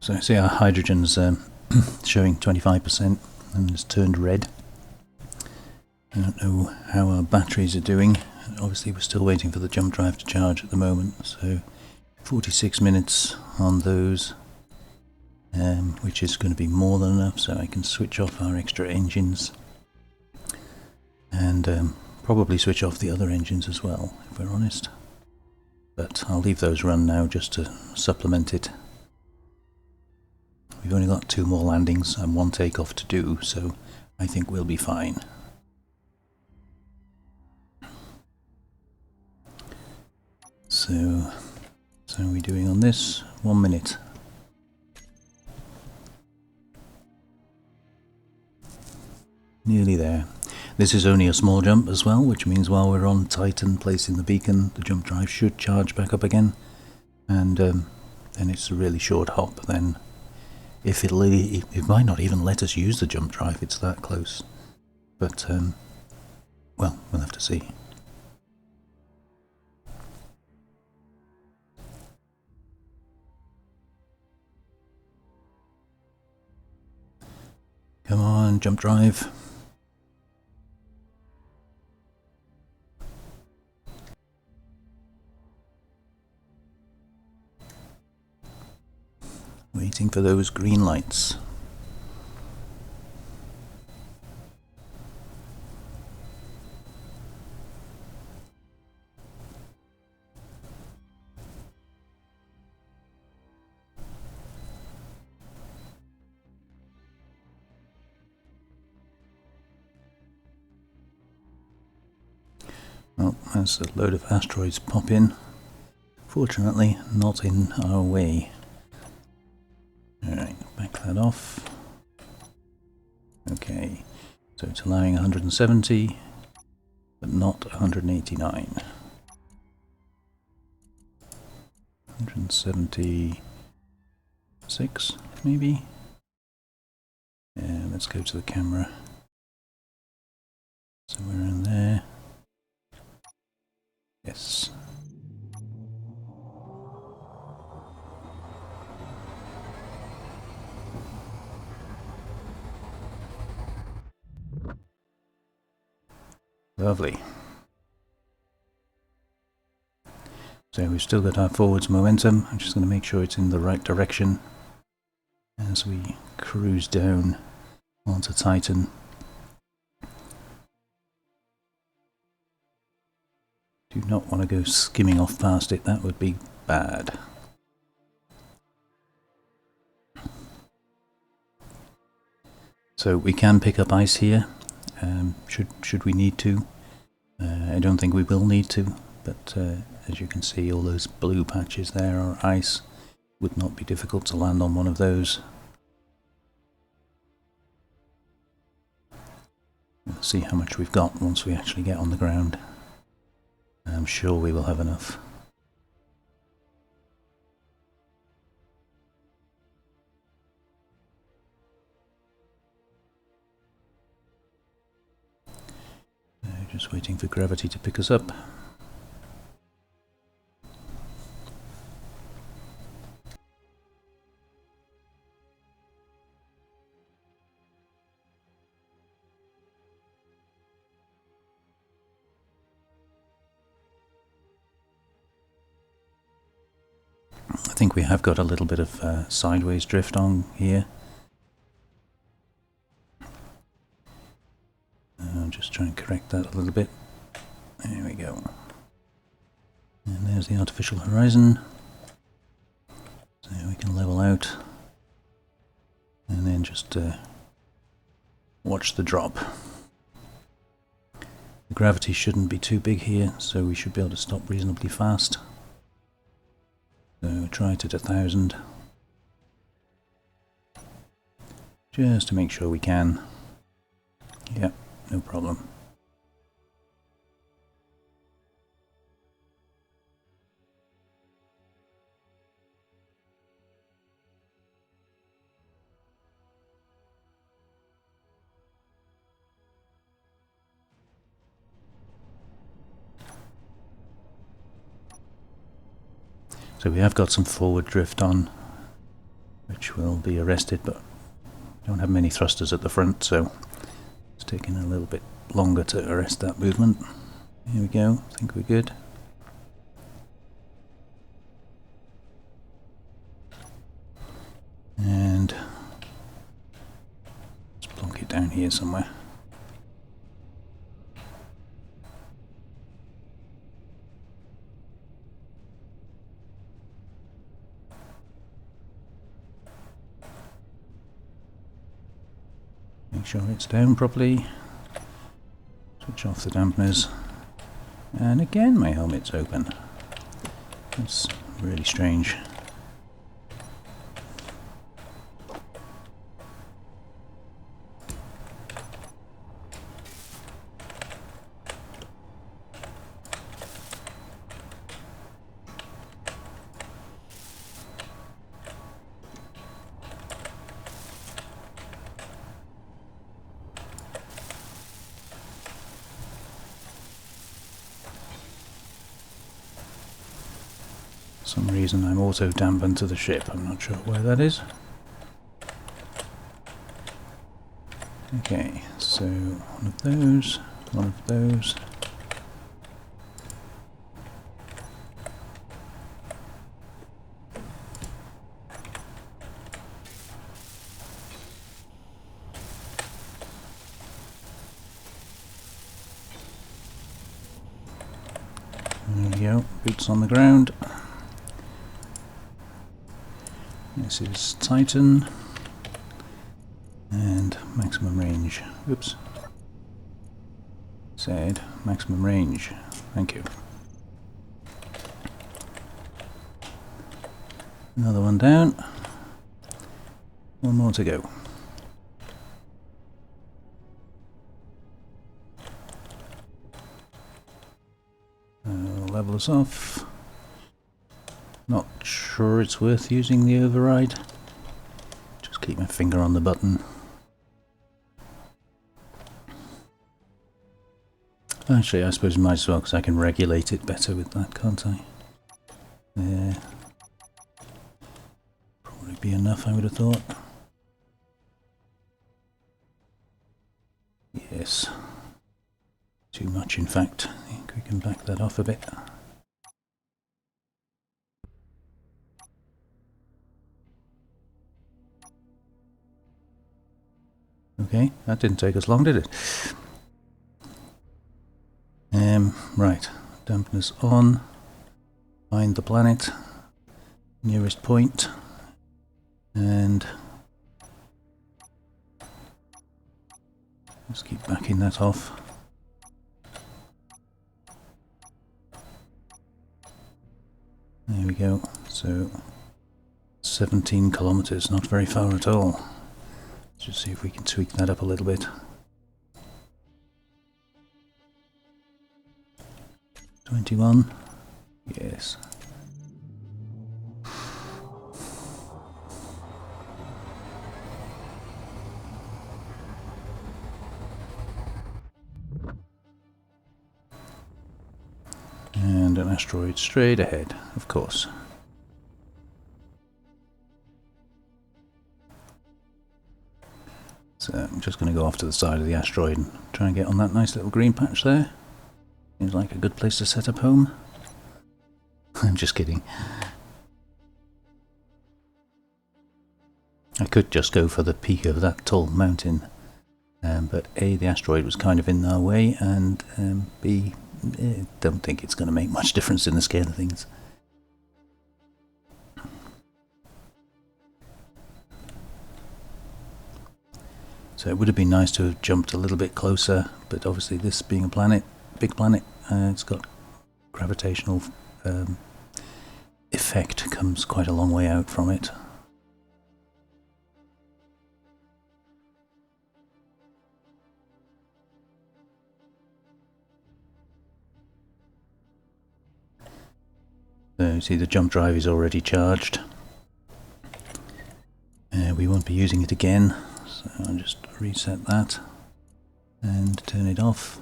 Speaker 1: So see our hydrogen's showing 25% and it's turned red. I don't know how our batteries are doing. Obviously we're still waiting for the jump drive to charge at the moment, so 46 minutes on those, which is going to be more than enough, so I can switch off our extra engines and probably switch off the other engines as well, if we're honest. But I'll leave those run now just to supplement it. We've only got 2 more landings and 1 takeoff to do, so I think we'll be fine. So how are we doing on this? 1 minute. Nearly there. This is only a small jump as well, which means while we're on Titan placing the beacon, the jump drive should charge back up again, and then it's a really short hop. Then if it might not even let us use the jump drive, it's that close. But well, we'll have to see. Come on, jump drive. Waiting for those green lights. Well, as a load of asteroids pop in, fortunately not in our way. Alright, back that off. Okay, so it's allowing 170, but not 189. 176, maybe? Yeah, let's go to the camera. Somewhere in there. Yes. Lovely. So we've still got our forwards momentum. I'm just going to make sure it's in the right direction as we cruise down onto Titan. Do not want to go skimming off past it, that would be bad. So we can pick up ice here, should we need to. I don't think we will need to, but as you can see, all those blue patches there are ice. Would not be difficult to land on one of those. We'll see how much we've got once we actually get on the ground. I'm sure we will have enough. Just waiting for gravity to pick us up. I think we have got a little bit of sideways drift on here. I'll just try and correct that a little bit. There we go. And there's the artificial horizon. So we can level out and then just watch the drop. The gravity shouldn't be too big here, so we should be able to stop reasonably fast. So try it at 1,000. Just to make sure we can. Yep, no problem. So we have got some forward drift on, which which will be arrested, but don't have many thrusters at the front, so it's taking a little bit longer to arrest that movement. Here we go, I think we're good. And let's plonk it down here somewhere. Make sure it's down properly. Switch off the dampeners. And again my helmet's open. That's really strange. For some reason I'm auto dampened to the ship. I'm not sure why that is. Okay, so one of those, one of those. There we go, boots on the ground. This is Titan and maximum range. Oops. Said maximum range. Thank you. Another one down. One more to go. Level us off. Not sure it's worth using the override. Just keep my finger on the button. Actually, I suppose I might as well, because I can regulate it better with that, can't I? There. Probably be enough, I would have thought. Yes. Too much, in fact. I think we can back that off a bit. Okay, that didn't take us long, did it? Right, dampeners on. Find the planet, nearest point, and just keep backing that off. There we go. So 17 kilometers, not very far at all. Just see if we can tweak that up a little bit. 21. Yes. And an asteroid straight ahead, of course. So I'm just going to go off to the side of the asteroid and try and get on that nice little green patch there. Seems like a good place to set up home. I'm just kidding. I could just go for the peak of that tall mountain, but A, the asteroid was kind of in our way, and B, I don't think it's going to make much difference in the scale of things. So it would have been nice to have jumped a little bit closer, but obviously this being a planet, big planet, it's got gravitational effect comes quite a long way out from it. So you see the jump drive is already charged. We won't be using it again, so I'll just reset that and turn it off.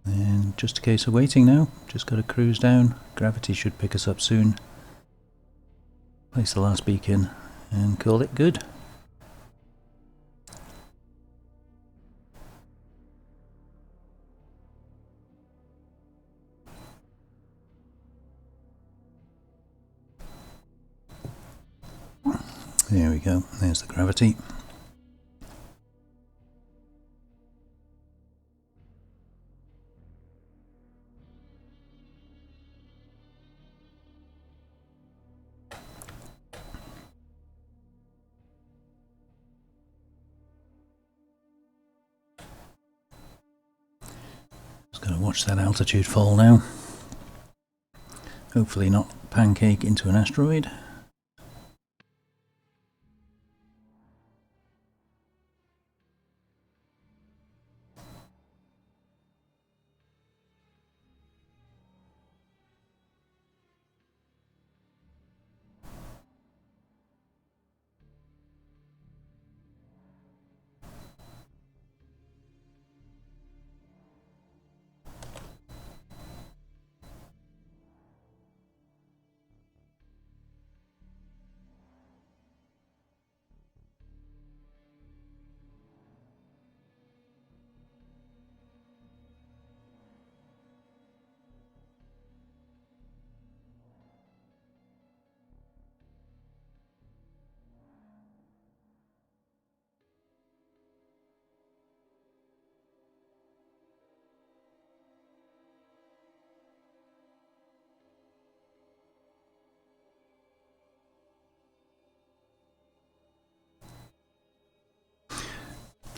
Speaker 1: And just a case of waiting now, just got to cruise down. Gravity should pick us up soon. place the last beacon and call it good. There we go, there's the gravity. Just going to watch that altitude fall now. Hopefully not pancake into an asteroid.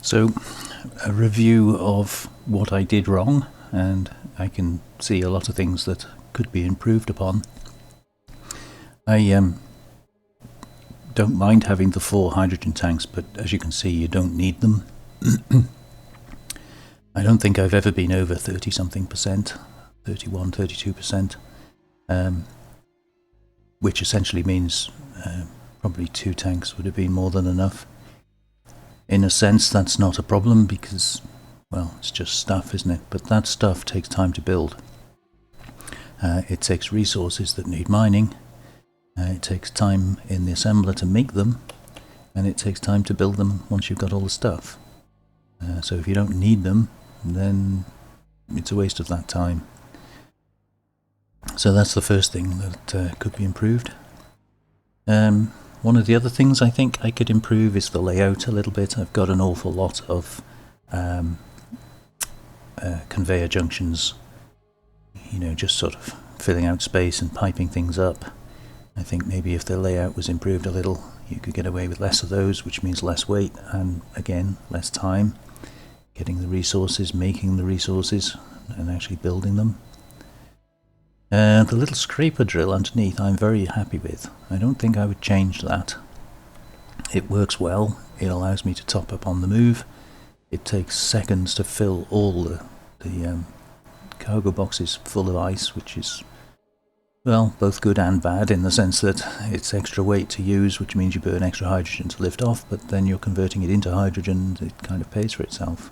Speaker 1: So, a review of what I did wrong, and I can see a lot of things that could be improved upon. I don't mind having the 4 hydrogen tanks, but as you can see, you don't need them. I don't think I've ever been over 30-something%, 31, 32%, which essentially means probably 2 tanks would have been more than enough. In a sense, that's not a problem because, well, it's just stuff, isn't it? But that stuff takes time to build. It takes resources that need mining. It takes time in the assembler to make them, and it takes time to build them once you've got all the stuff. So if you don't need them, then it's a waste of that time. So that's the first thing that could be improved. One of the other things I think I could improve is the layout a little bit. I've got an awful lot of conveyor junctions, you know, just sort of filling out space and piping things up. I think maybe if the layout was improved a little, you could get away with less of those, which means less weight and, again, less time getting the resources, making the resources, and actually building them. The little scraper drill underneath I'm very happy with. I don't think I would change that. It works well. It allows me to top up on the move. It takes seconds to fill all the cargo boxes full of ice, which is, well, both good and bad in the sense that it's extra weight to use, which means you burn extra hydrogen to lift off, but then you're converting it into hydrogen, it kind of pays for itself.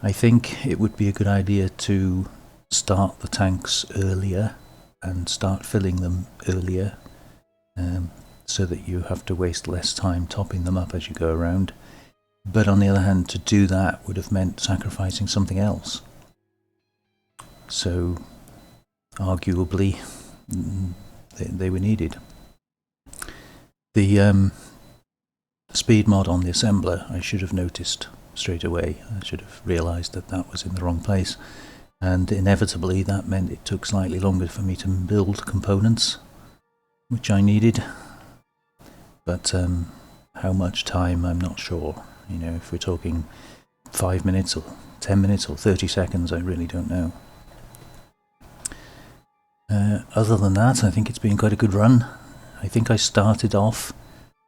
Speaker 1: I think it would be a good idea to start the tanks earlier and start filling them earlier, so that you have to waste less time topping them up as you go around. But on the other hand, to do that would have meant sacrificing something else. So, arguably, they were needed. The speed mod on the assembler I should have noticed straight away. I should have realised that that was in the wrong place, and inevitably that meant it took slightly longer for me to build components, which I needed. But how much time, I'm not sure. You know, if we're talking 5 minutes or 10 minutes or 30 seconds, I really don't know. Other than that, I think it's been quite a good run. I think I started off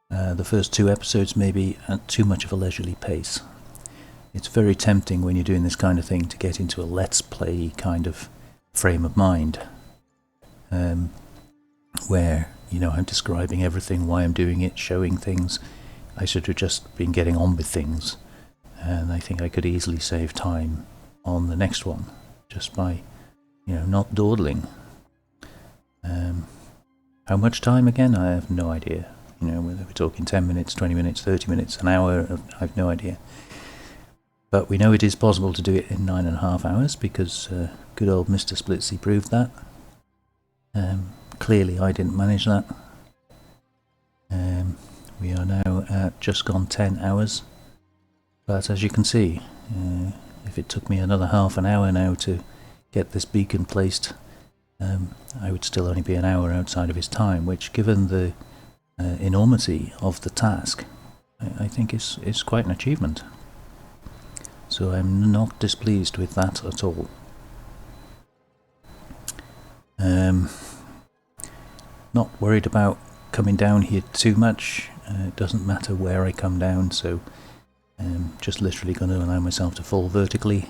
Speaker 1: the first 2 episodes maybe at too much of a leisurely pace. It's very tempting when you're doing this kind of thing to get into a let's play kind of frame of mind, where, you know, I'm describing everything, why I'm doing it, showing things. I should have just been getting on with things, and I think I could easily save time on the next one just by, you know, not dawdling. How much time again? I have no idea. You know, whether we're talking 10 minutes, 20 minutes, 30 minutes, an hour, I have no idea. But we know it is possible to do it in 9.5 hours because good old Mr. Splitsy proved that. Clearly I didn't manage that. We are now at just gone 10 hours. But as you can see, if it took me another half an hour now to get this beacon placed, I would still only be an hour outside of his time, which, given the enormity of the task, I think is quite an achievement. So I'm not displeased with that at all. Not worried about coming down here too much. It doesn't matter where I come down, so just literally going to allow myself to fall vertically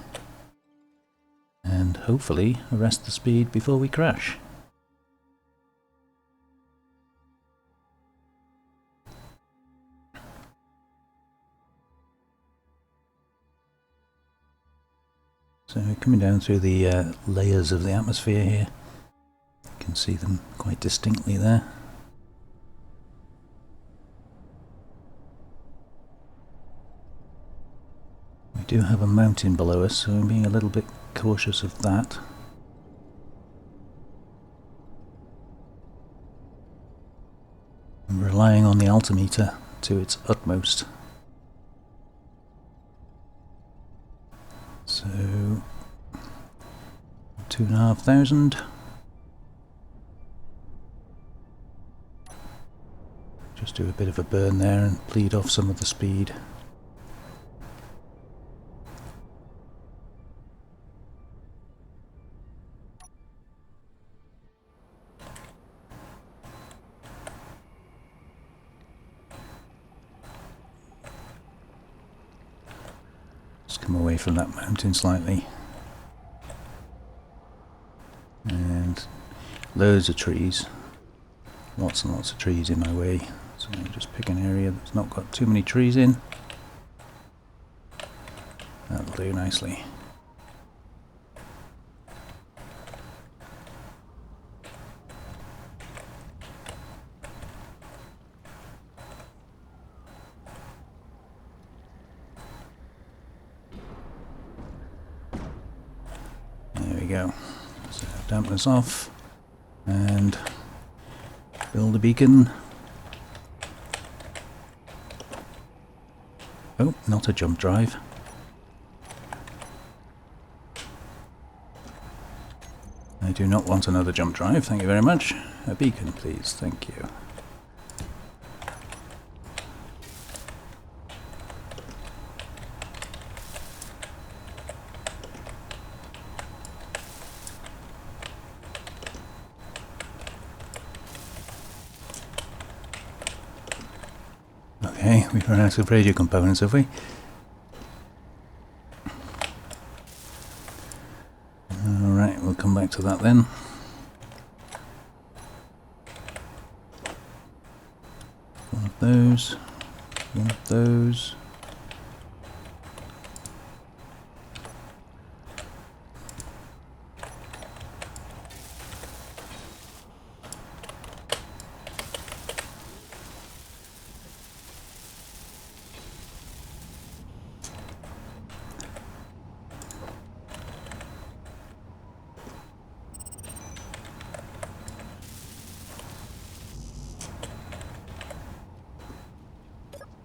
Speaker 1: and hopefully arrest the speed before we crash. So coming down through the layers of the atmosphere here, you can see them quite distinctly there. We do have a mountain below us, so I'm being a little bit cautious of that. I'm relying on the altimeter to its utmost. So 2,500. Just do a bit of a burn there and bleed off some of the speed. Come away from that mountain slightly, and loads of trees, lots and lots of trees in my way, so I'll just pick an area that's not got too many trees in. That'll do nicely. Go. So dampness off and build a beacon. Oh, not a jump drive. I do not want another jump drive, thank you very much. A beacon, please, thank you. Okay, we've run out of radio components, have we? Alright, we'll come back to that then. One of those, one of those.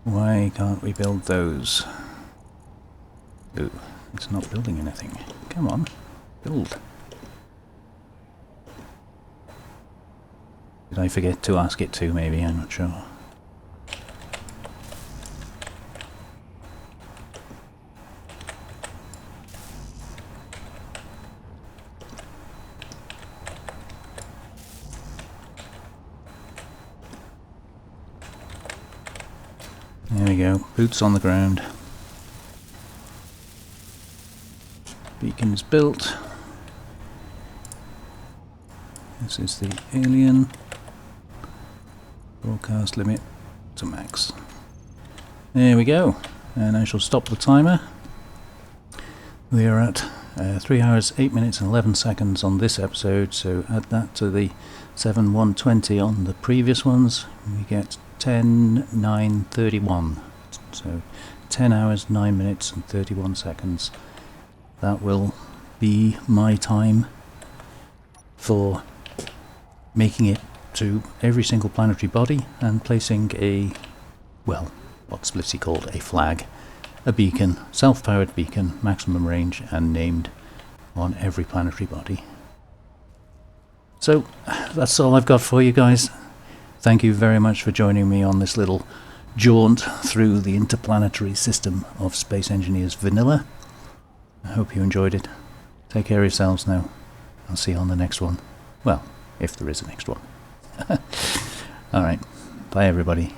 Speaker 1: Why can't we build those? Ooh, it's not building anything. Come on, build. Did I forget to ask it to, maybe? I'm not sure. There we go, boots on the ground. Beacon is built. This is the alien. Broadcast limit to max. There we go. And I shall stop the timer. We are at 3 hours, 8 minutes and 11 seconds on this episode, so add that to the 7:120 on the previous ones, we get 10:9:31. So 10 hours, 9 minutes and 31 seconds. That will be my time for making it to every single planetary body and placing a, well, what's Blissey called a flag, a beacon, self-powered beacon, maximum range and named on every planetary body. So that's all I've got for you guys. Thank you very much for joining me on this little jaunt through the interplanetary system of Space Engineers Vanilla. I hope you enjoyed it. Take care of yourselves now. I'll see you on the next one. Well, if there is a next one. Alright, bye everybody.